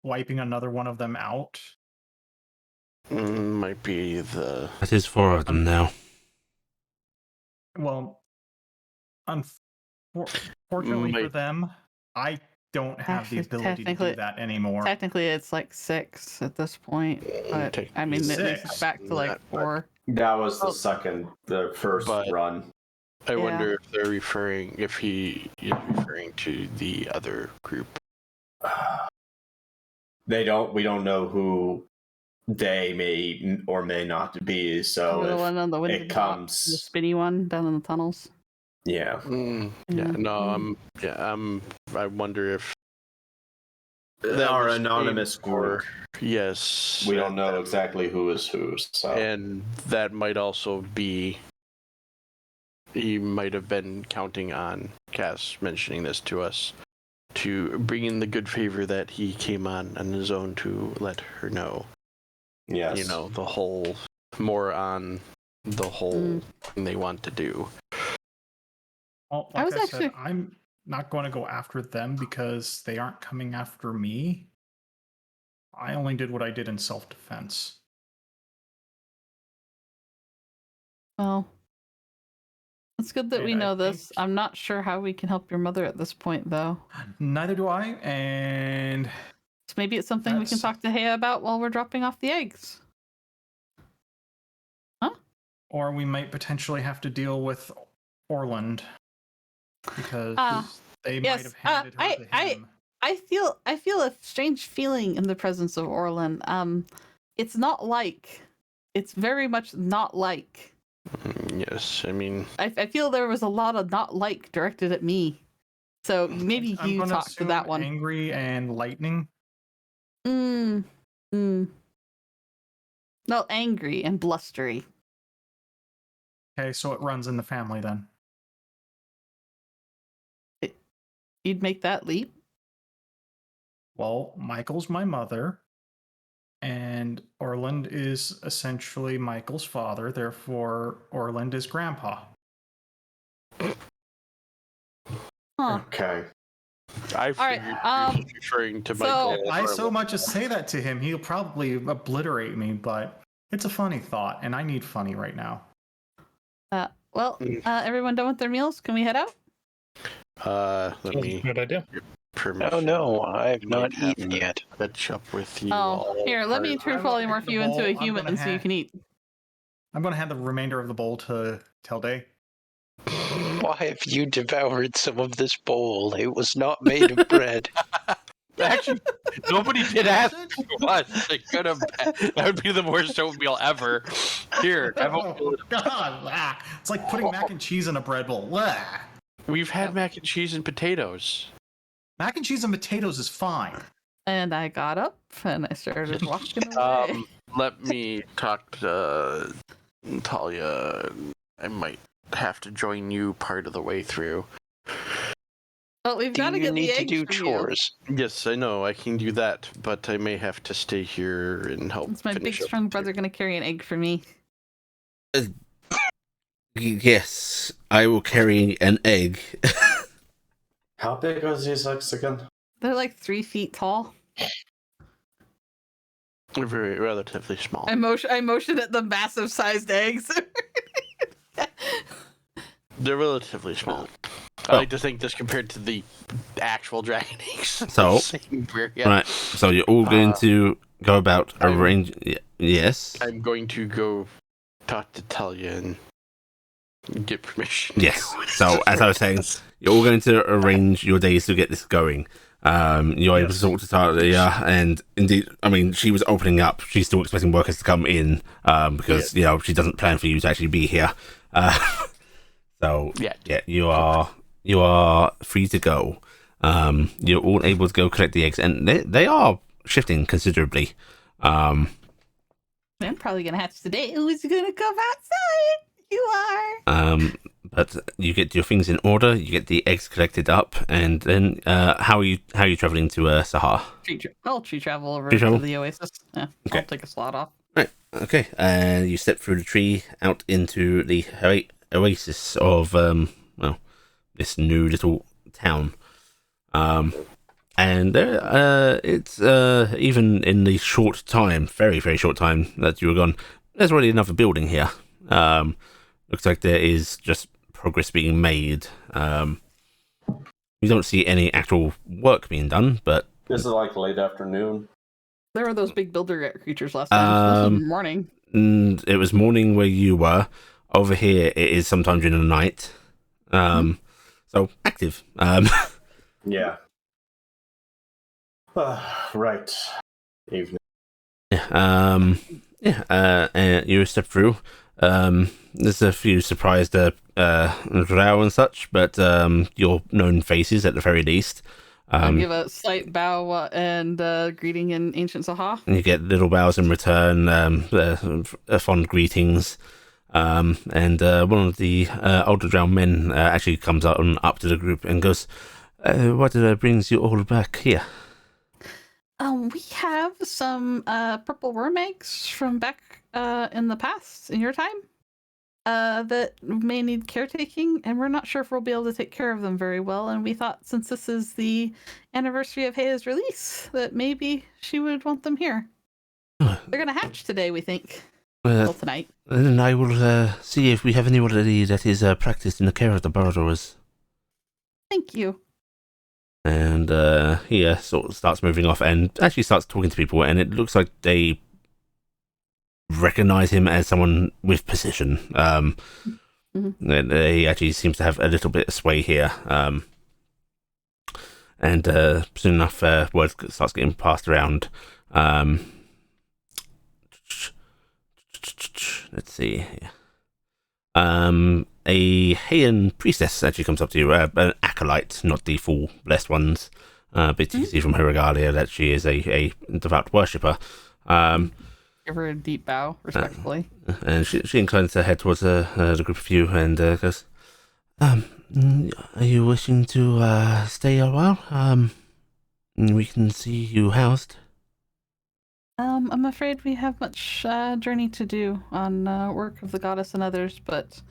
wiping another one of them out. Might be the. That is 4 of them now. Well, unfortunately for them, I don't have Actually, the ability to do that anymore. Technically, it's like 6 at this point. But I mean, at least it's 6? back to like 4. That was Oh. the first But- run. I Yeah. wonder if he is referring to the other group. We don't know who they may or may not be. So the if one on the window, it the comes, spinny one down in the tunnels. yeah. I wonder if Our was anonymous aimed for- group. Yes, We don't know exactly who is who. So and that might also be. He might have been counting on Cass mentioning this to us to bring in the good favor that he came on his own to let her know. yes, The whole more on the whole thing they want to do. Well, I like was I said, actually- I'm not going to go after them because they aren't coming after me. I only did what I did in self-defense. Well, it's good that And we I know this. think- I'm not sure how we can help your mother at this point, though. Neither do I, and So maybe it's something we can That's- talk to Hea about while we're dropping off the eggs. or we might potentially have to deal with Orland because they might yes, have handed her to him. I feel a strange feeling in the presence of Orlan. It's not like. It's very much not like. Yes, I mean, I feel there was a lot of not like directed at me. So maybe I'm you gonna talk to that assume one. Angry and lightning. Well, angry and blustery. Okay, so it runs in the family then. You'd make that leap? Well, Michael's my mother, and Orland is essentially Michael's father. Therefore, Orland is grandpa. Huh. Okay. I All right, figured you were referring to so- Michael. If I so much as say that to him, he'll probably obliterate me, but it's a funny thought, and I need funny right now. Everyone done with their meals? Can we head out? Let Sounds like me a good idea. permission. Oh no, I have Might not have eaten to yet. Catch up with you Oh, all. here, let me part- polymorph you into a I'm human gonna so you have- can eat. I'm going to hand the remainder of the bowl to Telde. Why have you devoured some of this bowl? It was not made of bread. Actually, nobody did ask for us. It could have. That would be the worst oatmeal ever. Here, have Oh, oatmeal. God. It's like putting mac and cheese in a bread bowl. Blah. We've had mac and cheese and potatoes. Mac and cheese and potatoes is fine. And I got up and I started walking away. Let me talk to Talia. I might have to join you part of the way through. Well, we've Do got to you get the need to eggs do from chores? Yes, I know. I can do that, but I may have to stay here and help. you. It's my big finish up strong the- brother going to carry an egg for me. Yes, I will carry an egg. How big are these eggs again? They're like 3 feet tall. They're very relatively small. I motion at the massive sized eggs. They're relatively small. I Oh. like to think this compared to the actual dragon eggs. So, Same weird- yeah. Right, so you're all going to go about arrange. Yes. I'm going to go talk to Talia and get permission. Yes. So, as I was saying, you're all going to arrange your days to get this going. You're able to talk to Talia, and indeed, I mean, she was opening up. She's still expecting workers to come in, because you know she doesn't plan for you to actually be here. So yeah, you are free to go. You're all able to go collect the eggs, and they are shifting considerably. I'm probably going to hatch today. Who's going to come outside? You are. But you get your things in order. You get the eggs collected up, and then how are you traveling to Sahar? I'll tree travel over Tree travel? to the Oasis. Yeah, Okay. I'll take a slot off. Right. Okay. And you step through the tree out into the oasis of this new little town. And there, it's even in the short time, very very short time that you were gone, there's already another building here. Looks like there is just progress being made. You don't see any actual work being done, but This is like late afternoon. There were those big builder creatures last time. So this is morning. it was morning where you were. Over here, it is sometime during the night. So active. Yeah. Right. Evening. You step through. There's a few surprised drow and such, but your known faces at the very least. I'll give a slight bow and greeting in ancient Saha. And you get little bows in return, fond greetings. And one of the older drow men actually comes up to the group and goes, what brings you all back here? We have some purple worm eggs from back in the past, in your time, that may need caretaking, and we're not sure if we'll be able to take care of them very well. And we thought, since this is the anniversary of Heia's release, that maybe she would want them here. They're gonna hatch today, we think. Well, tonight. Then I will see if we have anybody that is practiced in the care of the burrowers. Thank you. And he sort of starts moving off and actually starts talking to people, and it looks like they recognize him as someone with position. He actually seems to have a little bit of sway here. And soon enough, word starts getting passed around. Let's see. A Heian priestess actually comes up to you, an acolyte, not the full blessed ones, but you can see from her regalia that she is a devout worshipper. Give her a deep bow, respectfully. And she inclines her head towards the group of you and goes, are you wishing to stay a while? We can see you housed. I'm afraid we have much journey to do on work of the goddess and others, but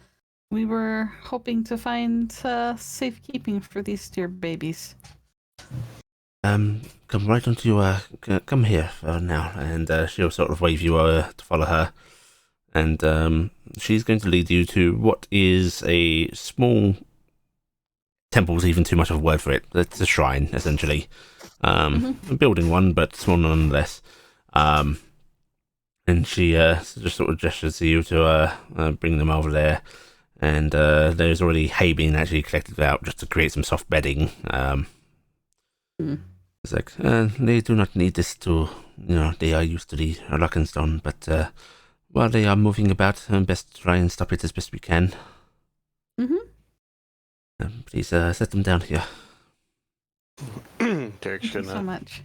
we were hoping to find safekeeping for these dear babies. Come right onto come here for now, and she'll sort of wave you to follow her, and she's going to lead you to what is a small temple's even too much of a word for it. It's a shrine, essentially. Building one, but small nonetheless. And she just sort of gestures to you to bring them over there. And there's already hay being actually collected out just to create some soft bedding. It's like, they do not need this to, they are used to the rock and stone, but while they are moving about, best try and stop it as best we can. Please set them down here. Derek's Thank you so gonna much.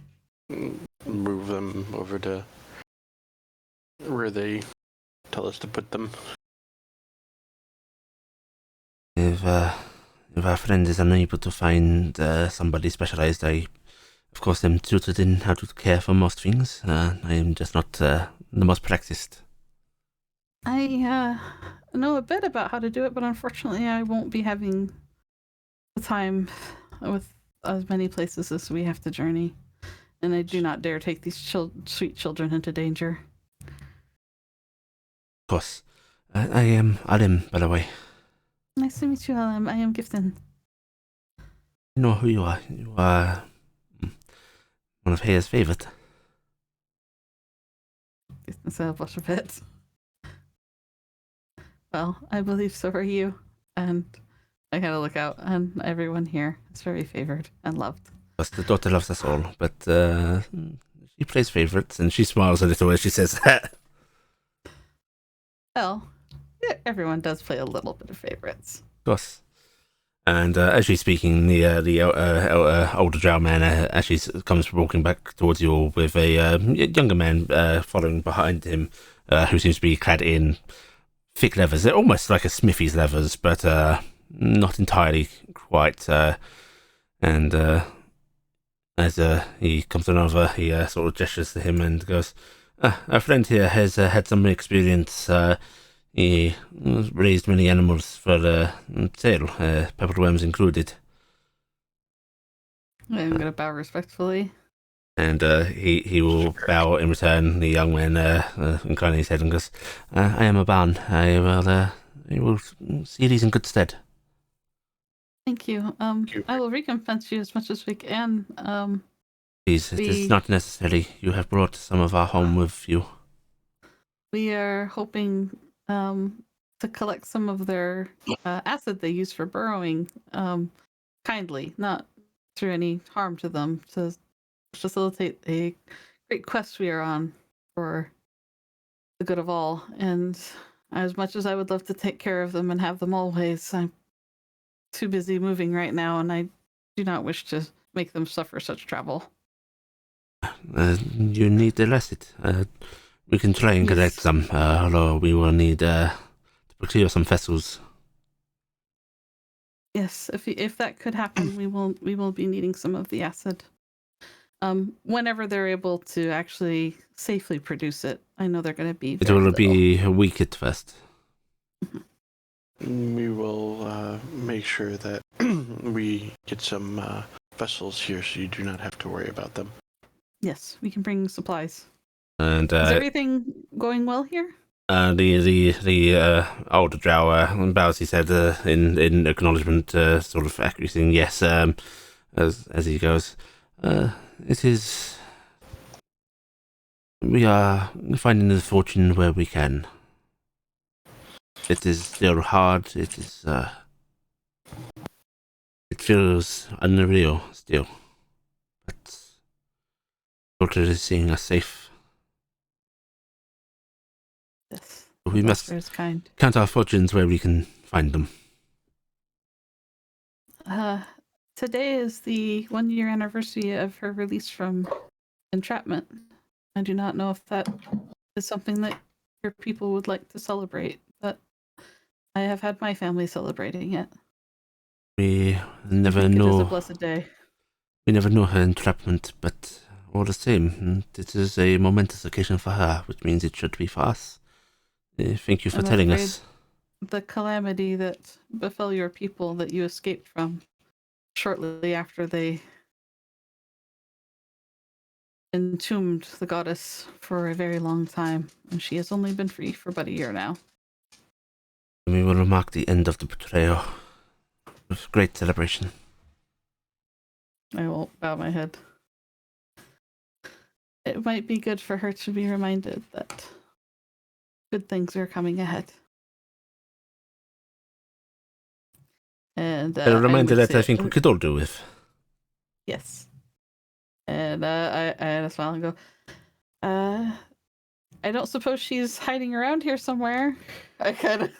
move them over to where they tell us to put them. If our friend is unable to find somebody specialized, I, of course, am tutored in how to care for most things. I am just not the most practiced. I know a bit about how to do it, but unfortunately I won't be having the time with as many places as we have to journey. And I do not dare take these sweet children into danger. Of course. I am Alim, by the way. Nice to meet you, Alam. I am Gifton. You know who you are. You are one of Hayer's favorite. Gifton blush a bit. Well, I believe so are you. And I kind of look out, and everyone here is very favored and loved. Yes, the daughter loves us all, but she plays favorites, and she smiles a little as she says that. Well, yeah, everyone does play a little bit of favorites. Of course. And as she's speaking, the older drow man actually comes walking back towards you all with a younger man following behind him, who seems to be clad in thick leathers. They're almost like a smithy's leathers, but not entirely quite. And as he comes on over, he sort of gestures to him and goes, our friend here has had some experience. He raised many animals for sale, peppered worms included. I'm going to bow respectfully. And he will bow in return. The young man inclining his head and goes, I am a ban. I will see these in good stead. Thank you. I will recompense you as much as we can. Please, it is not necessary. You have brought some of our home with you. We are hoping to collect some of their acid they use for burrowing kindly, not through any harm to them, to facilitate a great quest we are on for the good of all. And as much as I would love to take care of them and have them always, I'm too busy moving right now, and I do not wish to make them suffer such travel. You need to rest it. We can try and collect some, although we will need to procure some vessels. Yes, if that could happen, we will be needing some of the acid. Whenever they're able to actually safely produce it, I know they're going to be. It will be a week at first. We will make sure that we get some vessels here, so you do not have to worry about them. Yes, we can bring supplies. And is everything going well here? The older drow bows his head in acknowledgement, sort of acquiescing yes, as he goes. It is. We are finding the fortune where we can. It is still hard. It is. It feels unreal still, but Walter is seeing us safe. Yes. We must count our fortunes where we can find them. Today is the 1-year anniversary of her release from entrapment. I do not know if that is something that your people would like to celebrate, but I have had my family celebrating it. We never know. It is a blessed day. We never know her entrapment, but all the same, it is a momentous occasion for her, which means it should be for us. Thank you for telling us. the calamity that befell your people that you escaped from shortly after they entombed the goddess for a very long time, and she has only been free for about a year now. We will mark the end of the betrayal with great celebration. I will bow my head. It might be good for her to be reminded that good things are coming ahead. And A reminder that I say, think we could all do with. yes. And I had a smile and go, I don't suppose she's hiding around here somewhere. I kind of.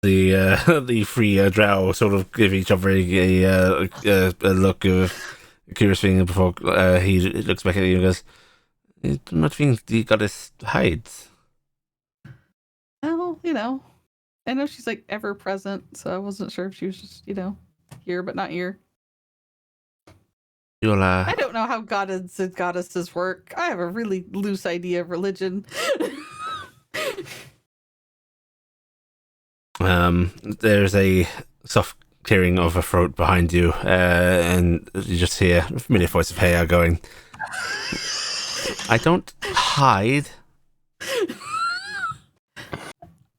The three drow sort of give each other a look of curious thing before he looks back at you and goes, I do not think the goddess hides. Well, I know she's like ever present, so I wasn't sure if she was just, here but not here. You'll, I don't know how goddesses work. I have a really loose idea of religion. There's a soft clearing of a throat behind you, and you just hear a familiar voice of Heya going, I don't hide.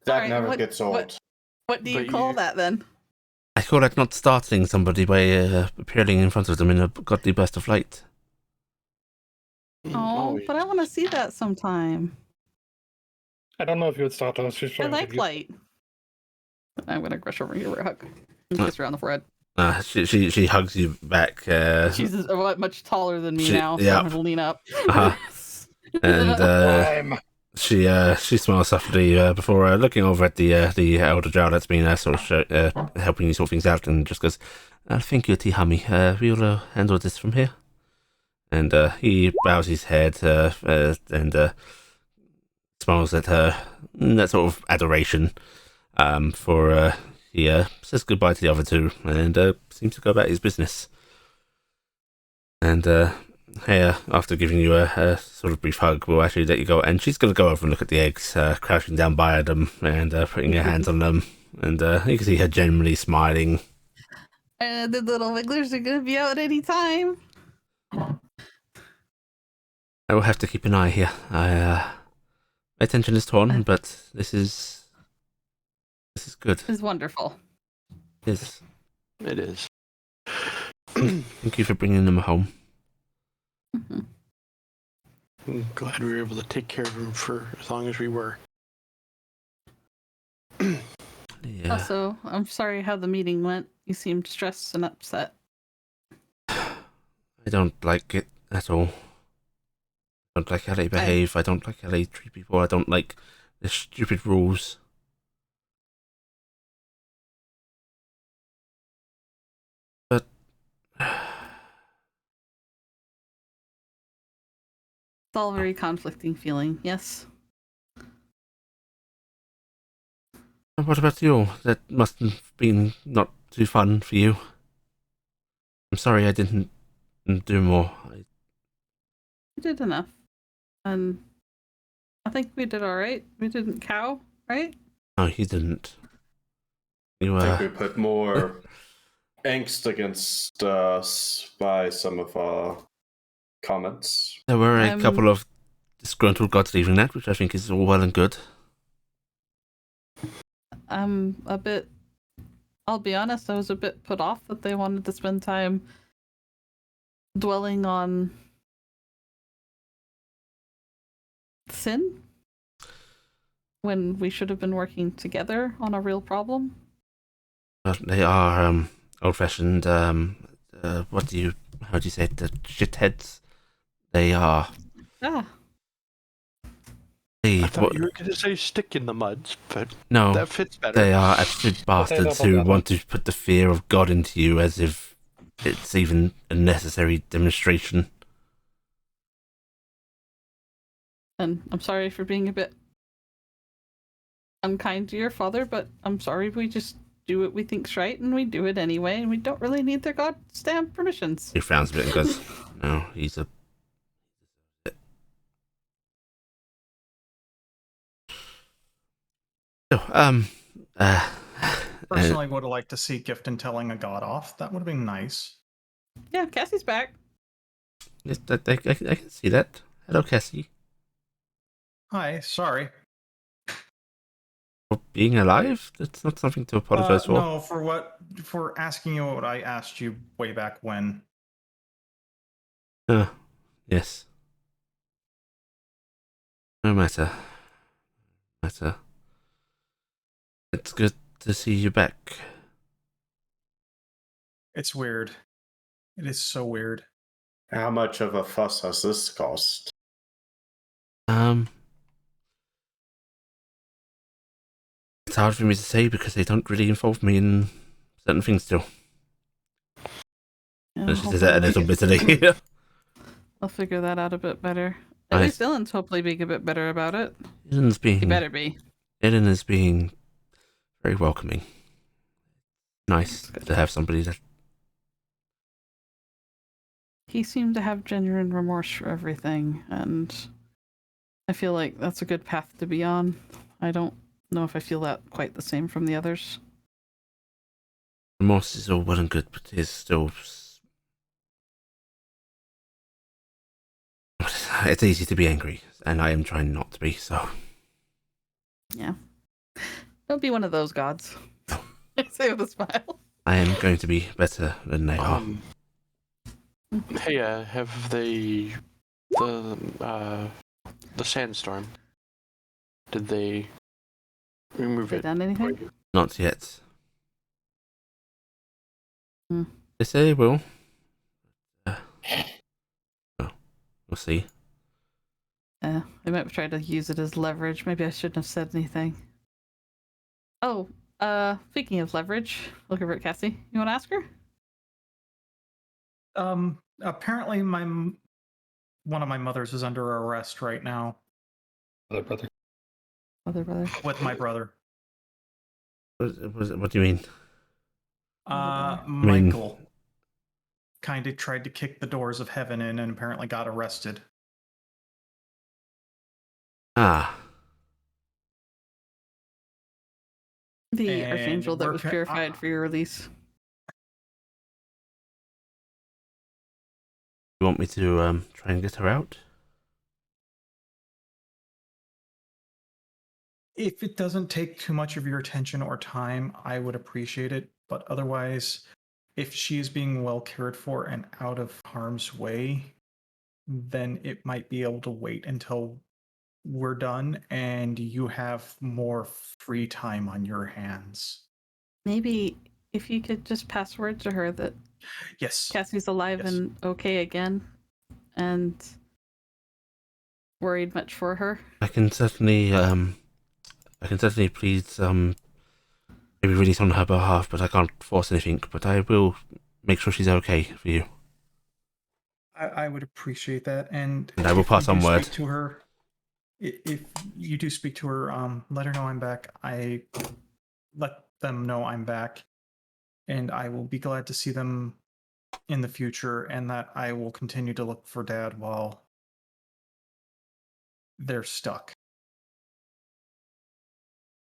That Alright, never gets old. What do you call that then? I call that not startling somebody by appearing in front of them in a godly burst of light. Oh, but I want to see that sometime. I don't know if you would start us. I like light. I'm gonna rush over here, hug, and kiss her on the forehead. She hugs you back. She's much taller than me now, so yeah. I'm gonna lean up. And she smiles softly before looking over at the elder drow that's been sort of helping you sort things out, and just goes, "Thank you, Tihami. We'll handle this from here." And he bows his head and smiles at her in that sort of adoration. For he says goodbye to the other two and seems to go about his business. And Heya, after giving you a sort of brief hug, will actually let you go. And she's going to go over and look at the eggs, crouching down by them and putting her hands on them. And you can see her genuinely smiling. And the little wigglers are going to be out any time. I will have to keep an eye here. My attention is torn, but this is good. It's wonderful. Yes. It is. Thank you for bringing them home. Mm-hmm. I'm glad we were able to take care of him for as long as we were. Yeah. Also, I'm sorry how the meeting went. You seemed stressed and upset. I don't like it at all. I don't like how they behave. I don't like how they treat people. I don't like the stupid rules. But It's all a very conflicting feeling, yes? and what about you? That must have been not too fun for you. I'm sorry I didn't do more. We did enough. And I think we did alright. We didn't cow, right? No, you didn't. You I think we put more angst against us by some of our comments. There were a couple of disgruntled gods leaving that, which I think is all well and good. I'm a bit... I'll be honest, I was a bit put off that they wanted to spend time dwelling on sin when we should have been working together on a real problem. They are old-fashioned. How do you say it? The shitheads. They are. Ah. I thought you were going to say stick in the muds, but no, that fits better. They are absolute bastards who want to put the fear of God into you as if it's even a necessary demonstration. And I'm sorry for being a bit unkind to your father, but I'm sorry, we just do what we think's right, and we do it anyway, and we don't really need their goddamn permissions. He frowns a bit and goes, no, he's a... So, uh, Personally, would have liked to see Gift and telling a god off. That would have been nice. Yeah, Cassie's back. yes, I can see that. Hello, Cassie. Hi, sorry. For being alive? That's not something to apologize for. No, for asking you what I asked you way back when. Yes. No matter. It's good to see you back. It's weird. It is so weird. How much of a fuss has this cost? It's hard for me to say because they don't really involve me in certain things still. Yeah, She says that a little bitterly. I'll figure that out a bit better. At Nice. least Dylan's hopefully being a bit better about it. Dylan's He being better be. Dylan is being very welcoming. Nice to have somebody that He seemed to have genuine remorse for everything, and I feel like that's a good path to be on. I don't know if I feel that quite the same from the others. remorse is all well and good, but it's still. It's easy to be angry, and I am trying not to be, so. Yeah. Don't be one of those gods. I say with a smile. I am going to be better than they are. Hey, have they the sandstorm? Did they remove Have they it? done anything? Not yet. Hmm. They say they will. We'll see. I might have tried to use it as leverage. Maybe I shouldn't have said anything. Oh, speaking of leverage, look over at Cassie. You want to ask her? Apparently one of my mothers is under arrest right now Other brother. Other brother. with my brother. What do you mean? Michael kind of tried to kick the doors of heaven in and apparently got arrested. Ah, The And archangel that we're was ca- purified for your release. you want me to try and get her out? If it doesn't take too much of your attention or time, I would appreciate it. But otherwise, if she is being well cared for and out of harm's way, then it might be able to wait until we're done and you have more free time on your hands. Maybe if you could just pass word to her that Yes. Cassie's alive Yes. and okay again, and worried much for her. I can certainly please maybe release on her behalf, but I can't force anything. But I will make sure she's okay for you. I would appreciate that. And I will if pass you on do word. speak to her, if you do speak to her, let her know I'm back. I let them know I'm back, and I will be glad to see them in the future, and that I will continue to look for Dad while they're stuck.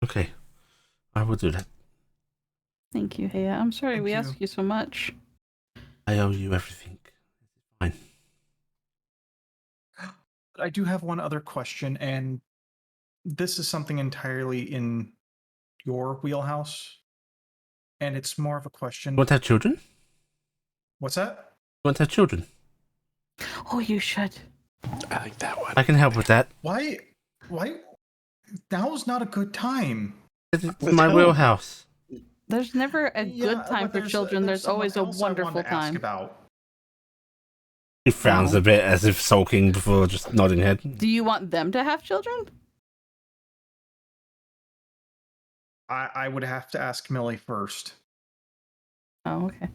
Okay, I will do that. Thank you, Heya. I'm sorry Thank we you. asked you so much. I owe you everything. Fine. But I do have one other question, and this is something entirely in your wheelhouse, and it's more of a question. You want to have children? What's that? You want to have children? Oh, you should. I like that one. I can help with that. Why? Now's not a good time. It's With my whom? wheelhouse. There's never a good time but for children. There's someone always a else I wanted wonderful to ask time. about. He frowns Oh. a bit as if sulking before just nodding head. Do you want them to have children? I would have to ask Millie first. Oh, okay.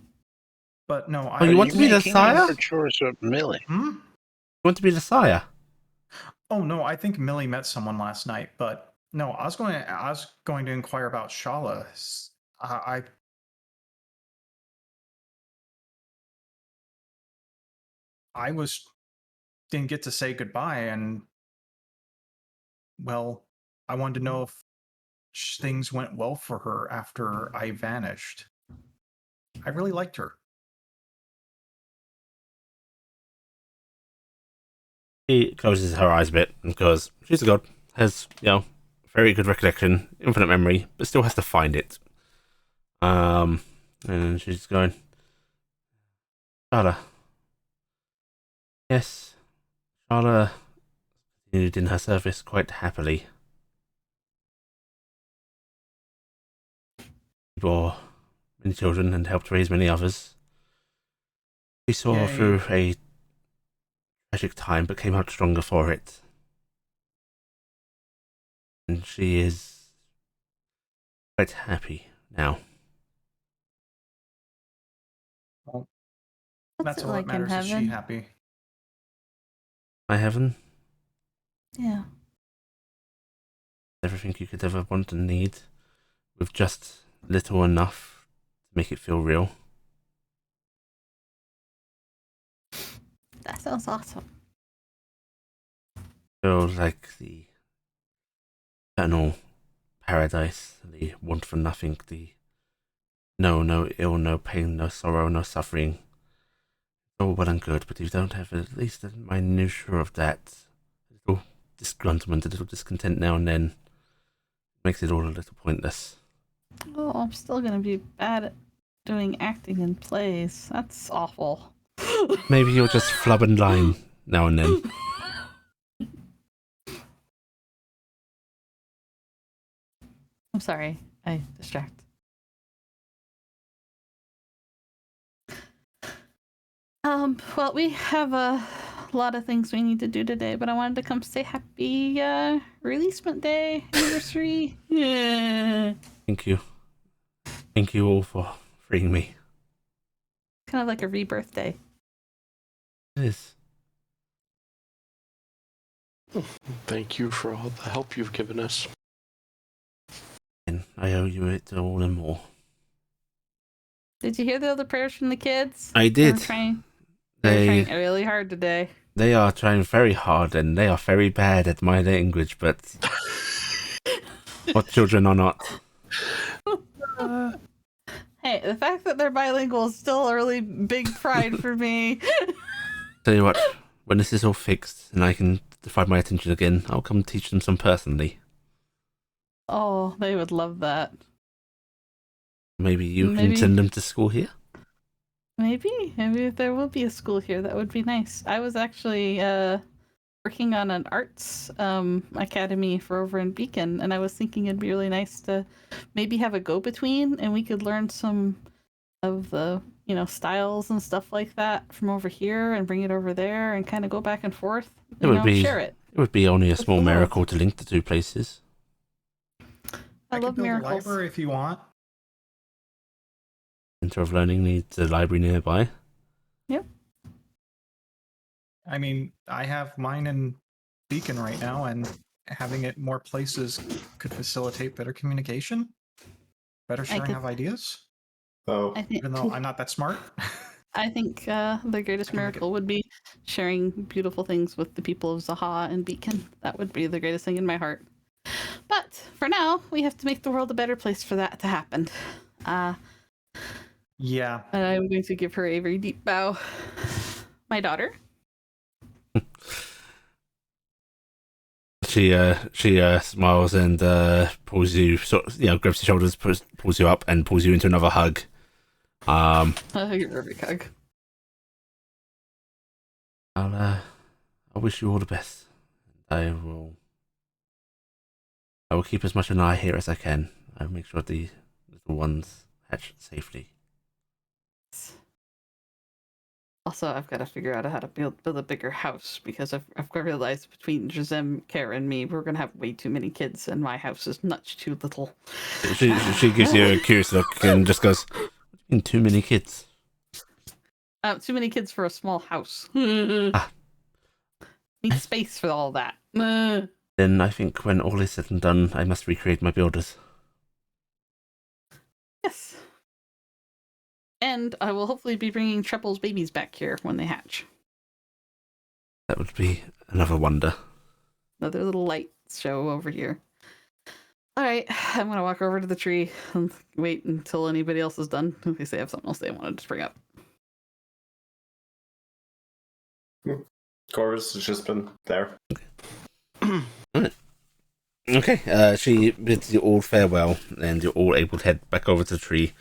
But no, Oh, you want to be the making sire? overtures with Millie? Hmm? You want to be the sire? Oh no, I think Millie met someone last night, but no, I was going to inquire about Shala. I didn't get to say goodbye, and well, I wanted to know if things went well for her after I vanished. I really liked her. He closes her eyes a bit because she's a god, has, very good recollection, infinite memory, but still has to find it. And she's going, Charla. Yes, Charla continued in her service quite happily. She bore many children and helped raise many others. She saw Yay. through a tragic time but came out stronger for it. And she is quite happy now. Well, What's that's it all like that in matters. Is she heaven? happy? My heaven, Yeah. everything you could ever want and need, with just little enough to make it feel real. That sounds awesome. Feel like the eternal paradise, the want for nothing, the no ill, no pain, no sorrow, no suffering. All well and good, but if you don't have at least a minutiae of that, a little disgruntlement, a little discontent now and then, makes it all a little pointless. Oh, I'm still gonna be bad at doing acting in plays. That's awful. Maybe you'll just flub and line now and then. I'm sorry. I distract. Well, we have a lot of things we need to do today, but I wanted to come say happy releasement day anniversary. Yeah. Thank you. Thank you all for freeing me. Kind of like a rebirth day. It is. Thank you for all the help you've given us. And I owe you it all and more. Did you hear the other prayers from the kids? I did. They were trying really hard today. They are trying very hard and they are very bad at my language, but what children are not? Hey, the fact that they're bilingual is still a really big pride for me. Tell you what, when this is all fixed and I can divide my attention again, I'll come teach them some personally. Oh, they would love that. Maybe you can send them to school here? Maybe if there will be a school here, that would be nice. I was actually working on an arts academy for over in Beacon, and I was thinking it'd be really nice to maybe have a go-between, and we could learn some of the styles and stuff like that from over here and bring it over there and kind of go back and forth. Share it. It would be only a small the world. miracle to link the two places. I love could build miracles. a library if you want. Center of Learning needs a library nearby. Yep. I mean, I have mine in Beacon right now, and having it more places could facilitate better communication, better sharing of ideas. Oh, I think Even though I'm not that smart. I think the greatest miracle would be sharing beautiful things with the people of Zaha and Beacon. That would be the greatest thing in my heart. But for now, we have to make the world a better place for that to happen. Yeah. And I'm going to give her a very deep bow. My daughter. She smiles and pulls you, grabs your shoulders, pulls you up, and pulls you into another hug. I'll give her a big hug. I wish you all the best. I will keep as much an eye here as I can. I'll make sure the little ones hatch safely. Also, I've got to figure out how to build a bigger house because I've realized between Jazem, Kara, and me, we're gonna have way too many kids, and my house is much too little. She gives you a curious look and just goes, "What do you mean too many kids?" Too many kids for a small house. Ah. Need space for all that. Then I think when all is said and done, I must recreate my builders. Yes. And I will hopefully be bringing Treble's babies back here when they hatch. That would be another wonder. Another little light show over here. All right, I'm gonna walk over to the tree and wait until anybody else is done. In case they have something else they wanted to bring up. Corvus has just been there. Okay, she bids you all farewell, and you're all able to head back over to the tree,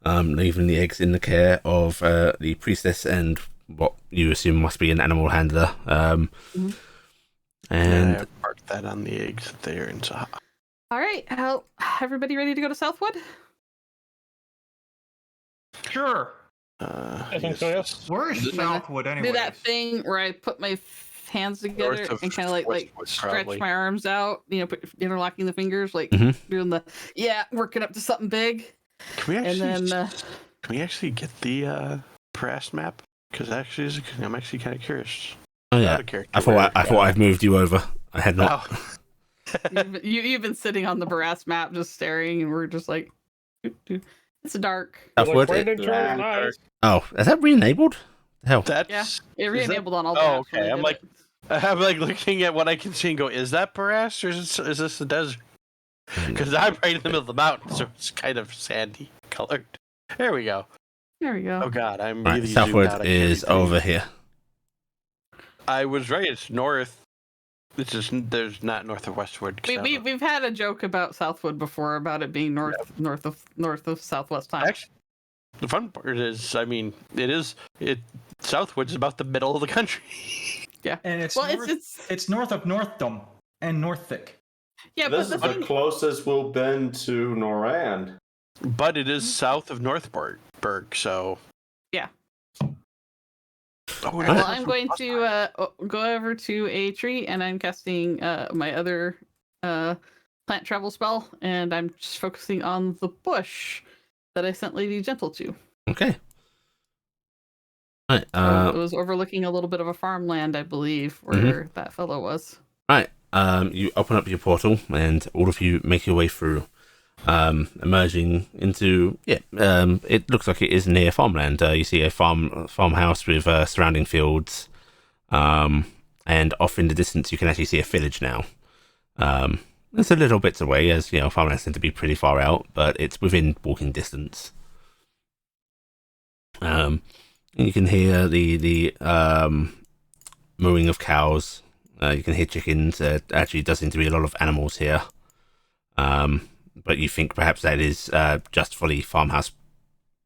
leaving the eggs in the care of the priestess and what you assume must be an animal handler. And I marked that on the eggs there and so. All right, everybody ready to go to Southwood? Sure. I think so, yes. Where is Southwood anyway? Do that thing where I put my hands together North of and kind of like Westwood, stretch probably. my arms out, interlocking the fingers, like Mhm. doing working up to something big. Can we actually? And then Can we actually get the Paras map? Because actually, I'm actually kind of curious. oh yeah, I thought I'd moved you over. I had not. Oh. you've been sitting on the Barras map just staring, and we're just like, it's dark. Southwood. Brandon Charles, nice. Oh, is that re-enabled? Hell. That's It re-enabled on all. Oh, maps when okay. they I'm did like, it. I'm like looking at what I can see and go, is that Paras or is this the desert? Because I'm right in the middle of the mountain, so it's kind of sandy colored. There we go. There we go. Oh god, I'm Right, really zoomed out. Southwood I can't is even- over here. I was right. It's north. It's just there's not north of Westwood. We've had a joke about Southwood before about it being north of Southwest time. Actually, the fun part is, I mean, Southwood's about the middle of the country. Yeah. And it's Well, north, it's north of Northdom and Northwick. Yeah, This but is the the thing. closest we'll been to Noran. But it is south of Northburg, so. Yeah. Oh, Well, I'm going to go over to a tree, and I'm casting my other plant travel spell, and I'm just focusing on the bush that I sent Lady Gentle to. Okay. Right. It was overlooking a little bit of a farmland, I believe, where that fellow was. Right. You open up your portal, and all of you make your way through, emerging into it looks like it is near farmland. You see a farmhouse with surrounding fields, and off in the distance you can actually see a village now. It's a little bit away, as you know, farmlands tend to be pretty far out, but it's within walking distance. You can hear the mooing of cows. You can hear chickens. Actually, does seem to be a lot of animals here. But you think perhaps that is just for the farmhouse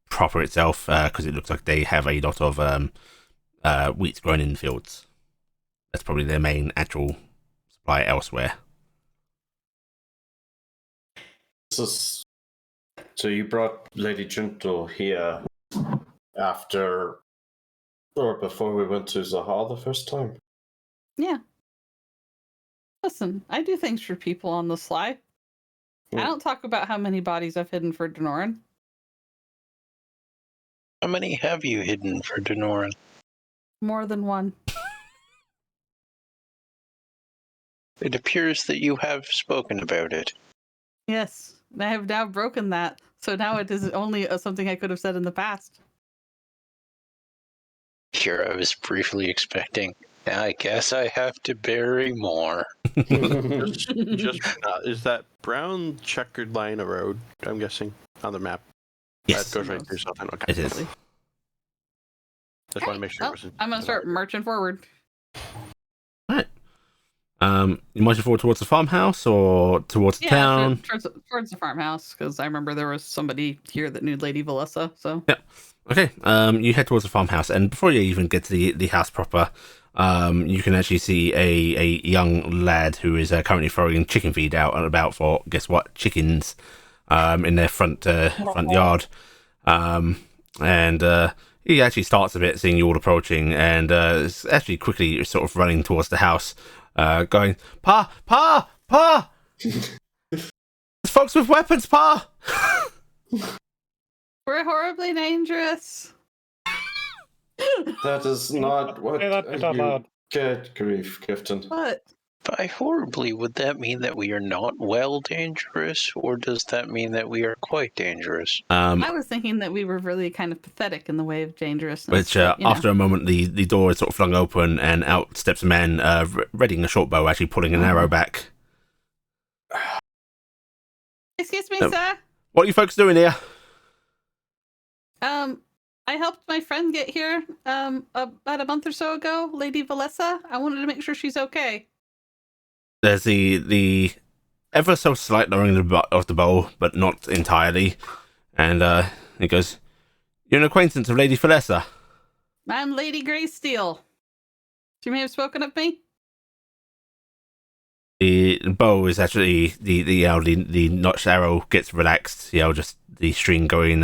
proper itself, because it looks like they have a lot of wheat grown in the fields. That's probably their main actual supply elsewhere. So you brought Lady Gentle here after or before we went to Zahal the first time? Yeah. Listen, I do things for people on the sly. I don't talk about how many bodies I've hidden for Denoran. How many have you hidden for Denoran? More than one. It appears that you have spoken about it. Yes, I have now broken that. So now it is only something I could have said in the past. Here I was briefly expecting, I guess I have to bury more. just is that brown checkered line a road? I'm guessing on the map. Yes, That goes right through something. Okay. it is. Just want to make sure. Well, I'm gonna start marching forward. Right. You marching forward towards the farmhouse or towards the town? Towards the farmhouse, because I remember there was somebody here that knew Lady Valessa. So Yeah. Okay. You head towards the farmhouse, and before you even get to the house proper, you can actually see a young lad who is currently throwing chicken feed out and about for, guess what, chickens, in their front yard, and he actually starts a bit seeing you all approaching, and is actually quickly sort of running towards the house, going, Pa! There's folks with weapons, Pa! we're horribly dangerous. That is not what Say that out loud. Good grief, Gifton. What? By horribly, would that mean that we are not well dangerous, or does that mean that we are quite dangerous? I was thinking that we were really kind of pathetic in the way of dangerousness. Which, but, after a moment, the door is sort of flung open, and out steps a man, readying a short bow, actually pulling an arrow back. Excuse me, No. sir. What are you folks doing here? I helped my friend get here about a month or so ago, Lady Valessa. I wanted to make sure she's okay. There's the ever so slight lowering of the bowl, but not entirely. And he goes, "You're an acquaintance of Lady Falessa." I'm Lady Greysteel. She may have spoken of me. The bow is actually the notched arrow gets relaxed. Just the string going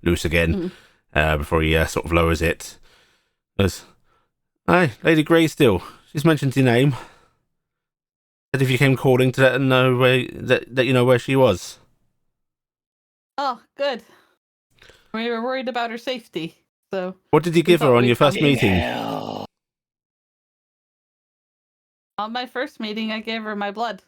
loose again before he sort of lowers it. Goes, "Hi, Lady Greysteel. She's mentioned your name. Said if you came calling to let her know that you know where she was." Oh, good. We were worried about her safety, so. What did you give her on your first meeting? On my first meeting, I gave her my blood.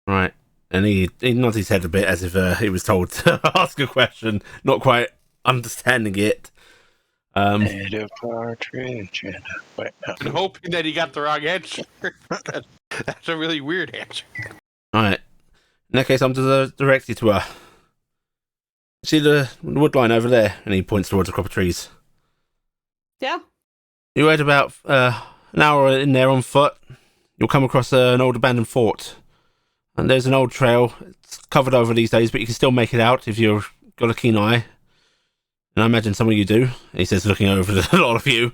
Right. And he nods his head a bit as if he was told to ask a question, not quite understanding it. And a partridge in a wet I'm hoping that he got the wrong answer. That's a really weird answer. Right. In that case, I'm to direct you to her. See the wood line over there? And he points towards a crop of trees. Yeah. You wait about an hour in there on foot. You'll come across an old abandoned fort. And there's an old trail. It's covered over these days, but you can still make it out if you've got a keen eye. And I imagine some of you do. He says, looking over at a lot of you.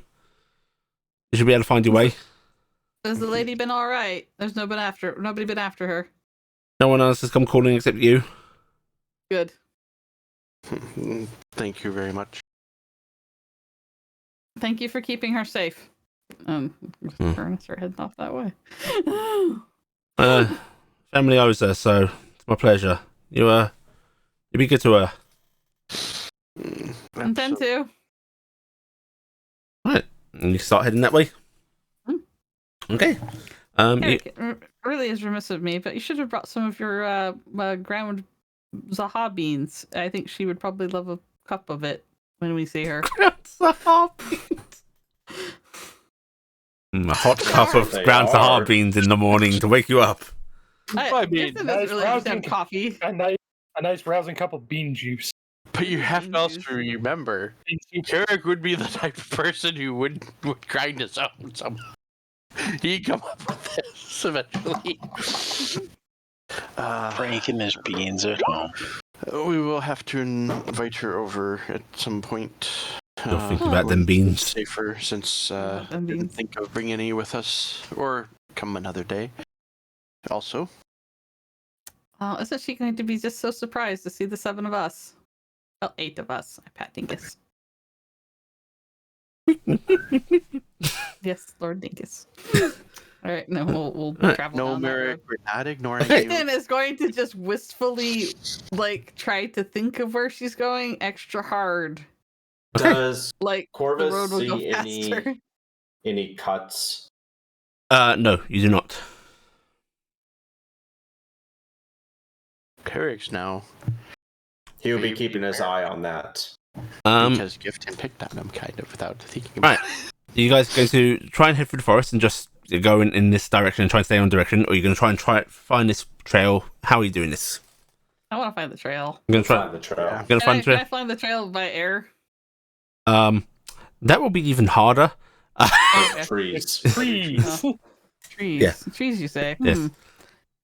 You should be able to find your way. Has the lady been all right? There's nobody been after her. No one else has come calling except you. Good. Thank you very much. Thank you for keeping her safe. Start heading off that way. Family owes her, so it's my pleasure. You be good to her. Intend to. Right, and you start heading that way. Okay. Eric, it really is remiss of me, but you should have brought some of your ground Zaha beans. I think she would probably love a cup of it when we see her. Zaha beans. A hot cup of ground Zaha beans in the morning to wake you up. I mean, Kirsten doesn't nice really rousing understand coffee. A nice rousing cup of bean juice. But you have to also remember, Eric would be the type of person who would grind his own. He'd come up with this eventually. Breaking his beans at home. We will have to invite her over at some point. You're thinking about them beans. Safer since didn't think of bringing any with us, or come another day. Also, isn't she going to be just so surprised to see the 7 of us? Well, 8 of us. I pat Dingus. Yes, Lord Dingus. All right, no, we'll travel. No, down that Merrick, road. we're not ignoring Okay. you. Kristen is going to just wistfully, try to think of where she's going extra hard. Does Like Corvus the road will go see faster. any cuts? No, you do not. Eric's now. He'll be keeping his eye on that. Because Gifton picked on him, kind of, without thinking about Right. Are you guys going to try and head through the forest and just go in this direction and try and stay on direction, or are you going to try and find this trail? How are you doing this? I want to find the trail. I'm going to try. Find the trail. Yeah. Going to find the Can I trail. find the trail by air? That will be even harder. Okay. Trees. Trees. Trees. Yeah. Trees, you say? Yes.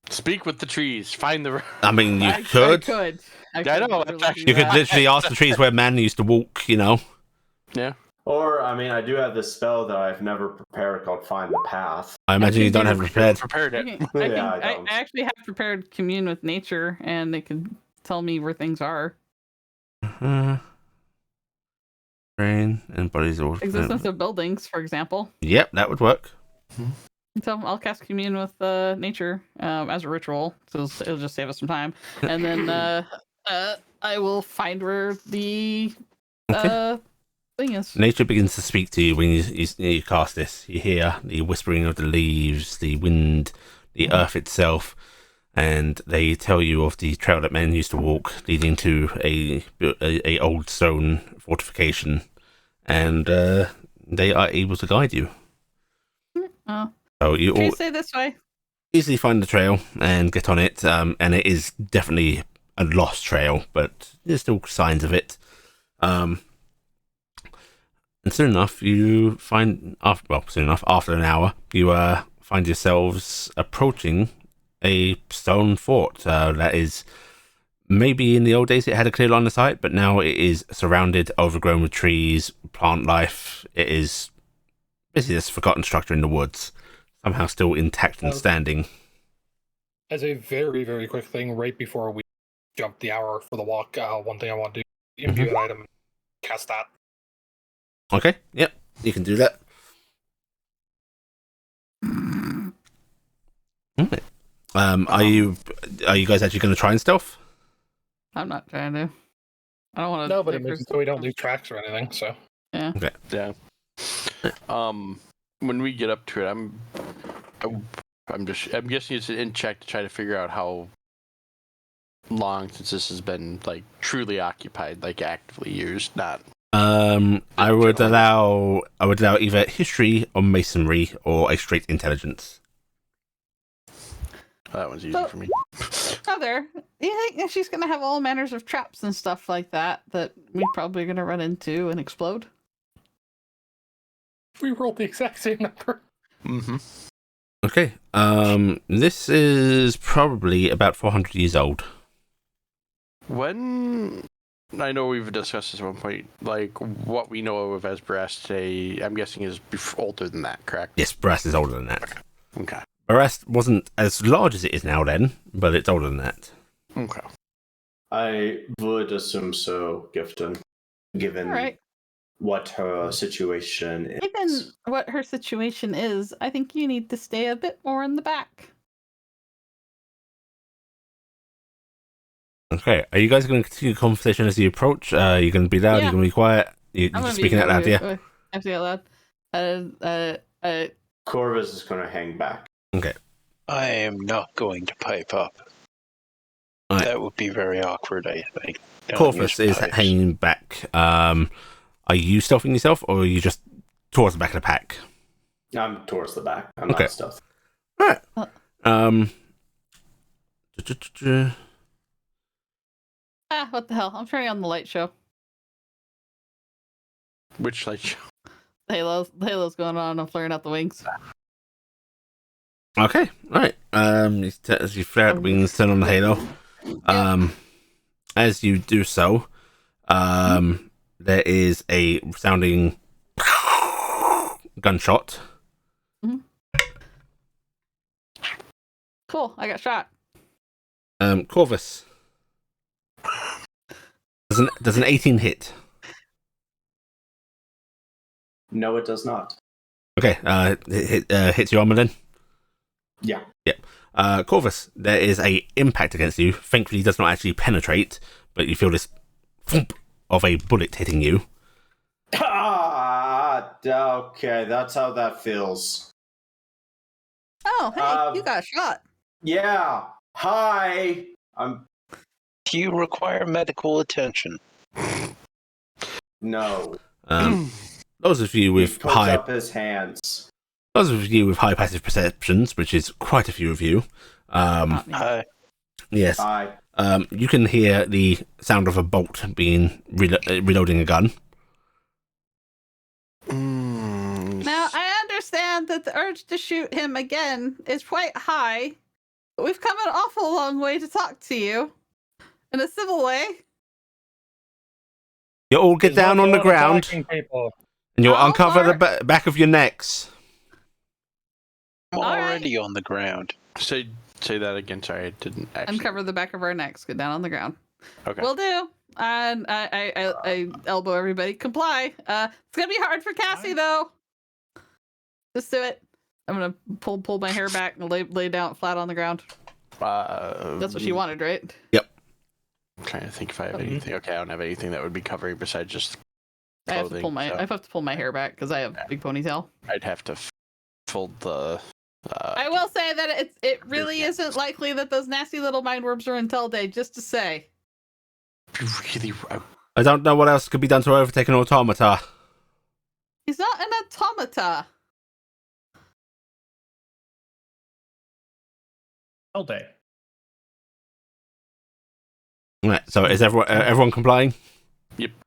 Speak with the trees. Find the. I mean, you I could. could. I know, that's actually- You could literally ask the trees where man used to walk. Yeah. Or, I mean, I do have this spell that I've never prepared called Find the Path. I imagine you don't have it prepared. Prepared it. Yeah, I I don't. actually have prepared commune with nature, and it can tell me where things are. Brain and bodies all. Existence of buildings, for example. Yep, that would work. So I'll cast commune with nature as a ritual, so it'll just save us some time. And then I will find where the thing is. Nature begins to speak to you when you cast this. You hear the whispering of the leaves, the wind, the earth itself, and they tell you of the trail that men used to walk, leading to a old stone fortification, and they are able to guide you. Oh, So you can all you say this way? easily find the trail and get on it, and it is definitely a lost trail, but there's still signs of it. And soon enough, you find after an hour, you find yourselves approaching a stone fort that is maybe in the old days it had a clear line of sight, but now it is surrounded, overgrown with trees, plant life. It is basically this forgotten structure in the woods, somehow still intact and standing. As a very, very quick thing, right before we jump the hour for the walk, one thing I want to do, imbue an item, and cast that. Okay, yep, you can do that. Alright. Are you guys actually going to try and stealth? I'm not trying to. I don't want to. No, but it makes it so we don't leave tracks or anything. So Yeah. Okay. Yeah. When we get up to it, I'm guessing it's in check to try to figure out how long since this has been like truly occupied, like actively used, not. I would allow either history or masonry or a straight intelligence. That one's easy for me. Heather, you think she's gonna have all manners of traps and stuff like that we're probably gonna run into and explode? we rolled the exact same number. Mm-hmm. Okay. This is probably about 400 years old. When I know we've discussed this at one point, like what we know of as brass today, I'm guessing is older than that, correct? Yes, brass is older than that. Okay. Brass wasn't as large as it is now then, but it's older than that. Okay. I would assume so, Gifton, given All right. what her situation is. Given what her situation is, I think you need to stay a bit more in the back. Okay, are you guys going to continue the conversation as you approach? Are you going to be loud? Are you going to be quiet? You're just speaking out loud, yeah? I'm speaking out loud. Corvus is going to hang back. Okay. I am not going to pipe up. Right. That would be very awkward, I think. Corvus is hanging back. Are you stealthing yourself, or are you just towards the back of the pack? I'm towards the back. I'm Okay. not stealth. Alright. What the hell? I'm turning on the light show. Which light show? The Halo's going on. I'm flaring out the wings. Okay, alright. As you flare out the wings, turn on the halo. As you do so, there is a resounding gunshot. Mm-hmm. Cool, I got shot. Corvus. Does an 18 hit? No, it does not. Okay, hits your armor then? Yeah. Yep. Corvus, there is a impact against you. Thankfully, it does not actually penetrate, but you feel this thump of a bullet hitting you. Okay, that's how that feels. Oh, hey, you got shot. Yeah. Hi. Do you require medical attention? No. Those of you with He puts up his hands. Those of you with high passive perceptions, which is quite a few of you, yes, Hi. You can hear the sound of a bolt being reloading a gun. Now, I understand that the urge to shoot him again is quite high, but we've come an awful long way to talk to you in a civil way. You all get down on the ground, and you'll uncover the back of your necks. I'm already on the ground. Say that again. Sorry, I didn't actually. Uncover the back of our necks. Get down on the ground. Okay. Will do. And I elbow everybody. Comply. It's gonna be hard for Cassie though. Just do it. I'm gonna pull my hair back and lay down flat on the ground. That's what she wanted, right? Yep. I'm trying to think if I have anything. Okay, I don't have anything that would be covering besides just I have clothing. I have to pull my hair back because I have a big ponytail. I'd have to fold the. I will say that it really isn't likely that those nasty little mind worms are in Telday, just to say. Really, I don't know what else could be done to overtake an automata. He's not an automata. all day. Right. So is everyone complying?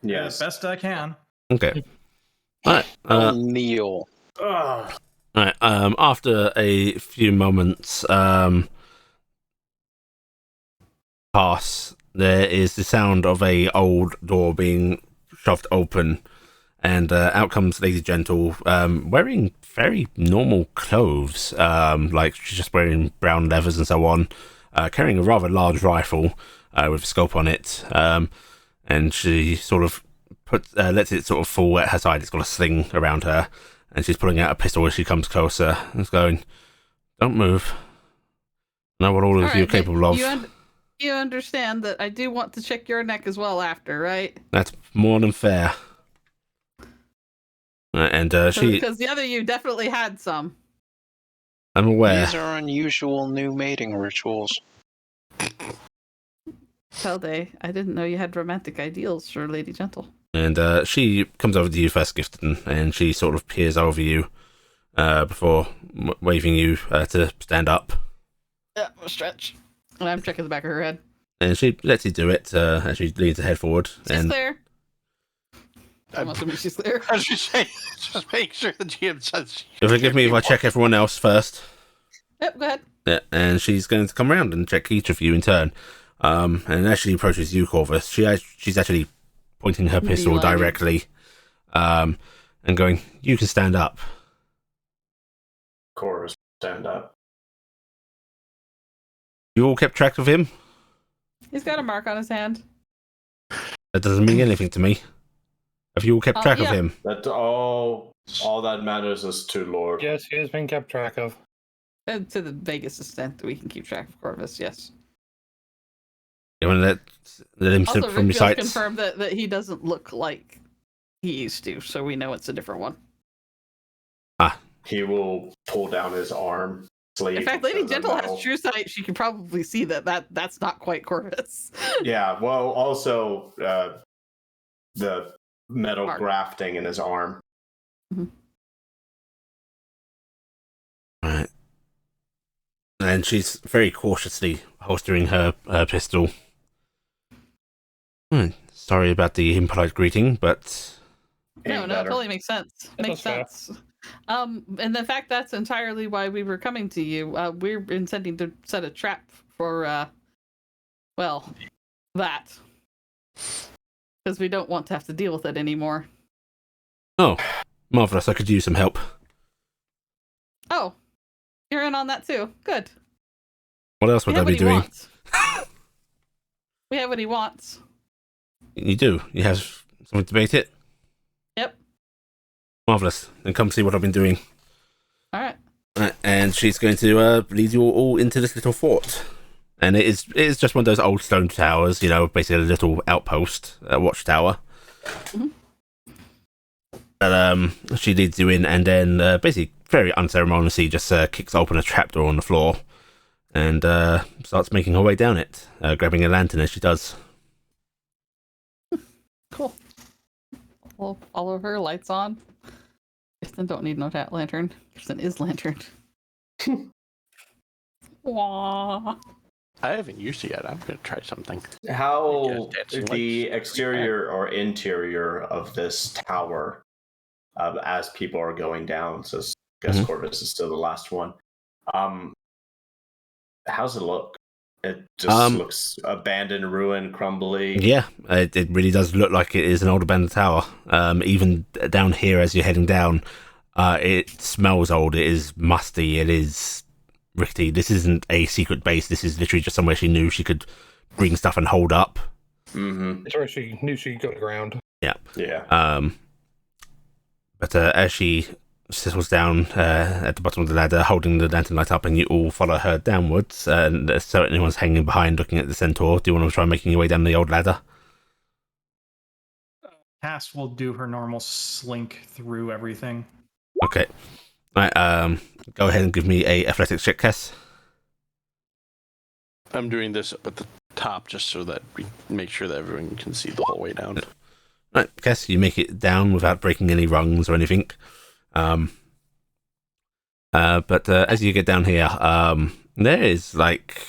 Yes. Best I can. Okay. All right. Oh, Neil. All right. After a few moments pass, there is the sound of a old door being shoved open, and out comes Lady Gentle, wearing very normal clothes, like she's just wearing brown leathers and so on, carrying a rather large rifle with a scope on it, and she sort of lets it sort of fall at her side. It's got a sling around her, and she's pulling out a pistol as she comes closer. And it's going, "Don't move. I know what all of you are capable of." You understand that I do want to check your neck as well after, right? That's more than fair. And because the other you definitely had some. I'm aware. These are unusual new mating rituals. Telde, I didn't know you had romantic ideals for Lady Gentle. And she comes over to you first, Gifton, and she sort of peers over you before waving you to stand up. Yeah, stretch. And I'm checking the back of her head. And she lets you do it as she leans her head forward. She's there. I'm assuming she's there. I was just saying, just make sure the GM says. You'll forgive me if I check everyone else first. Yep, go ahead. Yeah, and she's going to come around and check each of you in turn. And as she approaches you, Corvus, she's actually pointing her pistol directly, and going, "You can stand up." Corvus, stand up. You all kept track of him? He's got a mark on his hand. That doesn't mean anything to me. Have you all kept track of him? That all that matters is to Lord. Yes, he has been kept track of. And to the vaguest extent that we can keep track of Corvus, yes. You want to let him slip Also, from your sights? confirmed that he doesn't look like he used to, so we know it's a different one. He will pull down his arm. In fact, Lady Gentle has true sight. She can probably see that's not quite Corvus. Yeah, well, also the metal grafting in his arm. Mm-hmm. Right. And she's very cautiously holstering her pistol. Sorry about the impolite greeting, but... No, it totally makes sense. Makes sense. And in fact, that's entirely why we were coming to you. We're intending to set a trap for, that. Because we don't want to have to deal with it anymore. Oh, marvelous. I could use some help. Oh, you're in on that too. Good. What else would I be doing? We have what he wants. You do? You have something to bait it? Yep. Marvelous. Then come see what I've been doing. All right. And she's going to lead you all into this little fort. And it is just one of those old stone towers, basically a little outpost, watchtower. Mm-hmm. But she leads you in, and then basically very unceremoniously just kicks open a trapdoor on the floor and starts making her way down it, grabbing a lantern as she does. Cool. We'll follow her, lights on. Kirsten don't need no lantern. Kirsten is lantern. Wah. I haven't used it yet. I'm going to try something. How the exterior or interior of this tower, as people are going down, so I guess Corvus is still the last one. How's it look? It just looks abandoned, ruined, crumbly. Yeah, it really does look like it is an old abandoned tower. Even down here as you're heading down, it smells old. It is musty. It is rickety. This isn't a secret base. This is literally just somewhere she knew she could bring stuff and hold up. Mm-hmm. It's where she knew she could go to ground. Yeah. Yeah. But as she settles down at the bottom of the ladder, holding the lantern light up, and you all follow her downwards, and so anyone's hanging behind looking at the centaur. Do you want to try making your way down the old ladder? Cass will do her normal slink through everything. Okay. Right, go ahead and give me a athletics check, Cass. I'm doing this at the top just so that we make sure that everyone can see the whole way down. Right, Cass, you make it down without breaking any rungs or anything. But as you get down here, there is like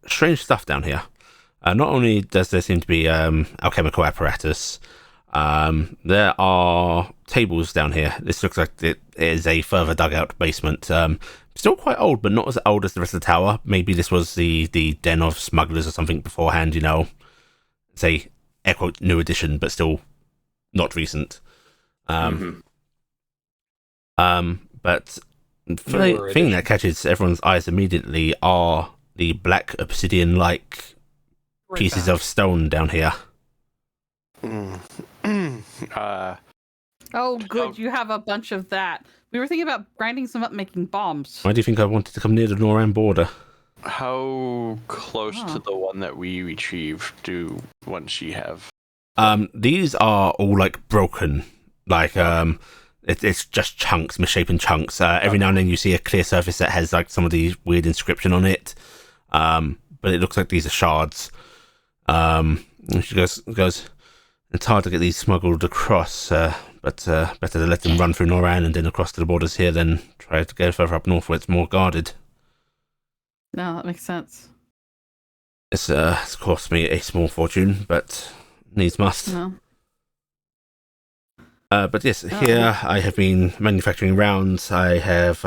strange stuff down here. Not only does there seem to be alchemical apparatus, there are tables down here. This looks like it is a further dugout basement. Still quite old, but not as old as the rest of the tower. Maybe this was the den of smugglers or something beforehand, you know. Say, air quote, new edition, but still not recent. But the thing that catches everyone's eyes immediately are the black obsidian-like pieces of stone down here. Oh, good. You have a bunch of that. We were thinking about grinding some up, making bombs. Why do you think I wanted to come near the Noran border? How close to the one that we retrieved do ones you have? These are all like broken. Like it's just chunks, misshapen chunks. Every now and then you see a clear surface that has like some of the weird inscription on it. But it looks like these are shards. And she goes, it's hard to get these smuggled across, but better to let them run through Noran and then across to the borders here than try to go further up north where it's more guarded. No, that makes sense. It's cost me a small fortune, but needs must. No. But yes, here I have been manufacturing rounds. I have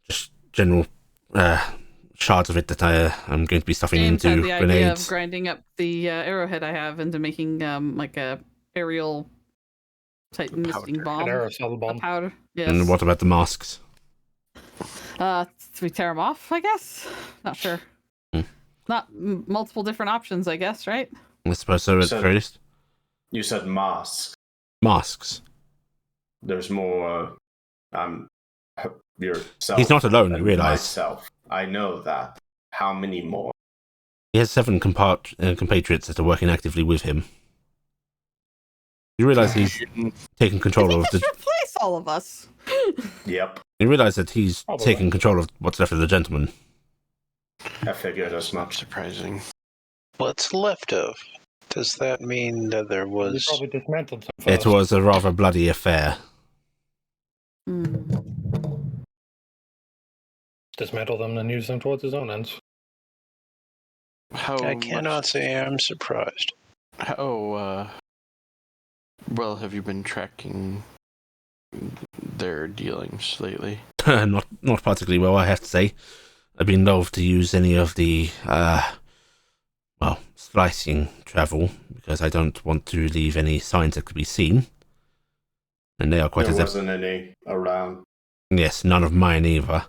just general shards of it that I'm going to be stuffing James into had the grenades. idea of grinding up the arrowhead I have into making like a aerial type misting bomb. An aerosol bomb. A powder. Yes. And what about the masks? We tear them off, I guess. Not sure. Not multiple different options, I guess, right? I suppose so, at the very least. You said masks. Masks. There's more. Yourself. He's not alone, you realise. Myself. I know that. How many more? He has 7 compatriots that are working actively with him. You realise he's taking control of the. Replace all of us. Yep. You realise that he's Probably. taking control of what's left of the gentleman. I figured as much. Surprising. What's left of? Does that mean that there You was... probably dismantled them It first. was a rather bloody affair. Dismantle them and use them towards his own ends. How I cannot say I'm surprised. How well have you been tracking their dealings lately? not particularly well, I have to say. I've been loath to use any of the slicing travel because I don't want to leave any signs that could be seen. And they are quite There adept. wasn't any around. Yes, none of mine either.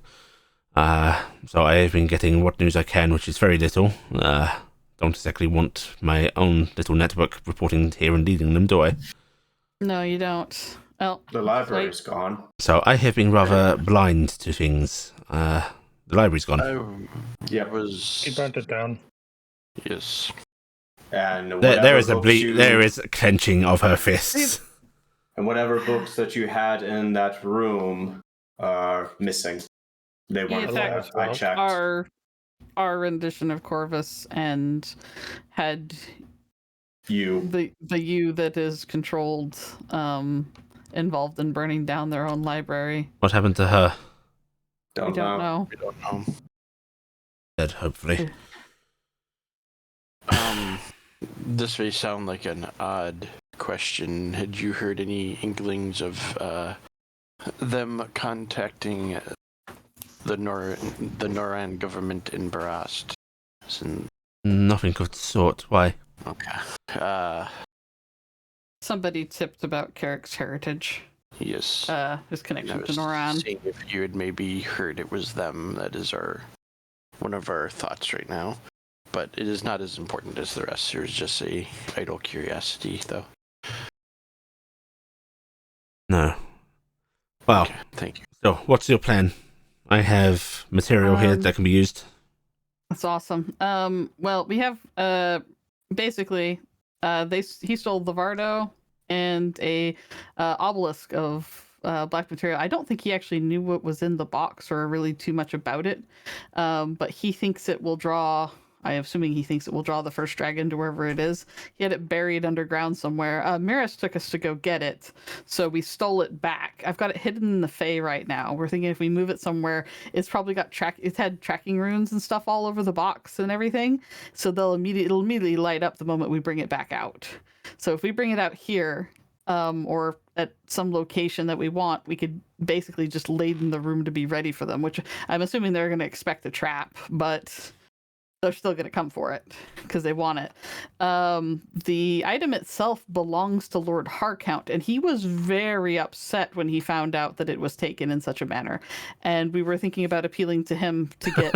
So I have been getting what news I can, which is very little. Don't exactly want my own little network reporting here and leading them, do I? No, you don't. Oh, The library's gone. So I have been rather blind to things. The library's gone. Yep. Was He burnt it down. yes. And There is whatever a clenching of her fists. And whatever books that you had in that room are missing. They He weren't there. attacked I checked. our rendition of Corvus and had You. the you that is controlled involved in burning down their own library. What happened to her? We don't know. We don't know. Dead, hopefully. This may sound like an odd question. Had you heard any inklings of them contacting the Noran government in Barast? Nothing of the sort. Why? Okay. Somebody tipped about Carrick's heritage. Yes. His I connection was to Noran. seeing if you had maybe heard it was them. That is one of our thoughts right now. But it is not as important as the rest. There's just a idle curiosity, though. No. Well, Okay, thank you. so what's your plan? I have material here that can be used. That's awesome. Well, we have basically he stole the Vardo and a obelisk of black material. I don't think he actually knew what was in the box or really too much about it, but he thinks it will draw I'm assuming he thinks it will draw the first dragon to wherever it is. He had it buried underground somewhere. Miris took us to go get it, so we stole it back. I've got it hidden in the Fae right now. We're thinking if we move it somewhere, it's probably got it's had tracking runes and stuff all over the box and everything, so it'll immediately light up the moment we bring it back out. So if we bring it out here, or at some location that we want, we could basically just laden the room to be ready for them, which I'm assuming they're going to expect a trap, but they're still going to come for it because they want it. The item itself belongs to Lord Harcount, and he was very upset when he found out that it was taken in such a manner. And we were thinking about appealing to him to get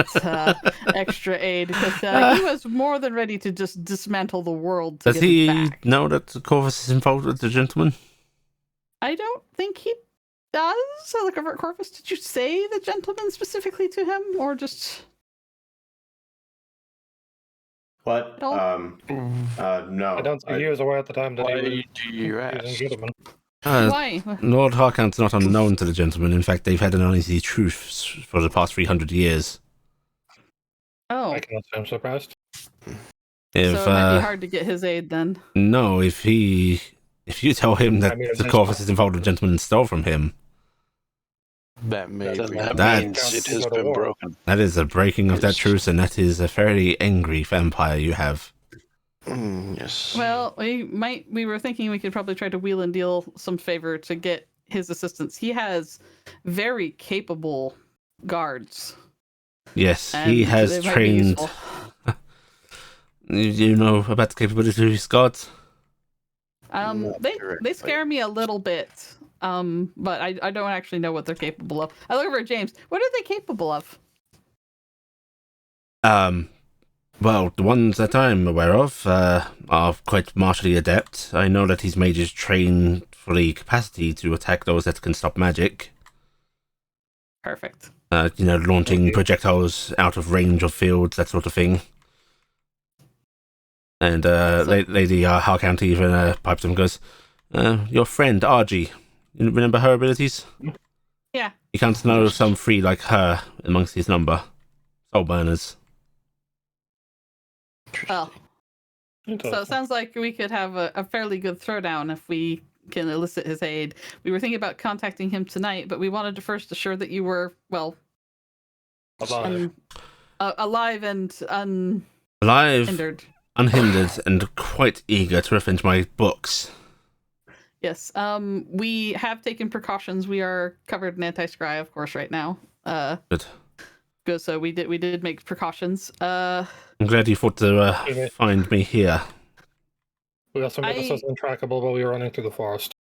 extra aid, because he was more than ready to just dismantle the world to Does get it he back. know that Corvus is involved with the gentleman? I don't think he does. So, like, Corvus, did you say the gentleman specifically to him, or just... What? No. No. I don't think he was aware at the time that Why he do was you using ask? gentlemen. Why? Lord Harcount's not unknown to the gentleman. In fact, they've had an uneasy truce for the past 300 years. Oh, I cannot say I'm surprised. If, so it might be hard to get his aid then. No, if you tell him that I mean, the Corvus is involved with the gentleman and stole from him, That may Then be. that means it has Go to been war. broken. that is a breaking of that Yes. truce, and that is a fairly angry vampire you have. Yes. Well, we were thinking we could probably try to wheel and deal some favor to get his assistance. He has very capable guards. Yes, And he has they might be trained. useful. You know about the capability of his guards? Not They directly. scare me a little bit. But I don't actually know what they're capable of. I look over at James. What are they capable of? Well, the ones that I'm aware of are quite martially adept. I know that his mages train for the capacity to attack those that can stop magic. Perfect. Launching Okay. projectiles out of range of fields, that sort of thing. And Lady Harcount even pipes him and goes, your friend, Argy, you remember her abilities? Yeah. He counts to know some free like her amongst his number. Soul burners. Well, so it sounds like we could have a fairly good throwdown if we can elicit his aid. We were thinking about contacting him tonight, but we wanted to first assure that you were, well, Alive. alive and Alive, unhindered. unhindered, and quite eager to revenge my books. Yes. We have taken precautions. We are covered in anti-scry, of course, right now. Good. Good. So we did make precautions. I'm glad you thought to find me here. We also made ourselves untrackable while we were running through the forest.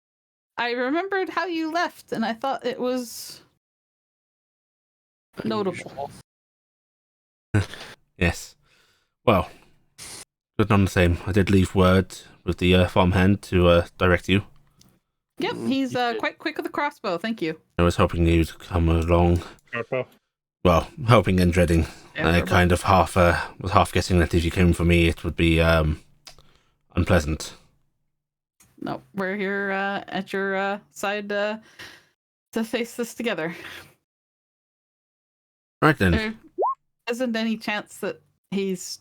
I remembered how you left, and I thought it was notable. Yes. Well, good on the same. I did leave word with the farmhand to direct you. Yep, he's quite quick with a crossbow. Thank you. I was hoping you'd come along. Sharpo. Well, hoping and dreading. Yeah, I sure, kind of was half guessing that if you came for me, it would be unpleasant. No, we're here at your side to face this together. Right then. There isn't any chance that he's,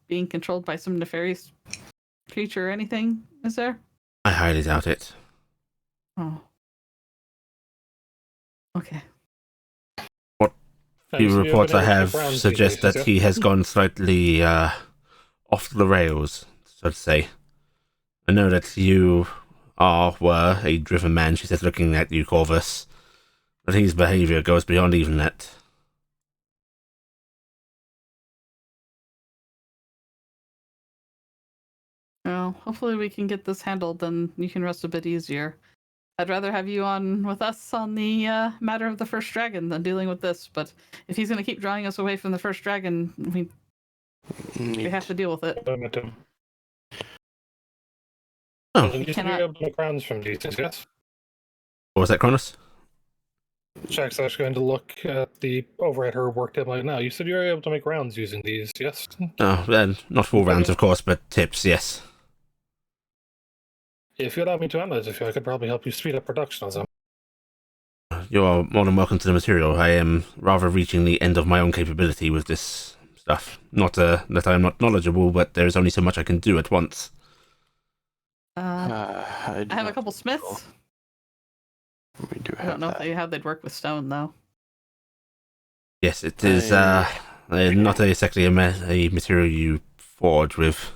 being controlled by some nefarious creature or anything, is there? I highly doubt it. Oh. Okay. The reports I have suggest that he has gone slightly off the rails, so to say. I know that you were a driven man, she says, looking at you, Corvus, but his behaviour goes beyond even that. Well, hopefully we can get this handled, then you can rest a bit easier. I'd rather have you on with us on the matter of the first dragon than dealing with this, but if he's going to keep drawing us away from the first dragon, we have to deal with it. Oh, You said you were able to make rounds from these things, yes? what was that, Cronus? Jack's actually going to look at the over at her work table right now. You said you were able to make rounds using these, yes? Oh, not full rounds, of course, but tips, yes. If you allow me to analyze a few, I could probably help you speed up production of them. You are more than welcome to the material. I am rather reaching the end of my own capability with this stuff. Not that I'm not knowledgeable, but there is only so much I can do at once. I have a couple smiths. We do I have don't know that. how they'd work with stone though. Yes, it is not exactly a material you forge with.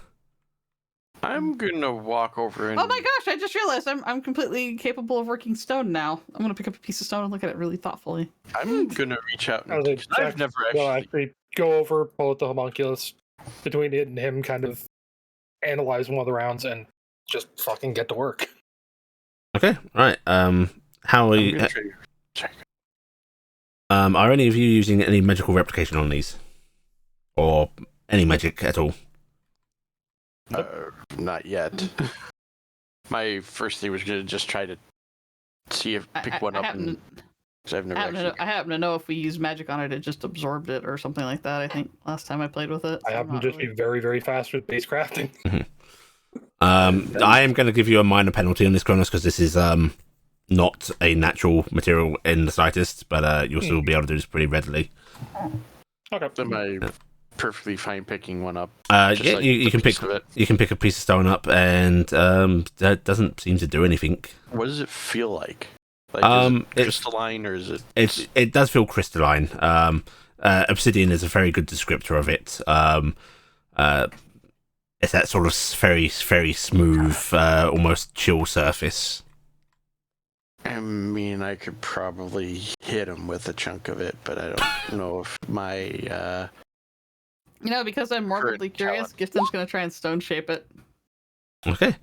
I'm gonna walk over and. Oh my gosh! I just realized I'm completely capable of working stone now. I'm gonna pick up a piece of stone and look at it really thoughtfully. I'm gonna reach out and. I'll 'Cause I've never Well, actually. actually go over, pull out the homunculus between it and him, kind of analyze one of the rounds, and just fucking get to work. Okay, right. How are I'm you? gonna try to check. Are any of you using any magical replication on these, or any magic at all? Not yet. My first thing was gonna just try to see if pick one up. Because I've never actually. I happen to know if we use magic on it, it just absorbed it or something like that. I think last time I played with it. I happen to just be very, very fast with base crafting. I am going to give you a minor penalty on this, Kronos, because this is not a natural material in the slightest, but you'll still be able to do this pretty readily. Okay. Am I perfectly fine picking one up? Yeah, Like you can pick. You can pick a piece of stone up, and that doesn't seem to do anything. What does it feel like? Is it crystalline or is it? It does feel crystalline. Obsidian is a very good descriptor of it. It's that sort of very, very smooth, almost chill surface. I mean, I could probably hit him with a chunk of it, but I don't know if my. Because I'm morbidly curious, Gifton's gonna try and stone shape it. Okay,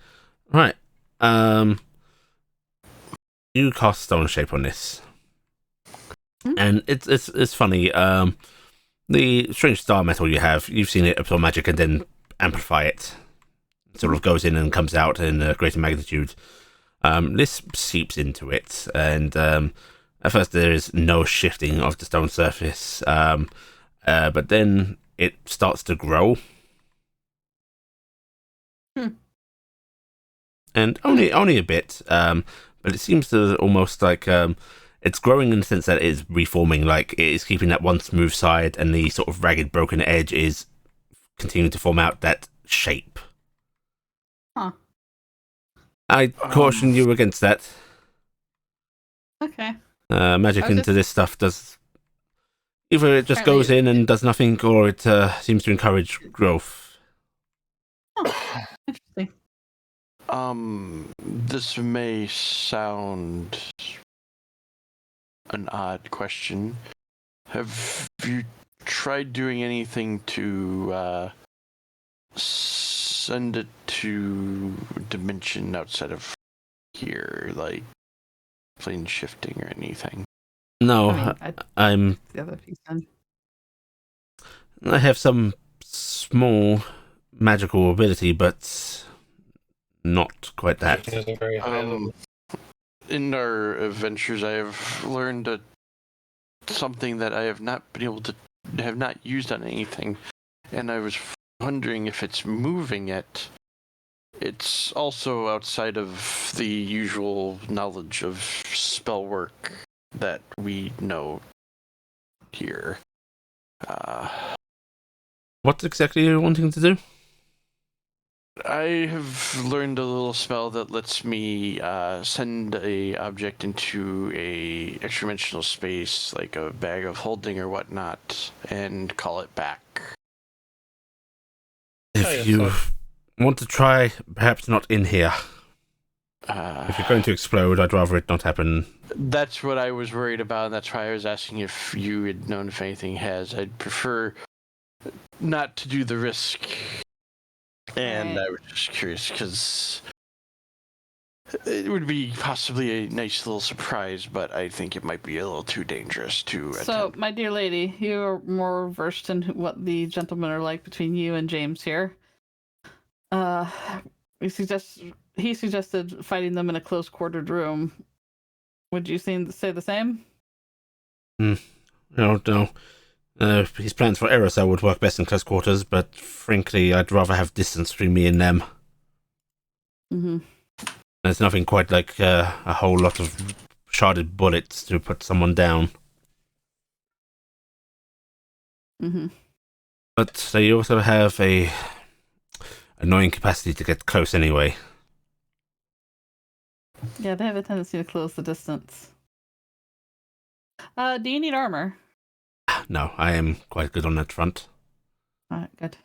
right. You cast stone shape on this, and it's funny. The strange star metal you've seen it absorb magic and then amplify it. It sort of goes in and comes out in a greater magnitude. This seeps into it, and at first there is no shifting of the stone surface, but then it starts to grow. And only a bit, but it seems to almost like it's growing in the sense that it is reforming, like it is keeping that one smooth side, and the sort of ragged, broken edge is continuing to form out that shape. Huh. I caution you against that. Okay. Magic into this stuff does either it just goes in and does nothing, or it seems to encourage growth. Oh, interesting. This may sound an odd question. Have you tried doing anything to send it to a dimension outside of here, like plane shifting or anything? No, I'm. The other piece then. I have some small magical ability, but not quite that. In our adventures, I have learned something that I have not been able to have not used on anything, and I was wondering if it's moving it. It's also outside of the usual knowledge of spell work that we know here. What exactly are you wanting to do? I have learned a little spell that lets me send a object into a extra-dimensional space, like a bag of holding or whatnot, and call it back. If you want to try, perhaps not in here. If you're going to explode, I'd rather it not happen. That's what I was worried about, and that's why I was asking if you had known if anything has. I'd prefer not to do the risk. And I was just curious, because it would be possibly a nice little surprise, but I think it might be a little too dangerous to attempt. So, my dear lady, you are more versed in what the gentlemen are like between you and James here. He suggested fighting them in a close-quartered room. Would you say the same? No. His plans for Aerosol would work best in close quarters, but frankly, I'd rather have distance between me and them. Mm-hmm. There's nothing quite like a whole lot of sharded bullets to put someone down. Mm-hmm. But they also have a annoying capacity to get close anyway. Yeah, they have a tendency to close the distance. Do you need armor? No, I am quite good on that front. Alright, good.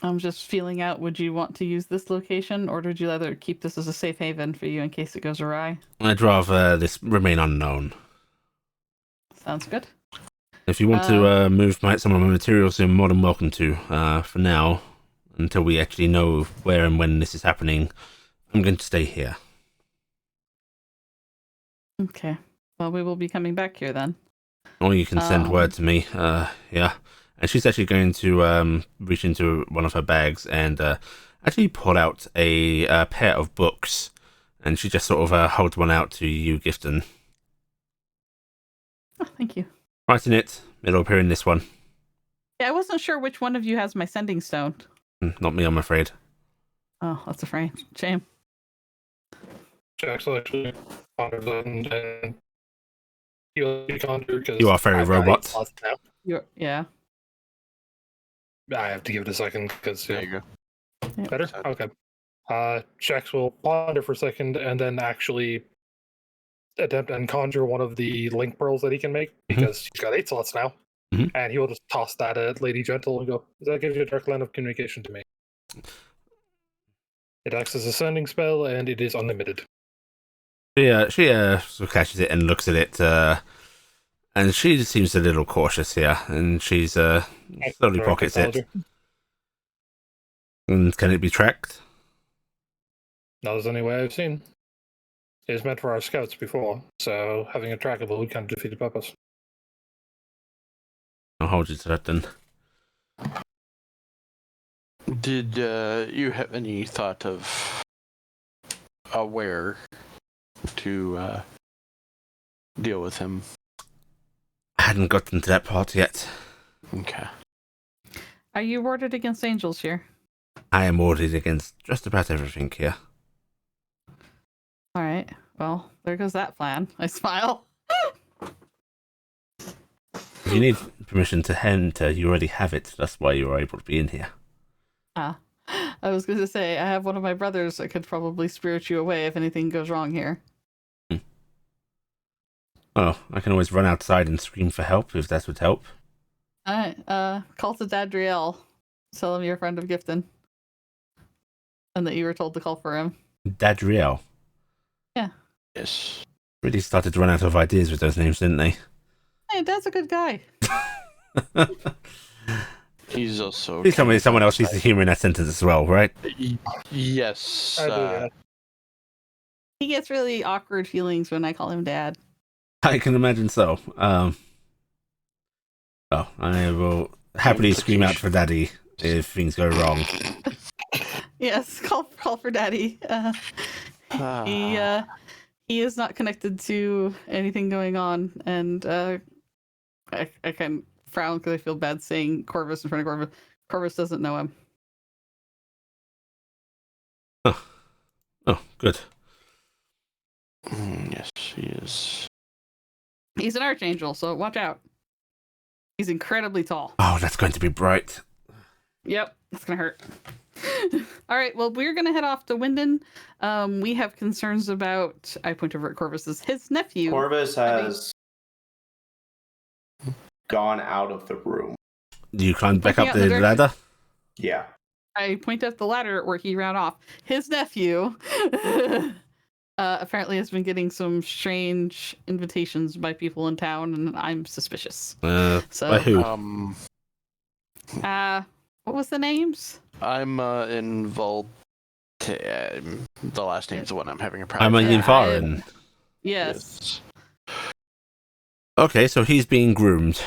I'm just feeling out, would you want to use this location, or would you rather keep this as a safe haven for you in case it goes awry? I'd rather this remain unknown. Sounds good. If you want to move some of my materials, you're more than welcome to. For now, until we actually know where and when this is happening, I'm going to stay here. Okay. Well, we will be coming back here then. Or you can send word to me. Yeah. And she's actually going to reach into one of her bags and actually pull out a pair of books. And she just sort of holds one out to you, Gifton. Oh, thank you. Right in it. It'll appear in this one. Yeah, I wasn't sure which one of you has my sending stone. Not me, I'm afraid. Oh, that's a shame. Jack's actually pondered and he'll be conjured because You are very robot. Yeah. I have to give it a second because There you go. better. Okay. Shax will ponder for a second and then actually attempt and conjure one of the link pearls that he can make because he's got 8 slots now. And he will just toss that at Lady Gentle and go, that gives you a direct line of communication to me. It acts as a sending spell and it is unlimited. She sort of catches it and looks at it, and she seems a little cautious here, and she's slowly pockets it. And can it be tracked? Not as any way I've seen. It was meant for our scouts before, so having it trackable would kind of defeat the purpose. I'll hold you to that then. Did you have any thought of where to deal with him? I hadn't gotten to that part yet. Okay. Are you warded against angels here? I am warded against just about everything here. All right. Well, there goes that plan. I smile. If you need permission to enter, you already have it. That's why you are able to be in here. I was going to say, I have one of my brothers that could probably spirit you away if anything goes wrong here. Oh, I can always run outside and scream for help if that would help. All right. Call to Dadriel. Tell him you're a friend of Gifton. And that you were told to call for him. Dadriel. Yeah. Yes. Really started to run out of ideas with those names, didn't they? Hey, Dad's a good guy. He's also. Please tell me someone else sees the humor in that sentence as well, right? Yes. I do, yeah. He gets really awkward feelings when I call him Dad. I can imagine so. I will happily scream out for Daddy if things go wrong. Yes, call for Daddy. He is not connected to anything going on, and I kind of frown because I feel bad saying Corvus in front of Corvus. Corvus doesn't know him. Oh, good. Yes, he is. He's an archangel, so watch out. He's incredibly tall. Oh, that's going to be bright. Yep, it's gonna hurt. All right, well, we're gonna head off to Wyndon. We have concerns about. I point over at Corvus's his nephew. Corvus has gone out of the room. Do you climb back Looking up out the the ladder? Yeah. I point up the ladder where he ran off. His nephew apparently has been getting some strange invitations by people in town, and I'm suspicious. So, by who? what was the names? I'm involved. The last name's the one I'm having a problem. I'm in Farin. Yes. Okay, so he's being groomed.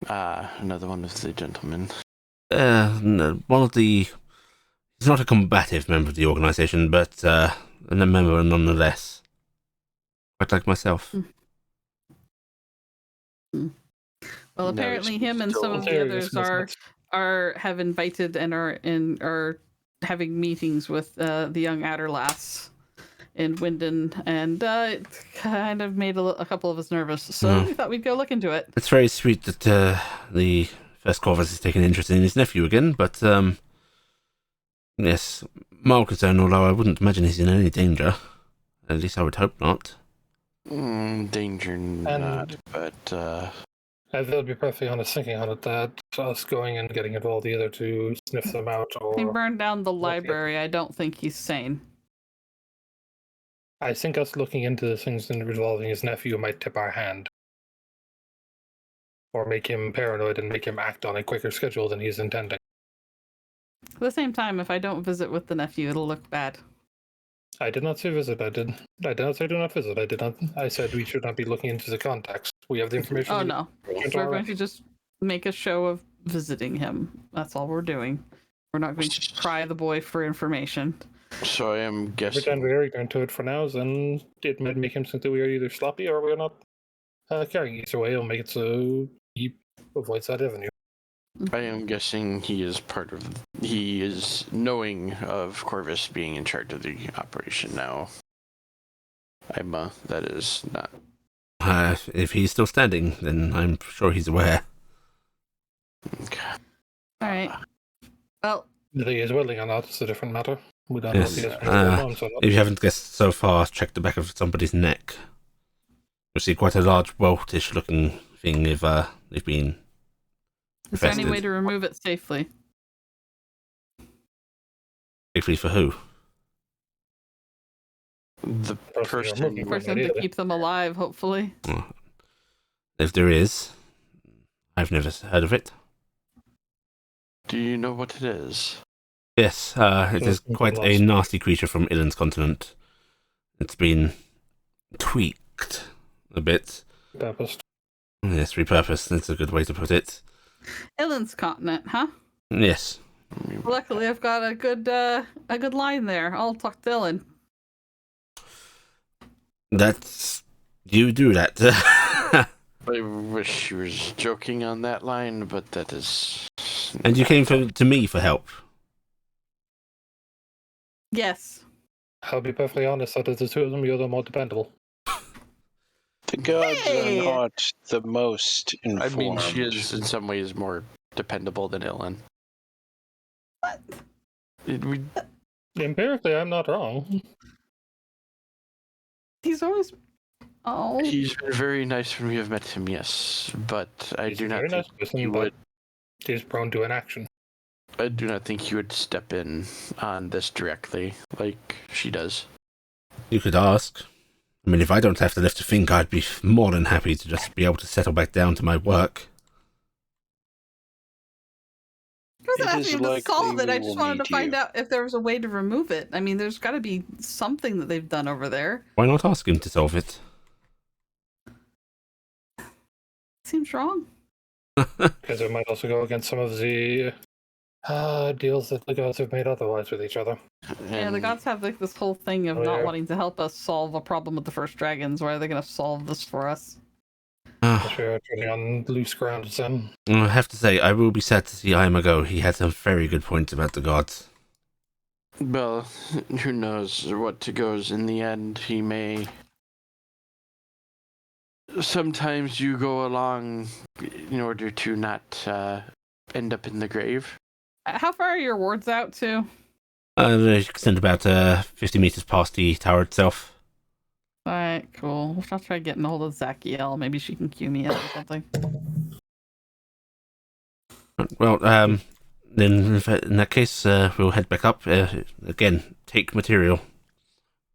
Another one of the gentlemen. No, one of the. He's not a combative member of the organization, but a member nonetheless. Quite like myself. Well, apparently him and some of the others have invited and are having meetings with the young Adderlass in Winden, and it kind of made a couple of us nervous. So we thought we'd go look into it. It's very sweet that the first Corvus has taken interest in his nephew again, but yes, mild concern, although I wouldn't imagine he's in any danger. At least I would hope not. Danger not, but... I will be perfectly honest thinking on it that us going and getting involved either to sniff them out He or... burned down the library. I don't think he's sane. I think us looking into the things involving his nephew might tip our hand. Or make him paranoid and make him act on a quicker schedule than he's intending. At the same time, if I don't visit with the nephew, it'll look bad. I did not say visit. I did not say do not visit. I said we should not be looking into the context. We have the information. Oh no, we're going to just make a show of visiting him. That's all we're doing. We're not going to pry the boy for information. So I am guessing... Pretend we are ignorant to it for now, then it might make him think that we are either sloppy or we're not carrying it. Either way, it'll make it so he avoids that avenue. I am guessing he is knowing of Corvus being in charge of the operation now. That is not... If he's still standing, then I'm sure he's aware. Okay. All right. Well, Whether he is willing or not is a different matter. We don't Yes, know if he is if you haven't guessed so far, check the back of somebody's neck. You'll see quite a large weltish looking thing if they've been is there any infested. way to remove it safely? Safely for who? The person... For him to keep them alive, hopefully. Well, if there is, I've never heard of it. Do you know what it is? Yes, it is quite a nasty creature from Ilan's continent. It's been tweaked a bit. Repurposed. Yes, repurposed. That's a good way to put it. Ilan's continent, huh? Yes. Luckily, I've got a good line there. I'll talk to Ilan. That's... You do that. I wish you was joking on that line, but that is... And you came to me for help. Yes. I'll be perfectly honest, out of the two of them, you're the more dependable. The gods Hey! are not the most informed. I mean, she is in some ways more dependable than Ilan. What? Empirically, I'm not wrong. He's always... Oh. He's been very nice when we have met him, yes, but I He's do a not very think nice person, he but would... he's prone to inaction. I do not think he would step in on this directly, like she does. You could ask. I mean, if I don't have to lift a finger, I'd be more than happy to just be able to settle back down to my work. I wasn't It is asking him to solve it. likely I we just will wanted to need find you. out if there was a way to remove it. I mean, there's got to be something that they've done over there. Why not ask him to solve it? Seems wrong. Because it might also go against some of the deals that the gods have made otherwise with each other. Yeah, the And gods have like this whole thing of Oh, not yeah. wanting to help us solve a problem with the first dragons. Why are they going to solve this for us? If you're turning on loose ground with them. I have to say, I will be sad to see Aima go. He had some very good points about the gods. well, who knows what goes in the end. He may... Sometimes you go along in order to not end up in the grave. How far are your wards out to? They extend about 50 meters past the tower itself. Alright, cool. I'll try getting a hold of Zachiel. Maybe she can cue me in or something. Well, then in that case, we'll head back up. Again, take material.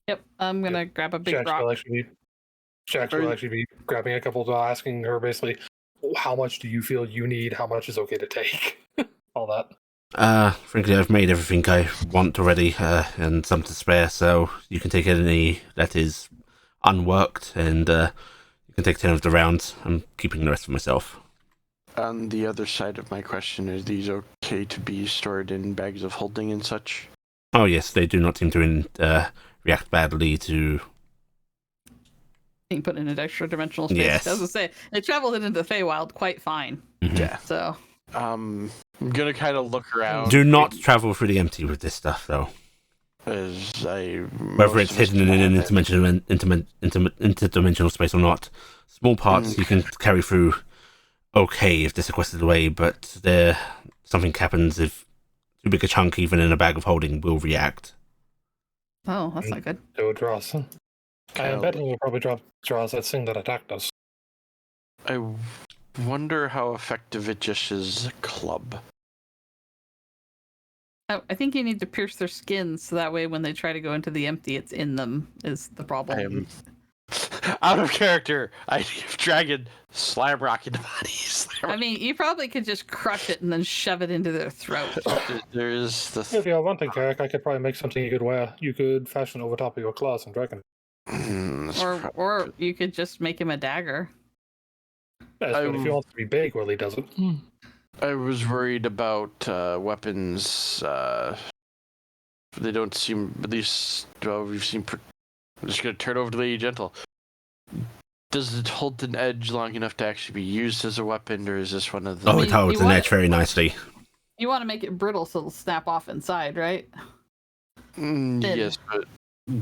Yep, I'm gonna grab a big Jax rock. will actually be grabbing a couple, asking her basically, how much do you feel you need? How much is okay to take? All that. Frankly, I've made everything I want already, and some to spare, so you can take any that is unworked, and you can take 10 of the rounds. I'm keeping the rest for myself. On the other side of my question, are these okay to be stored in bags of holding and such? Oh yes, they do not seem to react badly to... Being put in an extra dimensional space. Yes. As I say, it traveled it into Feywild quite fine. Mhm. Yeah. So I'm gonna kind of look around. Do not travel through the empty with this stuff, though. Whether it's hidden in an interdimensional space or not. Small parts you can carry through okay if they're sequestered away, but something happens if too big a chunk, even in a bag of holding, will react. Oh, that's not good. It would draw us. I'm betting we'll probably draw us that thing that attacked us. I wonder how effective it just is a club. I think you need to pierce their skin so that way when they try to go into the empty, it's in them, is the problem. Out of character. I give Dragon slam rock into bodies. I mean, you probably could just crush it and then shove it into their throat. There's the. If you have one thing, Carrick, I could probably make something you could wear. You could fashion over top of your claws and dragon. Or you could just make him a dagger. Yes, but if he wants to be big, well, he doesn't. I was worried about weapons. They don't seem, at least, well, we've seen. I'm just going to turn over to Lady Gentle. Does it hold an edge long enough to actually be used as a weapon, or is this one of the... it holds an edge very nicely. You want to make it brittle so it'll snap off inside, right? Yes, but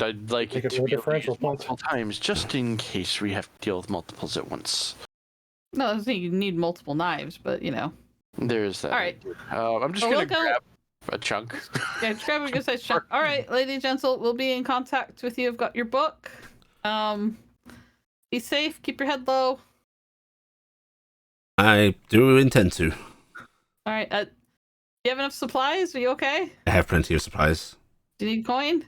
I'd like it to be differential multiple times, just in case we have to deal with multiples at once. No, I think you need multiple knives, but you know. There's that. All right. I'm just going to grab a chunk. Yeah, just grab a good size chunk. All right, Lady Gentle, we'll be in contact with you. I've got your book. Be safe. Keep your head low. I do intend to. All right. Do you have enough supplies? Are you okay? I have plenty of supplies. Do you need coin?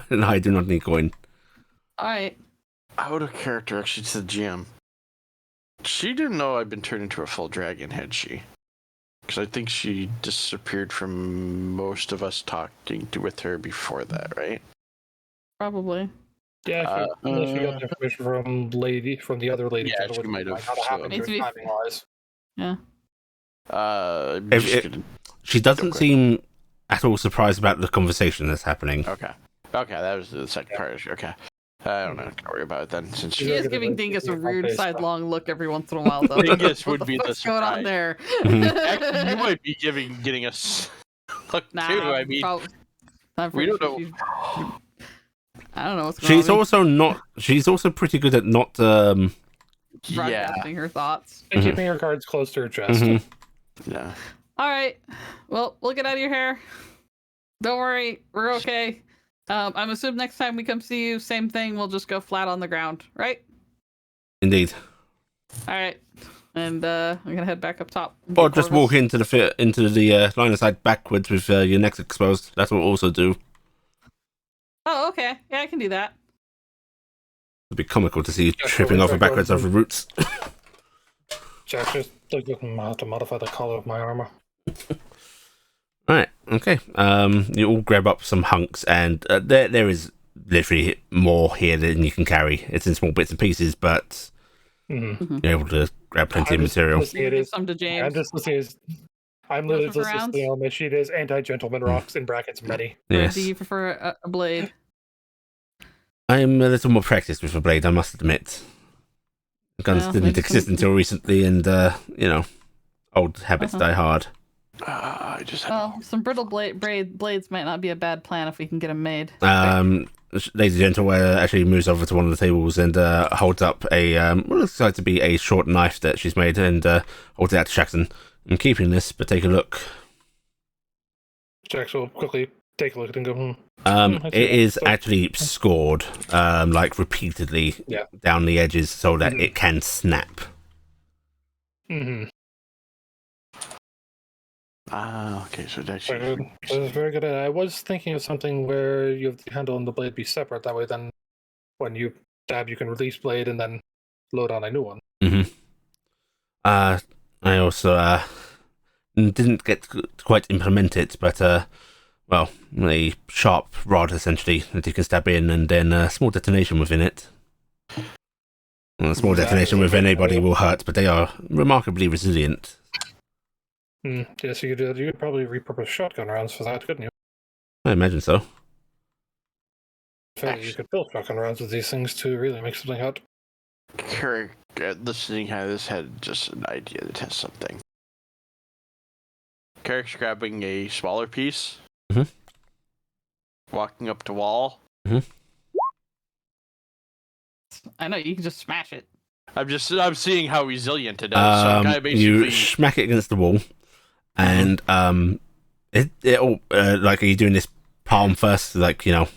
No, I do not need coin. All right. Out of character, actually, to the GM. She didn't know I'd been turned into a full dragon, had she? Because I think she disappeared from most of us talking with her before that, right? Probably. Yeah, if you got the information from the other lady. Yeah, she might have. Timing-wise. Yeah. She doesn't seem at all surprised about the conversation that's happening. Okay, that was the second part. Okay. I don't know. Can't worry about it then. Since she is giving Dingus a weird sidelong look every once in a while, though. Dingus would be the going on there. Actually, you might be getting us look too. I mean, we don't know. I don't know what's going on. She's also pretty good at not broadcasting her thoughts and keeping her cards close to her chest. Yeah. All right. Well, we'll get out of your hair. Don't worry, we're okay. I'm assuming next time we come see you, same thing. We'll just go flat on the ground, right? Indeed. All right, and I'm gonna head back up top. Or just walk into the line of sight backwards with your necks exposed. That will also do. Oh, okay. Yeah, I can do that. It'd be comical to see you tripping over backwards over roots. Jack, just looking to modify the color of my armor. Right, okay. You all grab up some hunks, and there is literally more here than you can carry. It's in small bits and pieces, but you're able to grab plenty of material. Some to James. I'm just listening. I'm literally just listening on my sheet is anti-gentleman rocks in brackets many. Yes. Do you prefer a blade? I'm a little more practiced with a blade, I must admit. Guns didn't exist until recently, and old habits die hard. Some brittle blades might not be a bad plan if we can get them made. Lady Gentle actually moves over to one of the tables and holds up what looks like to be a short knife that she's made, and holds it out to Jackson. I'm keeping this, but take a look. Jackson will quickly take a look at it and go, it is actually scored, repeatedly down the edges so that it can snap. Okay, so that's very good. That is very good. I was thinking of something where you have the handle and the blade be separate. That way, then when you stab, you can release blade and then load on a new one. I also didn't get to quite implement it, but a sharp rod essentially that you can stab in, and then a small detonation within it. Well, a small detonation with anybody will hurt, but they are remarkably resilient. Yes, you could. You could probably repurpose shotgun rounds for that, couldn't you? I imagine so. In fact, you could fill shotgun rounds with these things to really make something hot. Carrick, listening how this had just an idea to test something. Carrick's grabbing a smaller piece. walking up to wall. I know you can just smash it. I'm seeing how resilient it is. So I'm kind of basically You smack it against the wall, and it'll like, are you doing this palm first, like, you know?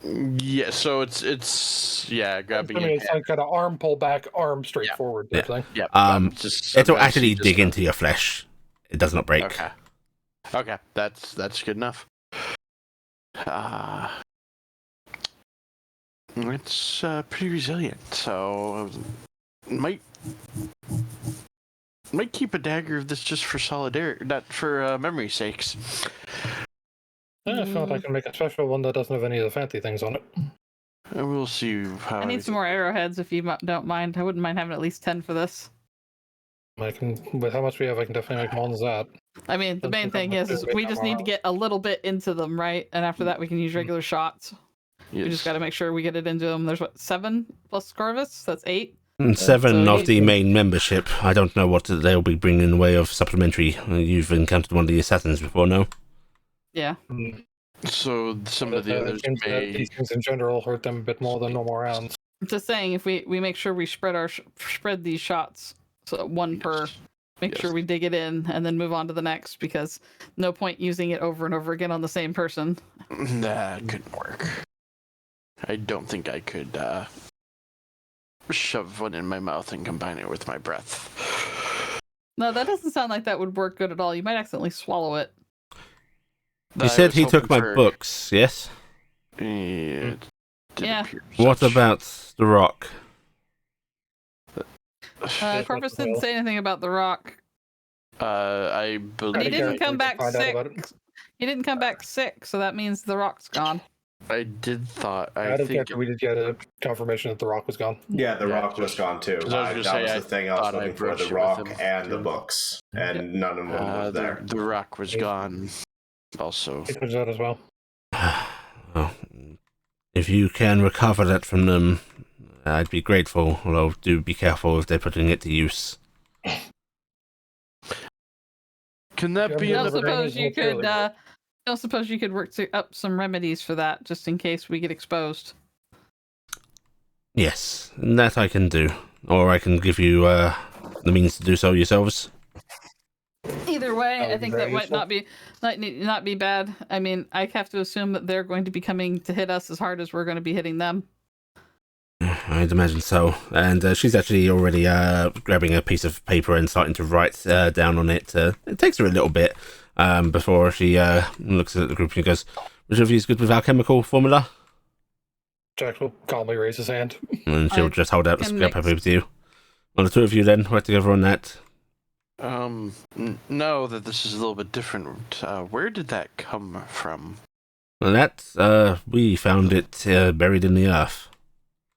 Yeah, so it's grabbing I mean, it. it's like kind of arm pull back, arm straight forward type thing. Yeah. It'll actually dig into your flesh. It does not break. Okay, that's good enough. It's pretty resilient, so might keep a dagger of this just for solidarity, not for memory's sakes. I felt I can make a special one that doesn't have any of the fancy things on it. And we'll see how. I need some more arrowheads if you don't mind. I wouldn't mind having at least 10 for this. I can, with how much we have, I can definitely make more than that. I mean, the main thing is we just need to get a little bit into them, right? And after that, we can use regular shots. Yes. We just got to make sure we get it into them. There's 7 plus Corvus? That's 8. 7 So of the main membership. I don't know what they'll be bringing in the way of supplementary. You've encountered one of the assassins before, no? Yeah. So some of the others may. These things in general hurt them a bit more than normal rounds. Just saying, if we make sure we spread these shots, so 1 per, make sure we dig it in and then move on to the next, because no point using it over and over again on the same person. That couldn't work. I don't think I could shove one in my mouth and combine it with my breath. No, that doesn't sound like that would work good at all. You might accidentally swallow it. You said he took my books, yes? Yeah. Yeah. What about the rock? Corvus didn't say anything about the rock. I believe He didn't come back find out sick. about it. He didn't come back sick, so that means the rock's gone. I did thought. I think we did get a confirmation that the rock was gone. Yeah, the rock was gone too. 'cause I was gonna That say, was the thing I was thought I looking for, brushed the it with rock him, and the too. books. And none of them was there. The rock was gone. Also, It was that as well. Well, if you can recover that from them, I'd be grateful. Although, do be careful if they're putting it to use. can that be? Yeah, Don't never suppose been you as well, could. really. Don't suppose you could work up some remedies for that, just in case we get exposed. Yes, that I can do. Or I can give you the means to do so yourselves. Either way, That would I be think very that might not be bad. I mean, I have to assume that they're going to be coming to hit us as hard as we're going to be hitting them. I'd imagine so. And she's actually already grabbing a piece of paper and starting to write down on it. It takes her a little bit before she looks at the group and goes, "Which of you is good with alchemical formula?" Jack will calmly raise his hand. And she'll I just hold out the can scrap of mix. paper to you. Well, the 2 of you then work together on that. Know that this is a little bit different. Where did that come from? Well, that, we found it buried in the earth.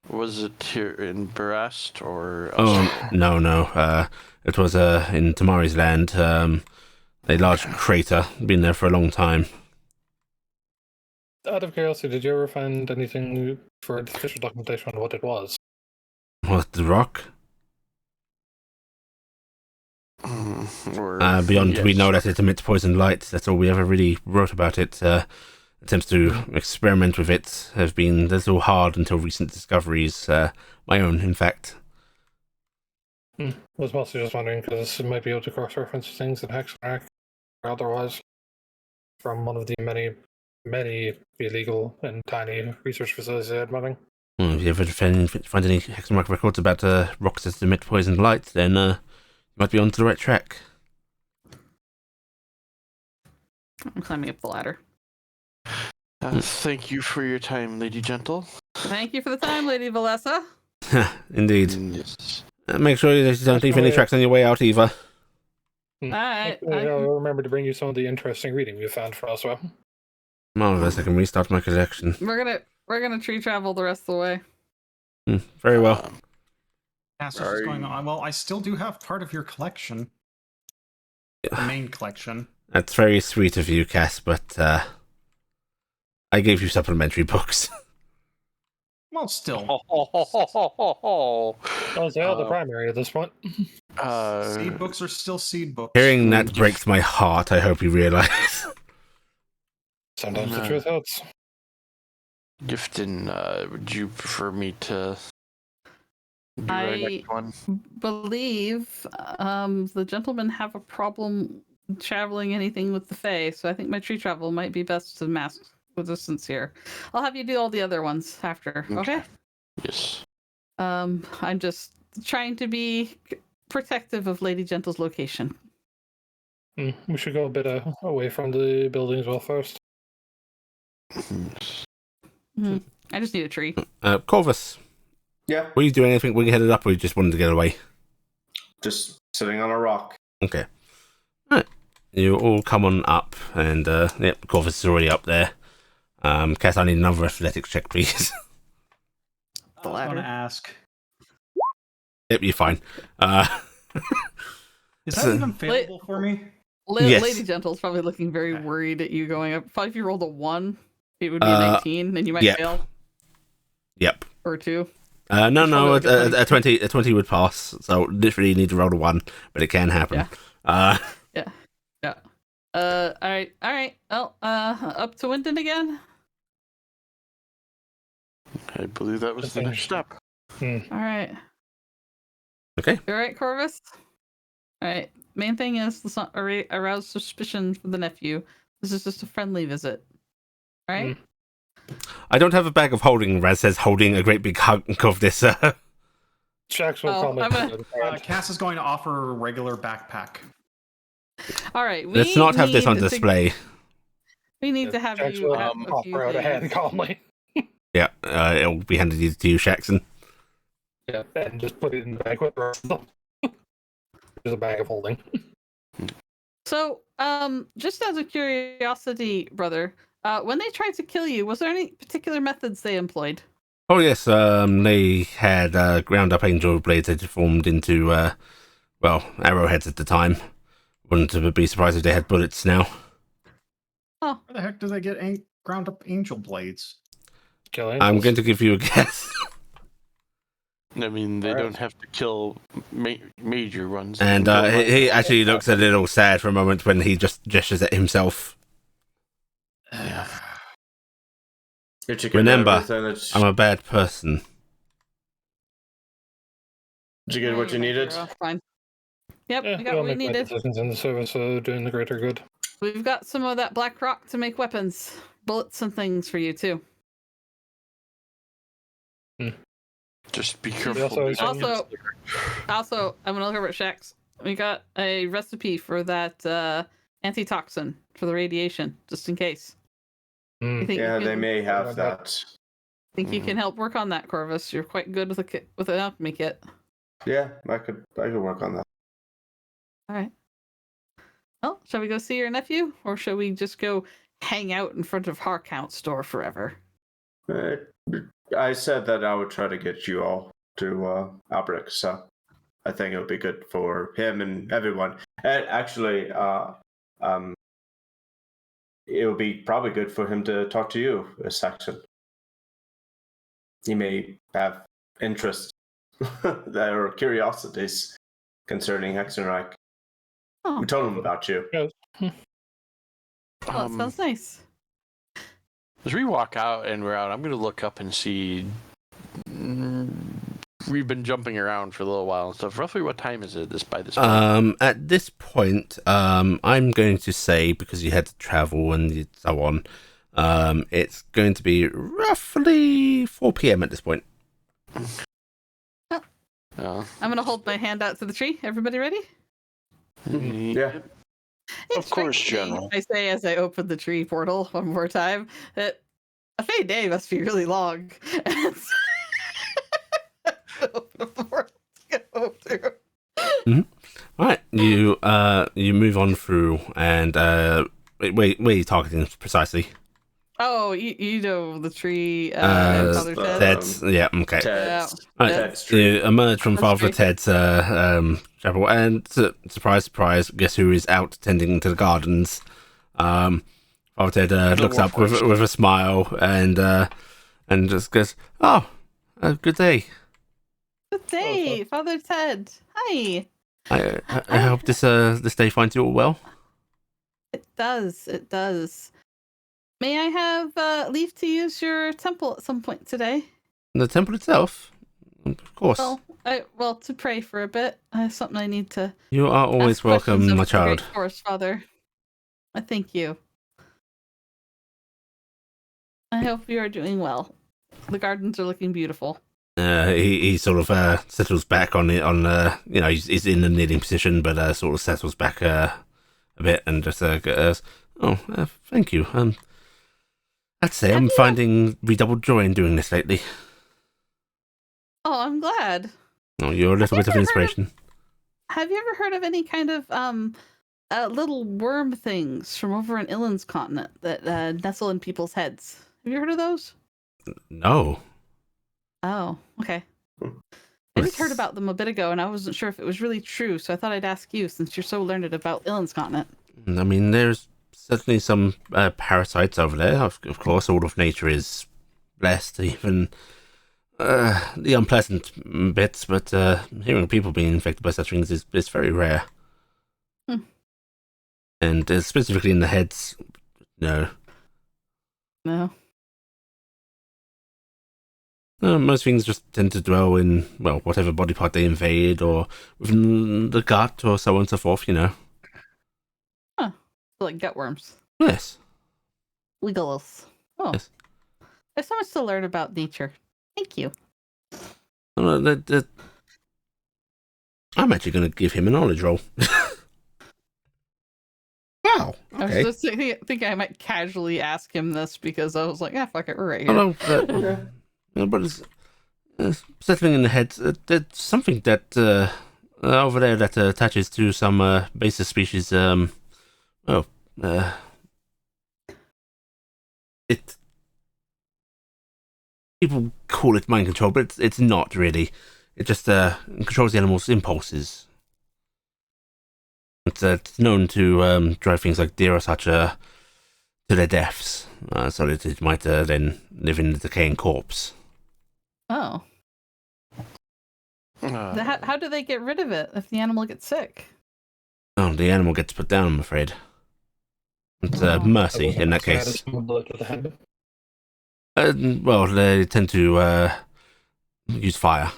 Was it here in Barast or? Oh, no. It was in Tamari's land. A large crater. Been there for a long time. Out of curiosity, did you ever find anything for official documentation on what it was? What, the rock? Beyond, we yes. know that it emits poisoned light. That's all we ever really wrote about it. Attempts to experiment with it have been a little hard until recent discoveries. My own, in fact. I was mostly just wondering because it might be able to cross-reference things in Hexamark or otherwise from one of the many illegal and tiny research facilities they had running. Well, if you ever find any Hexamark records about rocks that emit poisoned light, then you might be onto the right track. I'm climbing up the ladder. Thank you for your time, Lady Gentle. Thank you for the time, Lady Valessa. Indeed. Yes. Make sure you don't leave any tracks on your way out either. Alright. I'll remember to bring you some of the interesting reading you found for elsewhere. Marvelous, I can restart my collection. We're gonna tree travel the rest of the way. Very well. Ask what's going on. Well, I still do have part of your collection. The main collection. That's very sweet of you, Cass, but I gave you supplementary books. Well, still. Oh, they are the primary at this point. Seed books are still seed books. Hearing that breaks my heart, I hope you realize. Sometimes the truth hurts. Gifton, would you prefer me to do our next one? believe the gentlemen have a problem traveling anything with the Fae, so I think my tree travel might be best to mask resistance here. I'll have you do all the other ones after, okay? Yes. I'm just trying to be protective of Lady Gentle's location. We should go a bit away from the building as well first. I just need a tree. Corvus. Yeah. Were you doing anything when you headed up, or you just wanted to get away? Just sitting on a rock. Okay. Alright. You all come on up, and yep, Corvus is already up there. Cass, I need another athletics check, please. I was going to ask. Yep, you're fine. Is that even failable for me? Yes. Lady Gentle's probably looking very worried at you going up. Probably if you rolled a 1, it would be a 19, and you might fail. Yep. Or 2. No, a 20 would pass, so literally you need to roll a 1, but it can happen. Yeah. Yeah. Alright. Well, up to Winton again? I believe that was the next step. Alright. Okay. You alright, Corvus? Alright. Main thing is, let's not arouse suspicion for the nephew. This is just a friendly visit. Right? I don't have a bag of holding. Raz says, holding a great big hunk of this. Shax will comment. Cass is going to offer a regular backpack. All right. Let's not have this on display. We need to have Shax you will offer out a hand calmly. Yeah, it'll be handed to you, Shaxon. Yeah, and just put it in the bag with the rest of them. There's a bag of holding. So, just as a curiosity, brother, when they tried to kill you, was there any particular methods they employed? Oh yes, they had ground up angel blades that formed into arrowheads at the time. Wouldn't be surprised if they had bullets now. Oh, where the heck do they get ground up angel blades? I'm going to give you a guess. I mean, they don't have to kill major ones. And he actually looks a little sad for a moment when he just gestures at himself. Yeah. Remember, I'm a bad person. Did you get what you needed? Fine. Yep, we got what we needed. In the service of doing the greater good. We've got some of that black rock to make weapons, bullets, and things for you too. Just be careful. Also, I'm gonna look over at Shax. We got a recipe for that antitoxin for the radiation, just in case. They may have that. Think you can help work on that, Corvus? You're quite good with an alchemy kit. Yeah, I could work on that. All right. Well, shall we go see your nephew, or shall we just go hang out in front of Harcount's store forever? I said that I would try to get you all to Albrecht, so I think it would be good for him and everyone. And actually, it would be probably good for him to talk to you, Saxon. He may have interest or curiosities concerning Hexenreich. We told him about you. That sounds nice. As we walk out and we're out, I'm going to look up and see. We've been jumping around for a little while and stuff. Roughly what time is it by this point? At this point, I'm going to say, because you had to travel and so on, it's going to be roughly 4 p.m. at this point. I'm going to hold my hand out to the tree. Everybody ready? Yeah. Of course, General. I say as I open the tree portal one more time that a Fey day must be really long. All right, you move on through, and where are you targeting precisely? Oh, you know the tree. Father Ted's. Yeah, okay. Ted's. All right, you emerge from Father Ted's chapel, and surprise, surprise, guess who is out tending to the gardens? Father Ted looks up with a smile and just goes, "Oh, good day." Good day, Father Ted. Hi. I hope this day finds you all well. It does. May I have leave to use your temple at some point today? The temple itself? Of course. Well, to pray for a bit. I have something I need to. You are always ask questions welcome, of my the Great child. Forest Father. I thank you. I hope you are doing well. The gardens are looking beautiful. He sort of settles back on it. He's in a kneeling position, but sort of settles back a bit and just goes, thank you. I'd say I'm finding redoubled joy in doing this lately. Oh, I'm glad. Oh, you're a little bit of an inspiration. Have you ever heard of any kind of little worm things from over in Illin's continent that nestle in people's heads? Have you heard of those? No. Oh, okay. I just heard about them a bit ago, and I wasn't sure if it was really true, so I thought I'd ask you since you're so learned about Illin's continent. I mean, there's certainly some parasites over there. Of course, all of nature is blessed, even the unpleasant bits, but hearing people being infected by such things is very rare. And specifically in the heads, no. No. Most things just tend to dwell in, well, whatever body part they invade, or within the gut, or so on and so forth, Huh. Like gut worms. Yes. Legolas. Oh. Yes. There's so much to learn about nature. Thank you. I'm actually going to give him a knowledge roll. Wow. Okay. I was just thinking I might casually ask him this because I was like, yeah, fuck it, we're right here. But it's settling in the head. There's something that over there that attaches to some basis species. People call it mind control, but it's not really. It just controls the animal's impulses. It's known to drive things like deer or such to their deaths, so that it might then live in a decaying corpse. Oh. How do they get rid of it if the animal gets sick? Oh, the animal gets put down, I'm afraid. It's mercy in that case. Well, they tend to use fire,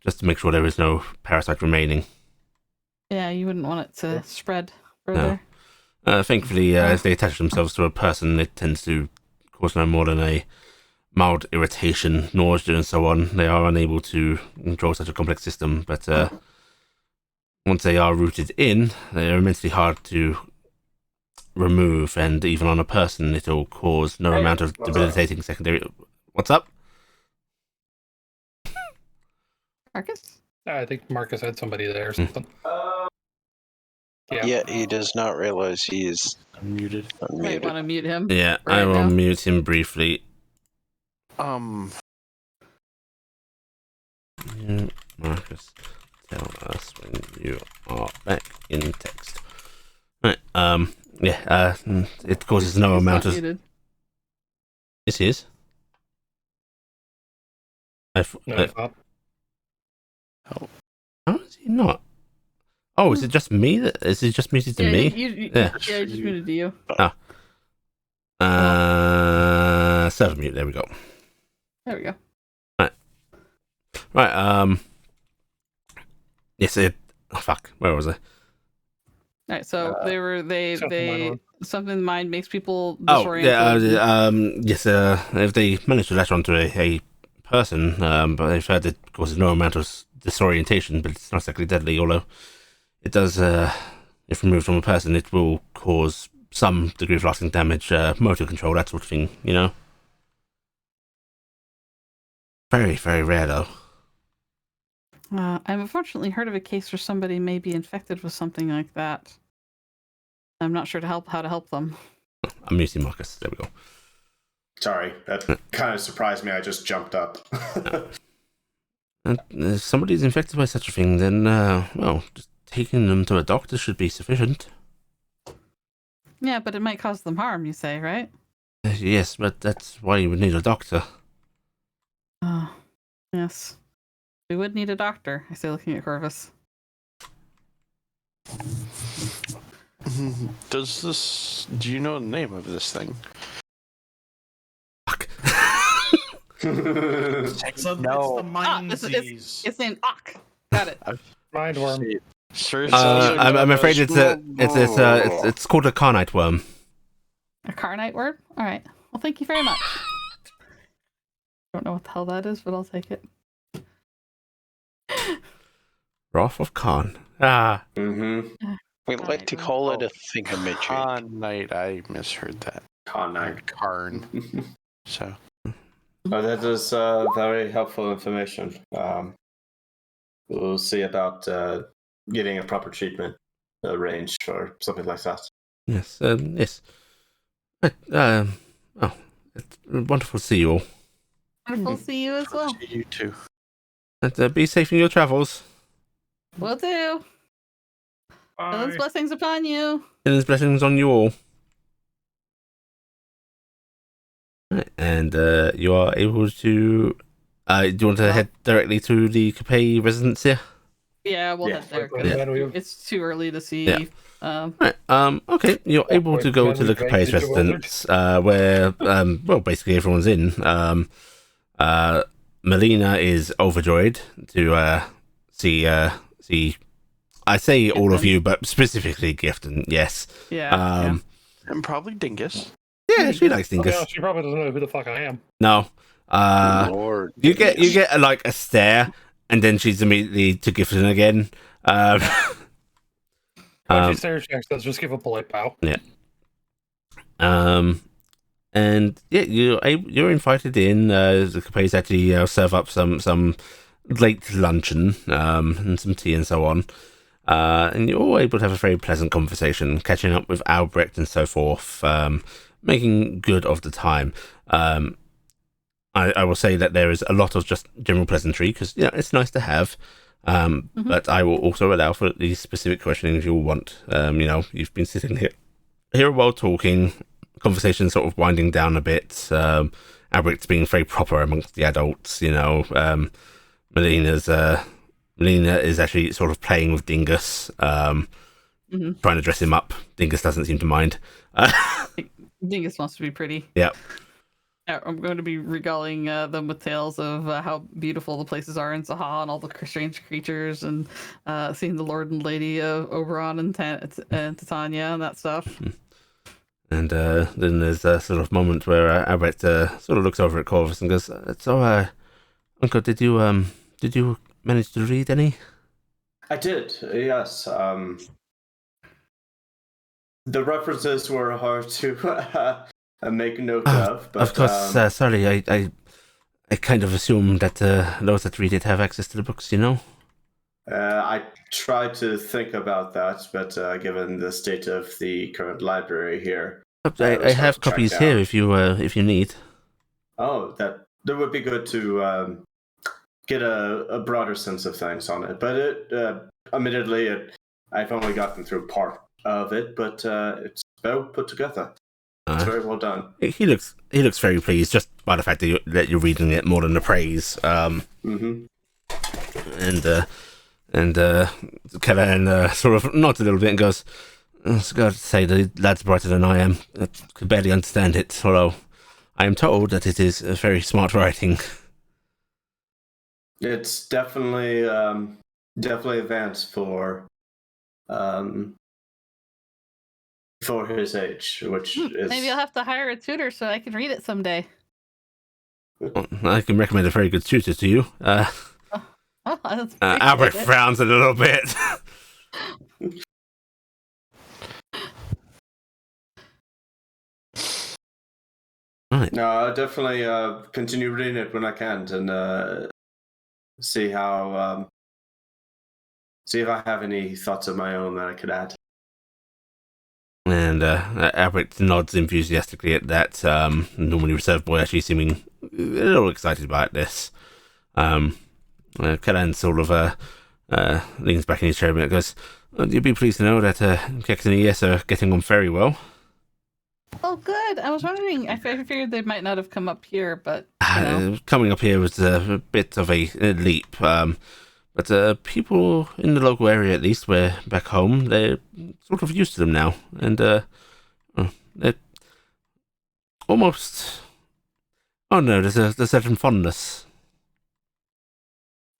just to make sure there is no parasite remaining. Yeah, you wouldn't want it to spread further. No. Thankfully, as they attach themselves to a person, it tends to cause no more than a mild irritation, nausea, and so on. They are unable to control such a complex system, but once they are rooted in, they are immensely hard to remove, and even on a person, it'll cause no amount of debilitating secondary... What's up? Marcus? I think Marcus had somebody there or something. Yeah, he does not realize he is Unmuted. Might want to mute him. Yeah, I will mute him briefly. Marcus, tell us when you are back in text. Right, it causes no amount of... Muted. This is? No, it's not. How is he not? Oh, is it just me? Is it just muted to me? Yeah, just muted to you. Server mute, there we go. There we go. Right, yes, oh fuck, where was I? All right, so they something in mind makes people Oh, disoriented. yes, if they manage to latch onto a person, but they've heard it causes no amount of disorientation, but it's not exactly deadly, although it does, if removed from a person, it will cause some degree of lasting damage, motor control, that sort of thing, you know? Very, very rare, though. I've unfortunately heard of a case where somebody may be infected with something like that. I'm not sure how to help them. I'm muting Marcus, there we go. Sorry, that kind of surprised me. I just jumped up. And if somebody's infected by such a thing, then, well, just taking them to a doctor should be sufficient. Yeah, but it might cause them harm, you say, right? Yes, but that's why you would need a doctor. Oh, yes. We would need a doctor, I say, looking at Corvus. Do you know the name of this thing? It's the mindsies. It's an Ock. Got it. Mindworm. I'm afraid it's called a carnite worm. A carnite word? All right. Well, thank you very much. Don't know what the hell that is, but I'll take it. Wrath of Khan. Ah. Mm-hmm. We like to call it a thingamajig. Carnite, I misheard that. Carnite. Carn. So. Oh, that is very helpful information. We'll see about getting a proper treatment arranged or something like that. Yes, yes. Oh, it's wonderful to see you all. Wonderful to see you as well. See you too. And be safe in your travels. Will do. Those blessings upon you. And his blessings on you all. Right, and you are able to... do you want to head directly to the Capet residence here? Yeah, we'll head there. 'Cause it's too early to see. Yeah. Right. Okay. You're able to go to the Capet's residence, where well, basically everyone's in. Melina is overjoyed to see. I say all of you, but specifically Gifton. Yes. Yeah. And probably Dingus. Yeah, she likes Dingus. Oh, she probably doesn't know who the fuck I am. No. Lord, You get like a stare, and then she's immediately to Gifton again. When she stares, she does just give a polite bow. Yeah. And yeah, you're invited in. The Capes actually serve up some late luncheon, and some tea and so on. And you're all able to have a very pleasant conversation, catching up with Albrecht and so forth, making good of the time. I will say that there is a lot of just general pleasantry because it's nice to have. But I will also allow for the specific questioning you'll want. You've been sitting here a while talking, conversation sort of winding down a bit. Albrecht's being very proper amongst the adults. Melina is actually sort of playing with Dingus, trying to dress him up. Dingus doesn't seem to mind. Dingus wants to be pretty. Yeah. I'm going to be regaling them with tales of how beautiful the places are in Zaha and all the strange creatures, and seeing the Lord and Lady of Oberon and Titania and that stuff. And then there's a sort of moment where Albrecht sort of looks over at Corvus and goes, "So, Uncle, did you manage to read any?" I did, yes. The references were hard to make note of, but of course. Sorry, I kind of assumed that those that read it have access to the books. I tried to think about that, but given the state of the current library here, I have copies here if you need. Oh, that would be good to get a broader sense of things on it. But admittedly, I've only gotten through part of it, but it's well put together. It's very well done. He looks very pleased just by the fact that you're reading it more than the praise. And Kellan sort of nods a little bit and goes, "It's got to say the lad's brighter than I am. I could barely understand it, although I am told that it is very smart writing." It's definitely advanced for his age, which is... Maybe I'll have to hire a tutor so I can read it someday. Well, I can recommend a very good tutor to you. Albert frowns a little bit. Right. No, I'll definitely continue reading it when I can and see if I have any thoughts of my own that I could add. And Albert nods enthusiastically at that. Normally reserved boy actually seeming a little excited about this. Kellan sort of leans back in his chair a bit and goes, "You'd be pleased to know that Kex and ES are getting on very well." Oh, good. I was wondering. I figured they might not have come up here, but coming up here was a bit of a leap. But people in the local area, at least, where back home, they're sort of used to them now, and they're almost Oh no, there's a certain fondness.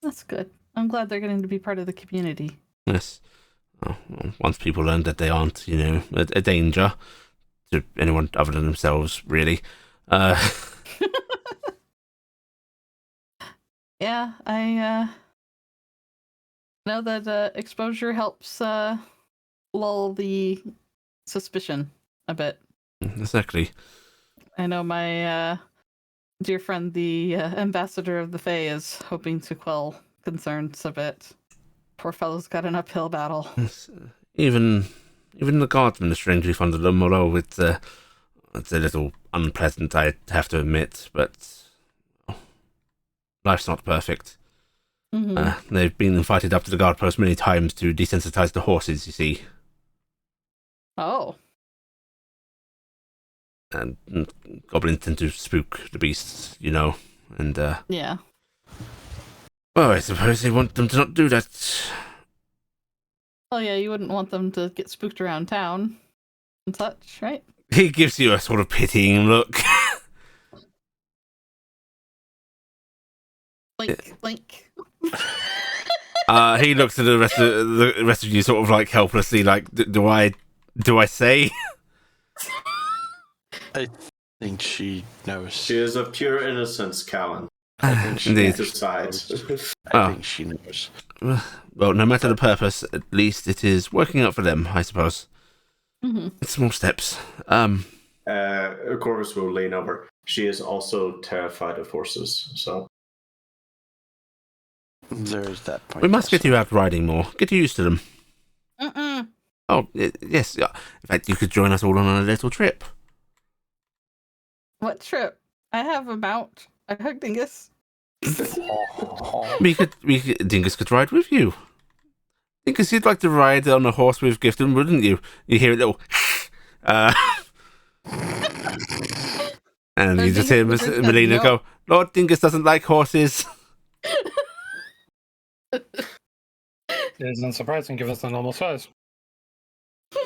That's good. I'm glad they're getting to be part of the community. Yes. Oh, well, once people learn that they aren't, a danger to anyone other than themselves, really. Yeah, I know that exposure helps lull the suspicion a bit. Exactly. I know my dear friend, the ambassador of the Fae, is hoping to quell concerns a bit. Poor fellow's got an uphill battle. Yes. Even the guardsmen are strangely fond of them, although it's a little unpleasant, I have to admit, but life's not perfect. Mm-hmm. They've been invited up to the guard post many times to desensitize the horses, you see. Oh. And goblins tend to spook the beasts, and Yeah. well, I suppose they want them to not do that. Oh yeah, you wouldn't want them to get spooked around town and such, right? He gives you a sort of pitying look. Blink, blink. He looks at the rest of you sort of like helplessly, like, do I say? I think she knows. She is of pure innocence, Callan. I think she Indeed. Decides. I think she knows. Well, no matter the purpose, at least it is working out for them, I suppose. Mm-hmm. It's small steps. Corvus will lean over. She is also terrified of horses, so. There's that point. We must also. get you out riding more. Get used to them. Mm-mm. Oh, yes. In fact, you could join us all on a little trip. What trip? I have a mount. I heard Dingus. Dingus could ride with you. Dingus, you'd like to ride on a horse we've gifted him, wouldn't you? You hear a little... and you just hear Melina go, Lord Dingus doesn't like horses. It isn't surprising, given it's a normal size.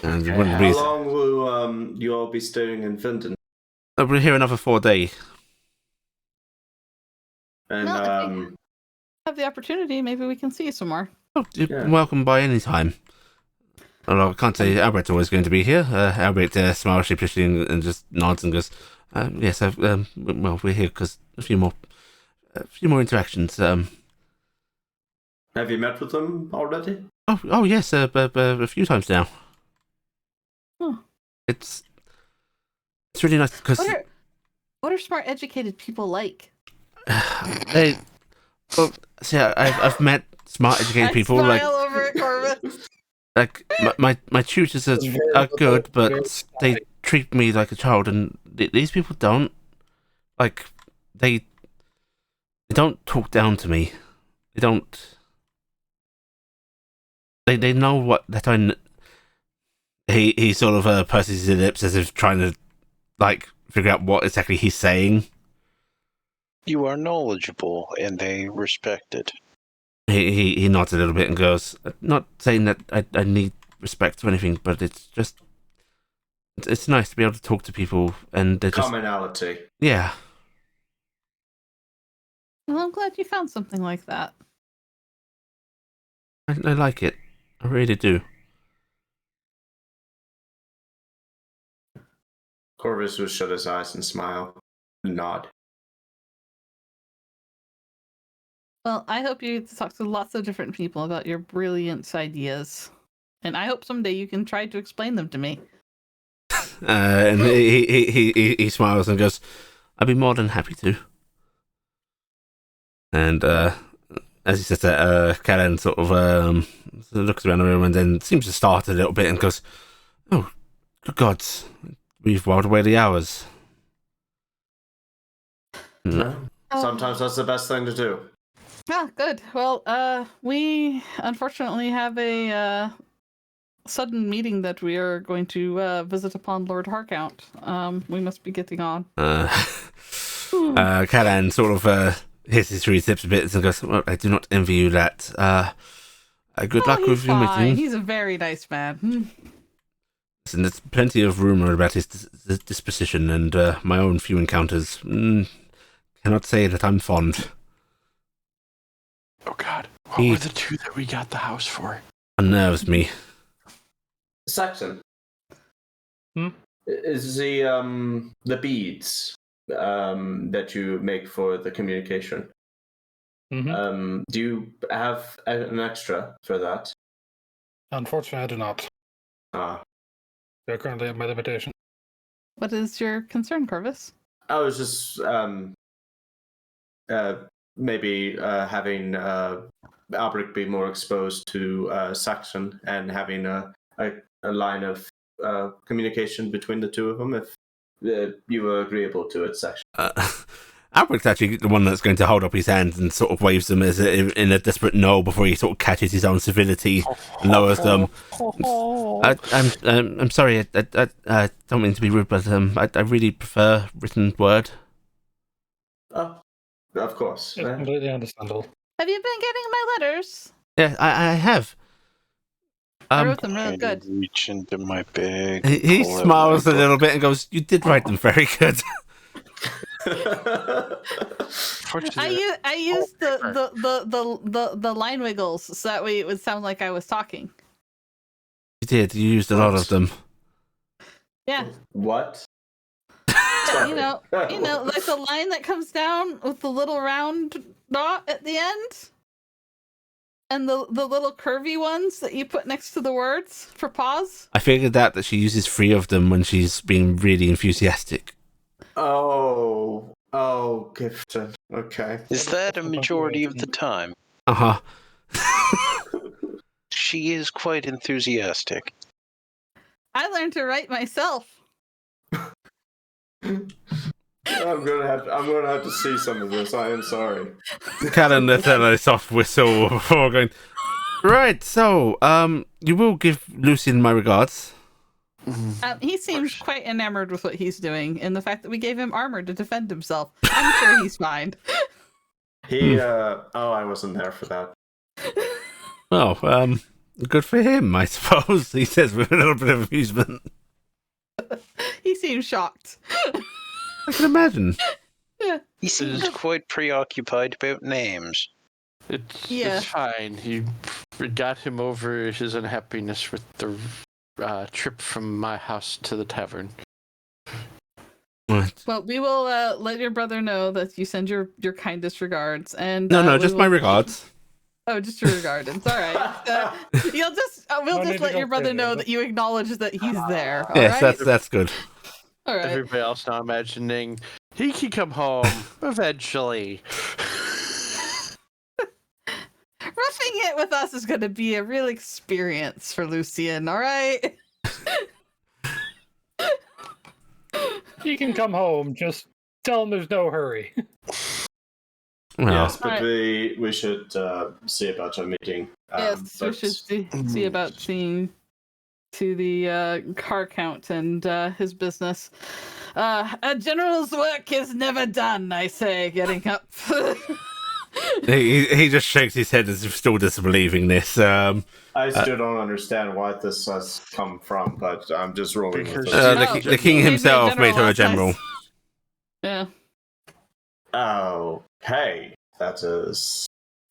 And How long will you all be staying in Vinton? We're here another 4 days. And Well, if we have the opportunity, maybe we can see you some more. Oh, you're welcome by any time. Although I can't say Albert's always going to be here. Albert smiles sheepishly and just nods and goes, yes, well, we're here because a few more interactions. have you met with them already? Oh yes, a few times now. Huh. It's really nice because What are smart, educated people like? I've met smart, educated people smile like over at Corbin. like my tutors are good, but they treat me like a child, and these people don't. Like they don't talk down to me. They don't. They know what that I. He sort of purses his lips as if trying to like figure out what exactly he's saying. You are knowledgeable, and they respect it. He nods a little bit and goes, not saying that I need respect or anything, but it's just it's nice to be able to talk to people and they're just commonality. Yeah. Well, I'm glad you found something like that. I like it. I really do. Corvus will shut his eyes and smile and nod. Well, I hope you get to talk to lots of different people about your brilliant ideas. And I hope someday you can try to explain them to me. And he smiles and goes, I'd be more than happy to. And as he says that, Callan sort of looks around the room and then seems to start a little bit and goes, oh, good gods, we've whiled away the hours. No. Sometimes that's the best thing to do. Ah, good. Well, we unfortunately have a sudden meeting that we are going to visit upon Lord Harcount. We must be getting on. Callan sort of hisses through his lips a bit and goes, well, I do not envy you that. Good luck with your meeting. He's a very nice man. Listen, there's plenty of rumour about his disposition and my own few encounters. cannot say that I'm fond. Oh God, what were the two that we got the house for? Unnerves me. Saxon. Is the beads that you make for the communication? Mm-hmm. Do you have an extra for that? Unfortunately, I do not. Ah, They're currently at my limitation. What is your concern, Corvus? I was just maybe having Albrecht be more exposed to Saxon and having a line of communication between the two of them, if you were agreeable to it, Saxon. Albrecht's actually the one that's going to hold up his hands and sort of waves them as in a desperate no before he sort of catches his own civility and lowers them. I'm sorry, I don't mean to be rude, but I really prefer written word. Oh, of course. It's completely understandable. Have you been getting my letters? Yeah, I have. I wrote them real I good. reach into my bag. He pull out smiles my a little bit and goes, "You did write them very good." I used the line wiggles so that way it would sound like I was talking. You did. You used a lot of them. Yeah. What? You know, like the line that comes down with the little round dot at the end, and the little curvy ones that you put next to the words for pause. I figured out that she uses 3 of them when she's being really enthusiastic. Oh, Gifton. Okay. Is that a majority of the time? Uh-huh. She is quite enthusiastic. I learned to write myself. I'm gonna have to see some of this. I am sorry. Callan let out a soft whistle before going, right, so, you will give Lucian my regards. He seems quite enamored with what he's doing, and the fact that we gave him armor to defend himself. I'm sure he's fine. I wasn't there for that. Oh, good for him, I suppose, he says with a little bit of amusement. He seems shocked. I can imagine. Yeah. He seems quite preoccupied about names. It's fine. He got him over his unhappiness with the trip from my house to the tavern. Right. Well, we will let your brother know that you send your kindest regards, and No, just my regards. Oh, just your regards. All right. We'll just let your brother know that you acknowledge that he's there. All yes, right? that's good. All right. Everybody else now imagining he can come home eventually. Roughing it with us is going to be a real experience for Lucian. All right. He can come home. Just tell him there's no hurry. Well, Yes, but we should see about a meeting. Yes, we should see about seeing to the car count and his business. A general's work is never done, I say, getting up. he just shakes his head as if still disbelieving this. I still don't understand why this has come from, but I'm just rolling with it. The king himself made her a general. Yeah. Oh, hey, that is...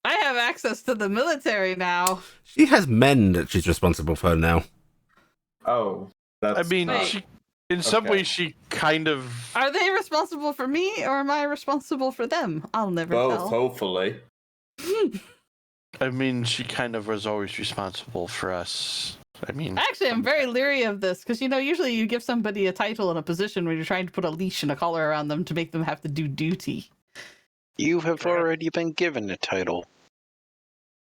I have access to the military now. She has men that she's responsible for now. Oh, that's... I mean, in some ways, she kind of... Are they responsible for me, or am I responsible for them? I'll never both, tell. hopefully. I mean, she kind of was always responsible for us. I mean... Actually, I'm very leery of this, because, usually you give somebody a title and a position when you're trying to put a leash and a collar around them to make them have to do duty. You have already been given a title.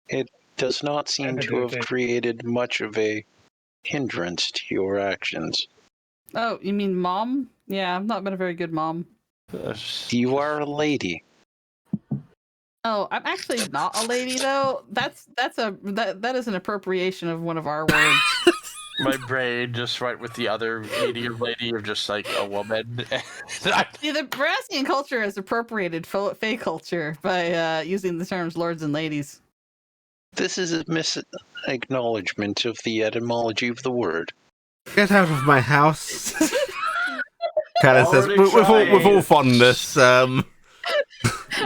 It does not seem to have created much of a hindrance to your actions. Oh, you mean mom? Yeah, I've not been a very good mom. You are a lady. Oh, I'm actually not a lady though. That is an appropriation of one of our words. My brain just went with the other media lady of just like a woman. See, the Brassian culture has appropriated Fey culture by using the terms lords and ladies. This is a misacknowledgement of the etymology of the word. Get out of my house. Callan says, with all fondness.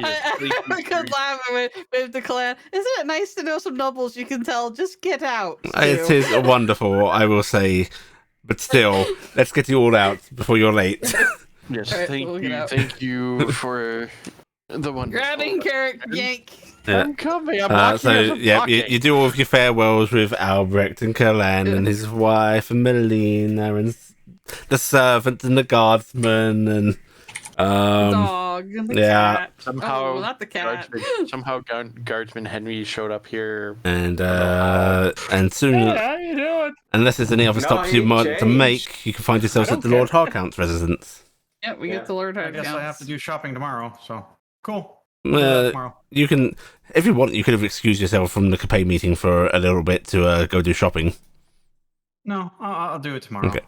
I could laugh and wave to Clan. Isn't it nice to know some nobles you can tell? Just get out. It is wonderful, I will say. But still, let's get you all out before you're late. Yes, All right, thank we'll get you. out. Thank you for the wonderful. Grabbing carrot yank. Yeah. I'm coming. I'm walking So, as I'm yeah, talking. you do all of your farewells with Albrecht and Kerlan and his wife and Melina and the servant and the guardsman and The dog and the yeah. cat. Somehow, Oh, not the cat. Guardsman Henry showed up here. and soon, Hey, how you doing? unless there's any other No, stops he you want to changed. make, you can find yourselves I at the don't Lord Harcount's residence. Yeah, we Yeah. get the Lord I Hard guess I have to do shopping tomorrow, so cool. I'll do that tomorrow. You can, if you want, you could have excused yourself from the Capet meeting for a little bit to go do shopping. No, I'll do it tomorrow. Okay.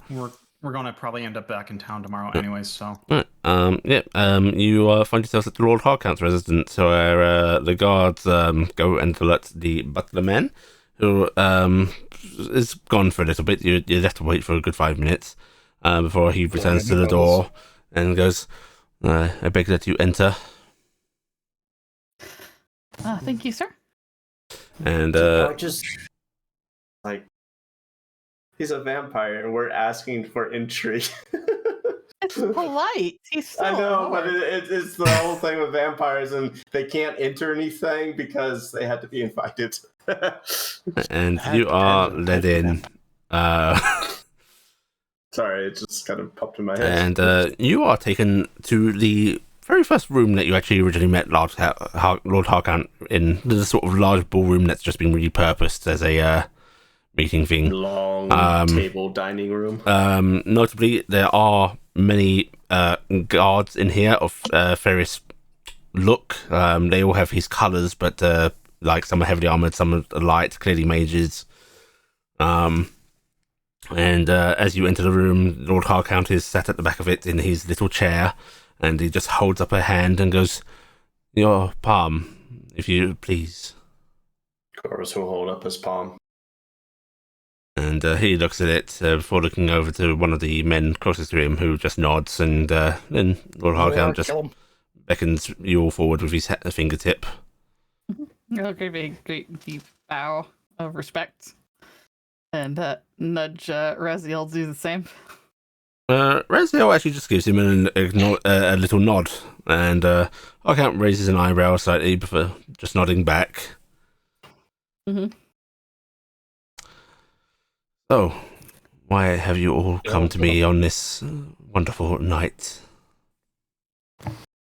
We're gonna probably end up back in town tomorrow, anyways. So Right. You find yourselves at the Lord Harcount's residence, where the guards go and alert the butler man, who is gone for a little bit. You have to wait for a good 5 minutes before he returns to the door and goes, "I beg that you enter." Thank you, sir. And Just like he's a vampire, and we're asking for entry. It's polite. He's still I know, a but lord. it's the whole thing with vampires, and they can't enter anything because they had to be invited. and you are led in. Sorry, it just kind of popped in my head. And you are taken to the very first room that you actually originally met Lord Harcount in. The sort of large ballroom that's just been repurposed as a meeting thing. Long table dining room. Notably, there are many guards in here of various look. They all have his colours, but like some are heavily armoured, some are light, clearly mages. And as you enter the room, Lord Harcount is sat at the back of it in his little chair, and he just holds up a hand and goes, "Your palm, if you please." Corvus will hold up his palm. And he looks at it before looking over to one of the men closest to him, who just nods, and then Lord Harcount just Kill him. beckons you all forward with his fingertip. I'll give a great deep bow of respect and nudge Raziel to do the same. Raziel actually just gives him a little nod, and Harcount raises an eyebrow slightly before just nodding back. Mm-hmm. So, why have you all come to me on this wonderful night?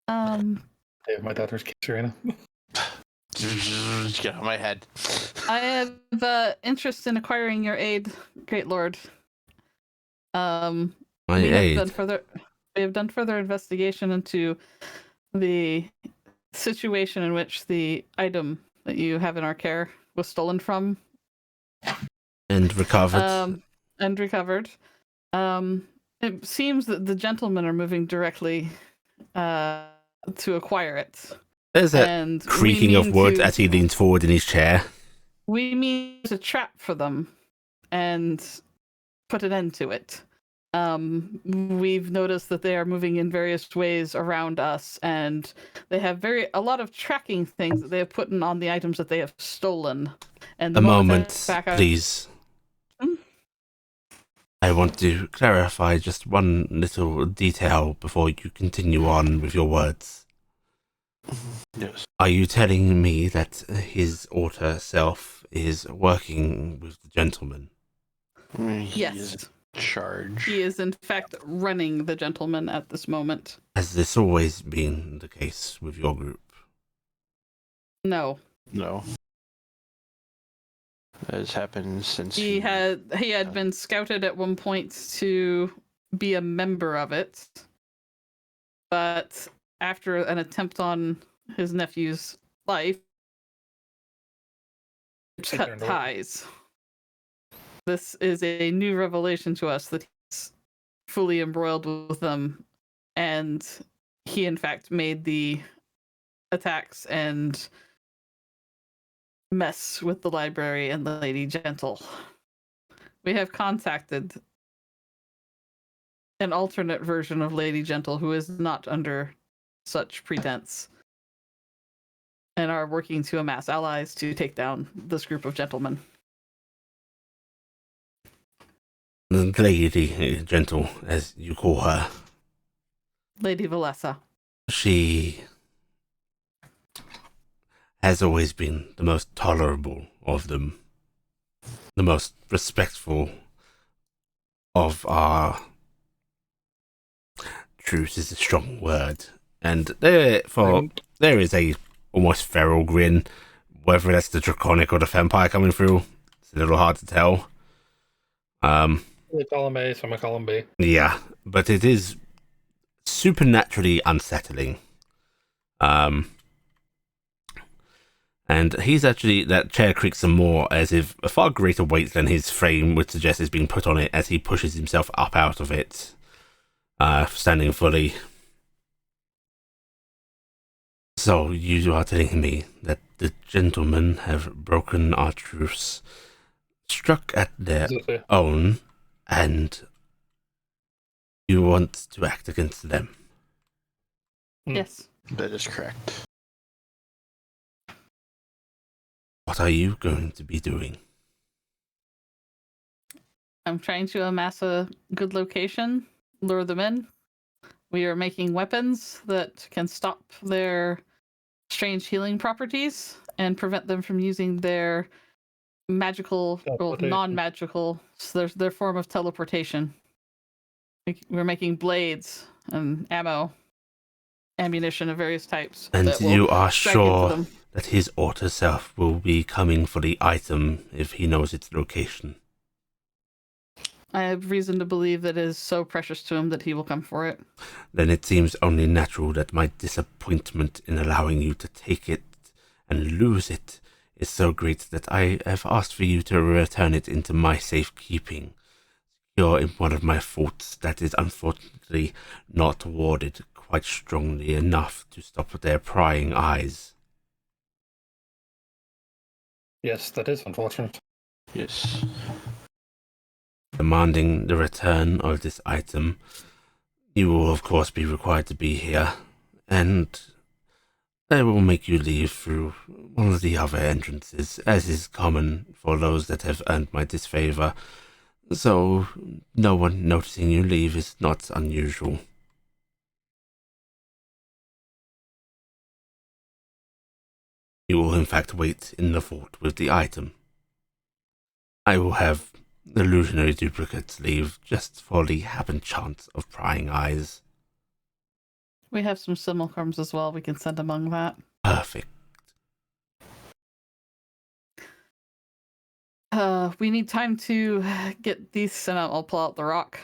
Yeah, my daughter's kids, Serena. Get out of my head. I have interest in acquiring your aid, Great Lord. My we aid. have done further investigation into the situation in which the item that you have in our care was stolen from. And recovered. And recovered. It seems that the gentlemen are moving directly to acquire it. There's a And creaking of wood as he leans forward in his chair. We mean to trap for them and put an end to it. We've noticed that they are moving in various ways around us, and they have a lot of tracking things that they have put in on the items that they have stolen. And A moment, please. I want to clarify just one little detail before you continue on with your words. Yes. Are you telling me that his outer self is working with the gentleman? He Yes. is in charge. He is, in fact, running the gentleman at this moment. Has this always been the case with your group? No. No. That has happened since He had been scouted at one point to be a member of it, but after an attempt on his nephew's life, cut ties. This is a new revelation to us that he's fully embroiled with them, and he in fact made the attacks and mess with the library and the Lady Gentle. We have contacted an alternate version of Lady Gentle who is not under such pretense, and are working to amass allies to take down this group of gentlemen. The lady, gentle, as you call her, Lady Valessa. she has always been the most tolerable of them, the most respectful of our truce is a strong word, and there is a almost feral grin. Whether that's the draconic or the vampire coming through, it's a little hard to tell. They call him A, so I'm gonna call him B. Yeah, but it is supernaturally unsettling. And he's actually, that chair creaks some more, as if a far greater weight than his frame would suggest is being put on it as he pushes himself up out of it, standing fully. So you are telling me that the gentlemen have broken our truce, struck at their own, and you want to act against them? Yes. That is correct. What are you going to be doing? I'm trying to amass a good location, lure them in. We are making weapons that can stop their strange healing properties and prevent them from using their magical, well, non-magical, so their form of teleportation. We're making blades and ammunition of various types. And you are sure that his outer self will be coming for the item if he knows its location? I have reason to believe that it is so precious to him that he will come for it. Then it seems only natural that my disappointment in allowing you to take it and lose it is so great that I have asked for you to return it into my safekeeping. You're in one of my forts that is unfortunately not warded quite strongly enough to stop their prying eyes. Yes, that is unfortunate. Yes. Demanding the return of this item, you will of course be required to be here, and I will make you leave through one of the other entrances, as is common for those that have earned my disfavor, so no one noticing you leave is not unusual. You will in fact wait in the fort with the item. I will have illusionary duplicates leave just for the happen chance of prying eyes. We have some simulacrums as well. We can send among that. Perfect. We need time to get these, and I'll pull out the rock.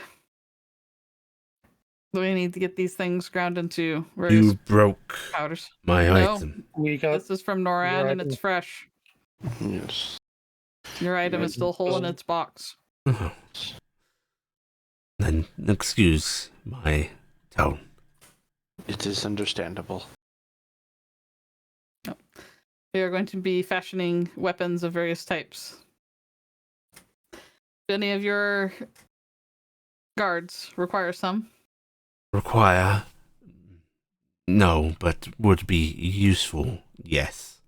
We need to get these things ground into various You broke powders. my No. item. This is from Noran, and it's fresh. Yes. Your item is still whole in its box. Oh. Then excuse my tone. It is understandable. We are going to be fashioning weapons of various types. Do any of your guards require some? Require? No, but would be useful, yes.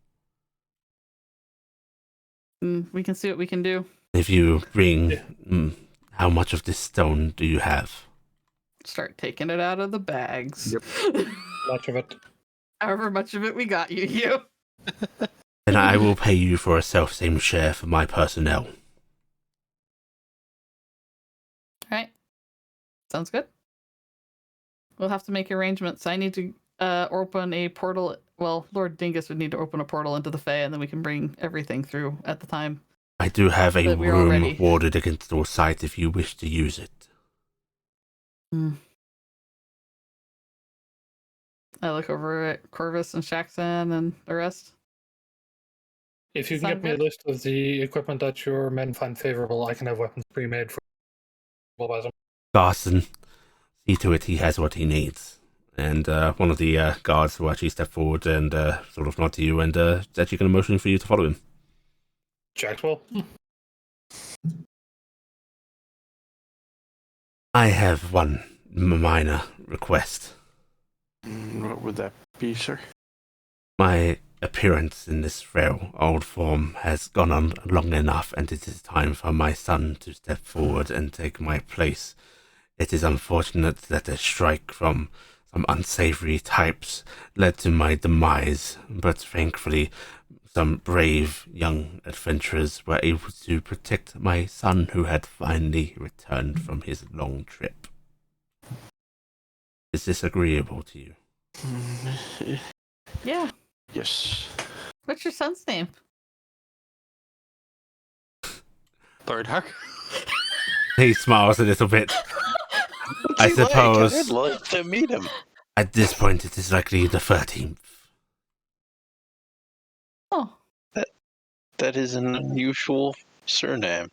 We can see what we can do. If you bring... how much of this stone do you have? Start taking it out of the bags. Yep. Much of it. However much of it we got you. Then I will pay you for a self-same share for my personnel. Alright. Sounds good. We'll have to make arrangements. I need to open a portal. Well, Lord Dingus would need to open a portal into the Fae, and then we can bring everything through at the time. I do have a room warded against all sight if you wish to use it. I look over at Corvus and Shaxan and the rest. If you can get me a list of the equipment that your men find favorable, I can have weapons pre-made for them. Garson, see to it he has what he needs. And one of the guards will actually step forward and sort of nod to you, and is actually going to motion for you to follow him. Jackswell? I have one minor request. What would that be, sir? My appearance in this frail old form has gone on long enough, and it is time for my son to step forward and take my place. It is unfortunate that a strike from some unsavory types led to my demise, but thankfully some brave young adventurers were able to protect my son, who had finally returned from his long trip. Is this agreeable to you? Yeah. Yes. What's your son's name? Lord Huck. He smiles a little bit. What's I he like? suppose I'd like to meet him. at this point it is likely the 13th. Oh, That is an unusual surname.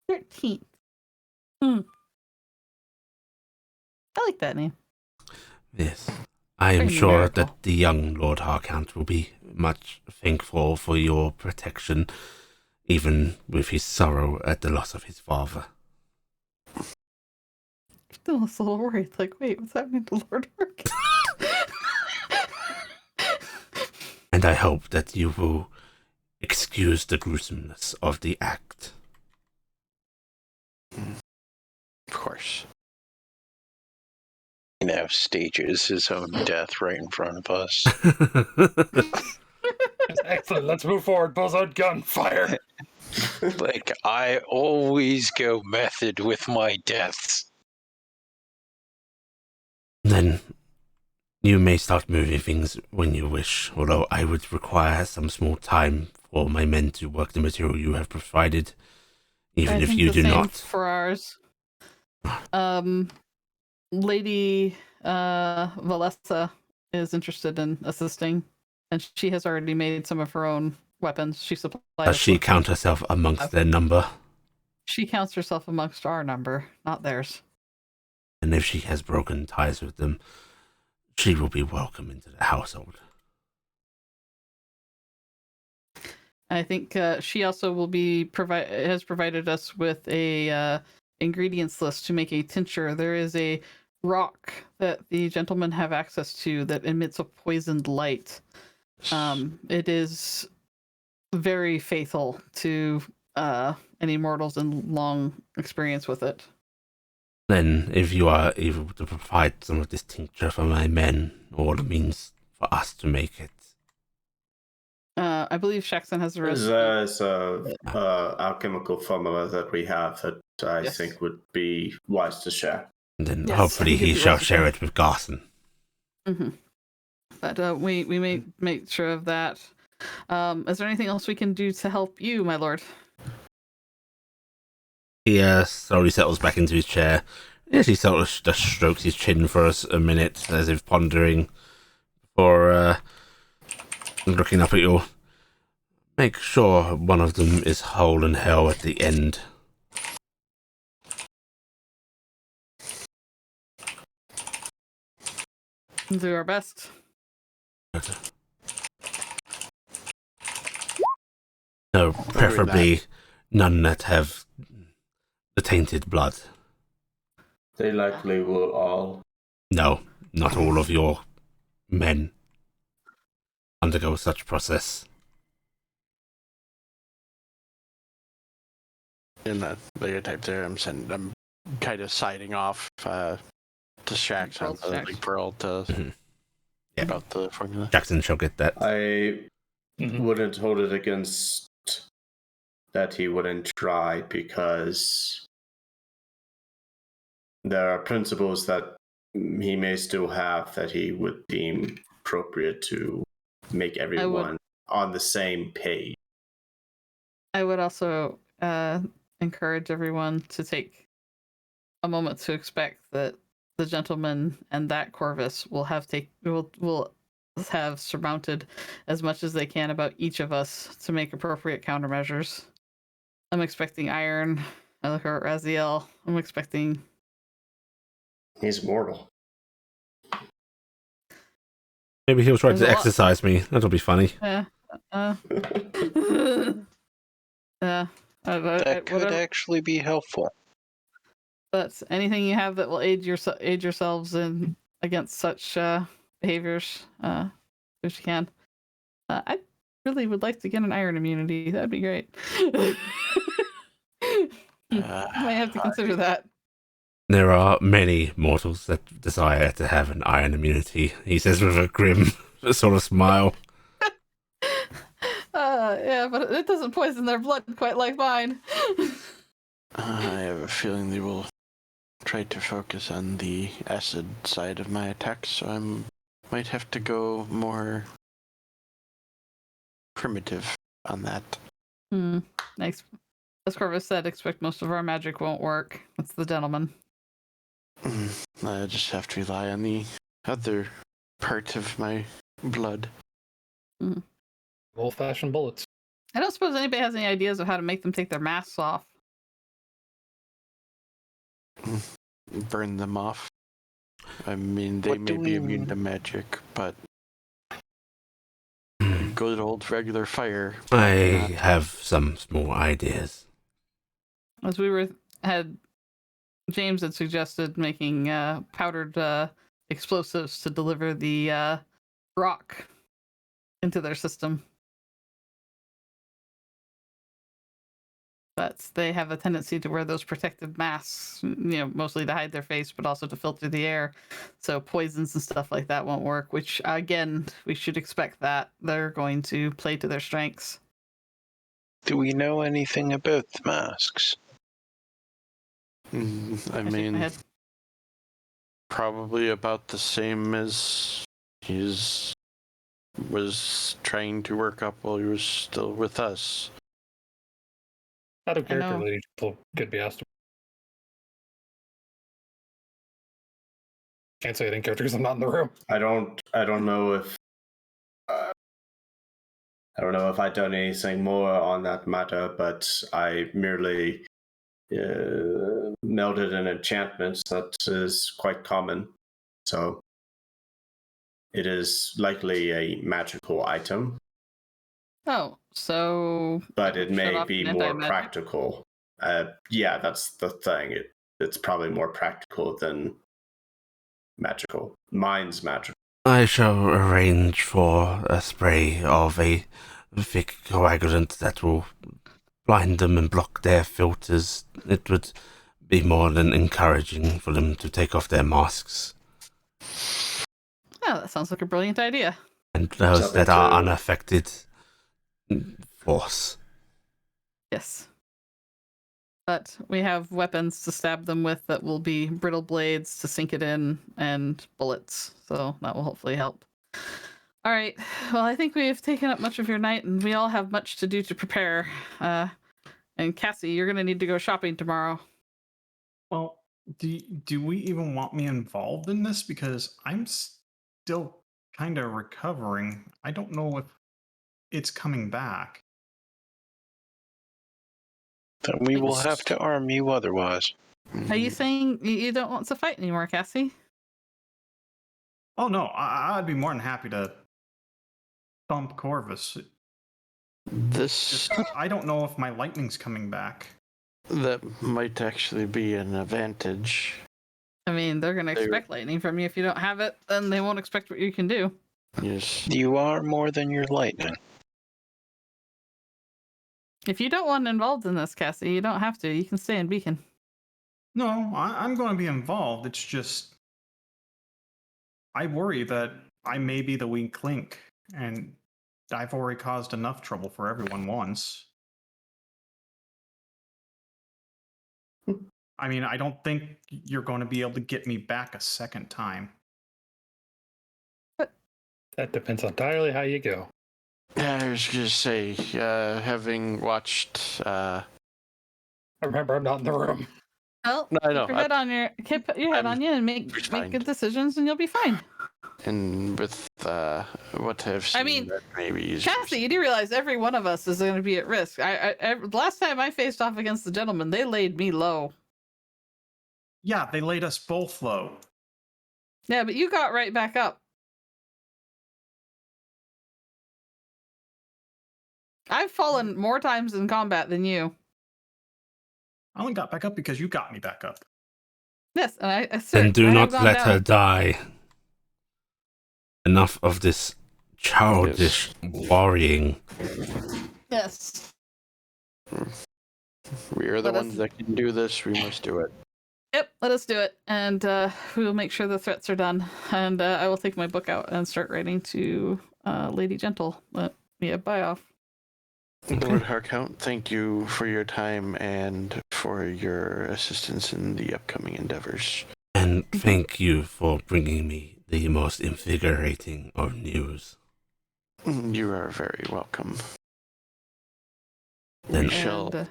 13th. I like that name. Yes. I am Very sure numerical. that the young Lord Harcount will be much thankful for your protection, even with his sorrow at the loss of his father. I was a little worried. Like, wait, what's happening to Lord Hark? And I hope that you will excuse the gruesomeness of the act. Of course. He now stages his own death right in front of us. Excellent. Let's move forward. Buzz out, gunfire. Like, I always go method with my deaths. Then you may start moving things when you wish, although I would require some small time for my men to work the material you have provided, even I if think you the do same not. for ours. Lady Valessa is interested in assisting, and she has already made some of her own weapons. She supplied Does us she with- count herself amongst their number? She counts herself amongst our number, not theirs. And if she has broken ties with them, she will be welcome into the household. I think she also will be has provided us with a ingredients list to make a tincture. There is a rock that the gentlemen have access to that emits a poisoned light. It is very fatal to any mortals and long experience with it. Then, if you are able to provide some of this tincture for my men, all the means for us to make it. I believe Shaxton has the recipe. There's a alchemical formula that we have that I Yes. think would be wise to share. And then Yes, hopefully I can he get the shall recipe. share it with Garson. Mm-hmm. But we may make sure of that. Is there anything else we can do to help you, my lord? He slowly settles back into his chair. Yes, he sort of just strokes his chin for us a minute, as if pondering, before looking up at you. Make sure one of them is whole and hell at the end. We'll do our best. No, preferably none that have the tainted blood. They likely will all. No, not all of your men undergo such process. In that later type there, I'm kind of siding off to Shax on the big pearl to Yeah. about the formula. Jackson shall get that. I wouldn't hold it against that he wouldn't try, because there are principles that he may still have that he would deem appropriate to make everyone on the same page. I would also encourage everyone to take a moment to expect that the gentleman and that Corvus will have will have surmounted as much as they can about each of us to make appropriate countermeasures. I'm expecting iron. I look at Raziel. I'm expecting. He's mortal. Maybe he'll try There's to a lot- exercise me. That'll be funny. Yeah. Yeah. That could actually be helpful. But anything you have that will aid yourselves in against such behaviors, if you can. I really would like to get an iron immunity. That'd be great. Might have to consider that. There are many mortals that desire to have an iron immunity, he says with a grim sort of smile. Yeah, but it doesn't poison their blood quite like mine. I have a feeling they will try to focus on the acid side of my attacks, so I might have to go more primitive on that. Nice. As Corvus said, expect most of our magic won't work. That's the gentleman. I just have to rely on the other part of my blood. Old-fashioned bullets. I don't suppose anybody has any ideas of how to make them take their masks off. Burn them off. I mean, they may be immune to magic, but good old regular fire. I have some small ideas. As James had suggested making powdered explosives to deliver the rock into their system. But they have a tendency to wear those protective masks, mostly to hide their face, but also to filter the air. So poisons and stuff like that won't work, which, again, we should expect that they're going to play to their strengths. Do we know anything about the masks? I mean, probably about the same as he was trying to work up while he was still with us. Out of character, lady could be asked. Can't say it in character because I'm not in the room. I don't know if I've done anything more on that matter, but I merely melded an enchantment that is quite common. So it is likely a magical item. Oh, so... But it may be more practical. Yeah, that's the thing. It's probably more practical than magical. Mine's magical. I shall arrange for a spray of a thick coagulant that will blind them and block their filters. It would be more than encouraging for them to take off their masks. Oh, that sounds like a brilliant idea. And those that are unaffected, force. Yes. But we have weapons to stab them with that will be brittle blades to sink it in and bullets. So that will hopefully help. All right. Well, I think we've taken up much of your night and we all have much to do to prepare. And Cassie, you're going to need to go shopping tomorrow. Well, do we even want me involved in this? Because I'm still kind of recovering. I don't know if it's coming back. Then we will have to arm you otherwise. Are you saying you don't want to fight anymore, Cassie? Oh, no. I'd be more than happy to thump Corvus. I don't know if my lightning's coming back. That might actually be an advantage. I mean, they're going to expect lightning from you. If you don't have it, then they won't expect what you can do. Yes. You are more than your lightning. If you don't want involved in this, Cassie, you don't have to. You can stay in Beacon. No, I'm going to be involved. It's just... I worry that I may be the weak link, and I've already caused enough trouble for everyone once. I mean, I don't think you're going to be able to get me back a second time. That depends entirely how you go. I was going to say, having watched... Remember, I'm not in the room. Well, no, I know. Keep your head on you and make good decisions, and you'll be fine. And with what I've seen, I mean, maybe Cassie, you do realize every one of us is going to be at risk. The last time I faced off against the gentleman, they laid me low. Yeah, they laid us both low. Yeah, but you got right back up. I've fallen more times in combat than you. I only got back up because you got me back up. Yes, and I Then do not let her die. Enough of this childish worrying. Yes. We are the Let us- ones that can do this. We must do it. Yep, let us do it, and we will make sure the threats are done. And I will take my book out and start writing to Lady Gentle. But yeah, bye off. Lord Harcount, thank you for your time and for your assistance in the upcoming endeavors. And thank you for bringing me the most invigorating of news. You are very welcome. Then We shall. And,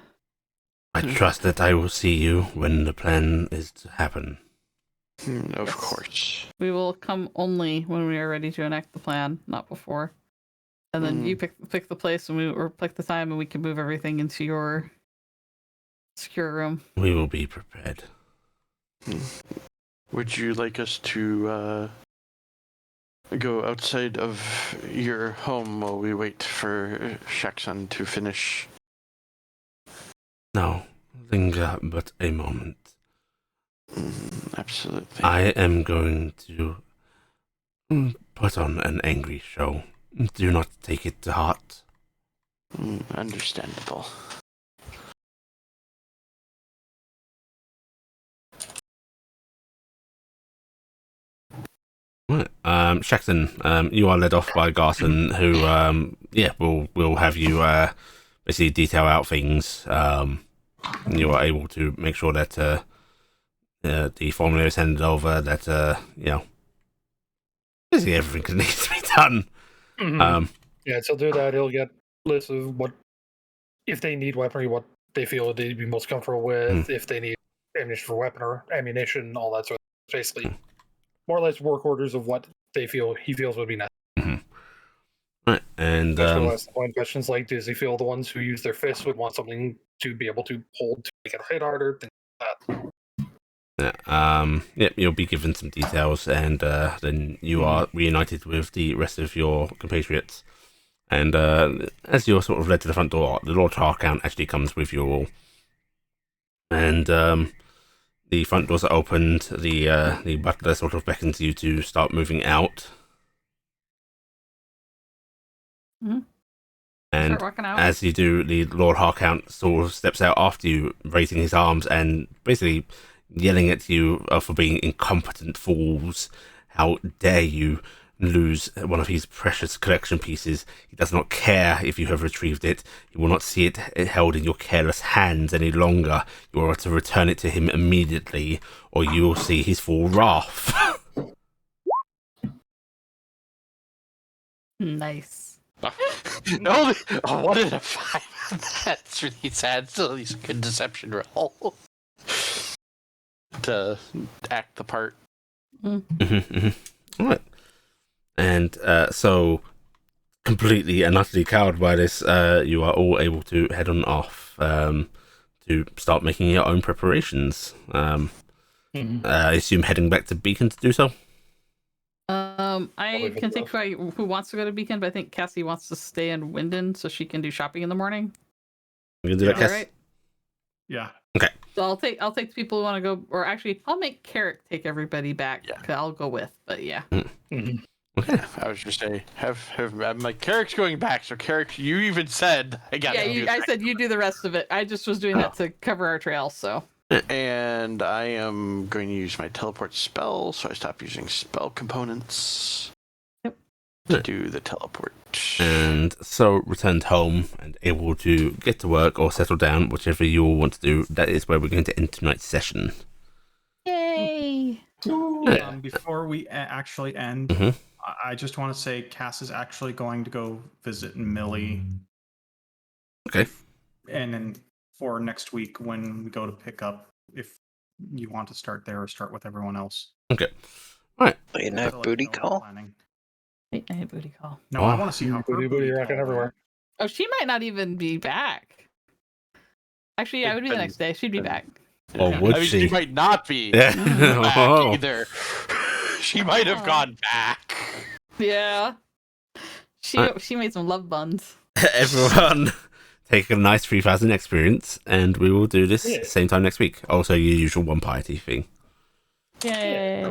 I trust that I will see you when the plan is to happen. Of Yes. course. we will come only when we are ready to enact the plan, not before. And then you pick the place or pick the time, and we can move everything into your secure room. We will be prepared. Would you like us to go outside of your home while we wait for Shaksan to finish? No, linger but a moment. Absolutely. I am going to put on an angry show. Do not take it to heart. Understandable. Right. Shaxton, you are led off by Garson, who, will have you basically detail out things. You are able to make sure that the formula is handed over. That basically everything that needs to be done. Yeah, so do that. He'll get lists of what, if they need weaponry, what they feel they'd be most comfortable with, if they need ammunition for weapon or ammunition, all that sort of basically more or less work orders of what he feels would be necessary. Right, and Ask the point questions like, does he feel the ones who use their fists would want something to be able to hold to make it hit harder, things like that. You'll be given some details, and then you are reunited with the rest of your compatriots. And as you're sort of led to the front door, the Lord Harcount actually comes with you all. And the front doors are opened. The butler sort of beckons you to start moving out. And Start walking out. as you do, the Lord Harcount sort of steps out after you, raising his arms and basically yelling at you for being incompetent fools. How dare you lose one of his precious collection pieces? He does not care if you have retrieved it. He will not see it held in your careless hands any longer. You are to return it to him immediately, or you will see his full wrath. Nice. No, what did a 5 on that? It's really sad. Still, he's a good deception roll to act the part. All right. And so, completely and utterly cowed by this, you are all able to head on off to start making your own preparations. I assume heading back to Beacon to do so? I can think who wants to go to Beacon, but I think Cassie wants to stay in Winden so she can do shopping in the morning. You can do that, Cass? Right? Yeah. Okay. So I'll take the people who want to go, or actually, I'll make Carrick take everybody back. Yeah. 'Cause I'll go with, but yeah. Okay. I was just saying, I'm like, Carrick's going back, so Carrick, you even said I got. Yeah, I said you do the rest of it. I just was doing that to cover our trail, so. And I am going to use my teleport spell, so I stop using spell components. Yep. To do the teleport. And so returned home and able to get to work or settle down, whichever you all want to do. That is where we're going to end tonight's session. Yay! Before we actually end, Mhm. I just want to say Cass is actually going to go visit Millie. Okay. And then for next week when we go to pick up, if you want to start there or start with everyone else. Okay. All right. Late night booty call? Late night booty call. No, I want to see how her Booty rocking call everywhere. went. Oh, she might not even be back. Actually, yeah, it would be the next day. She'd be back. Or would I mean, she? she might not be Yeah. back Oh. either. She might have gone back. Yeah. She made some love buns. Everyone, take a nice 3,000 experience, and we will do this same time next week. Also, your usual one piety thing. Yay!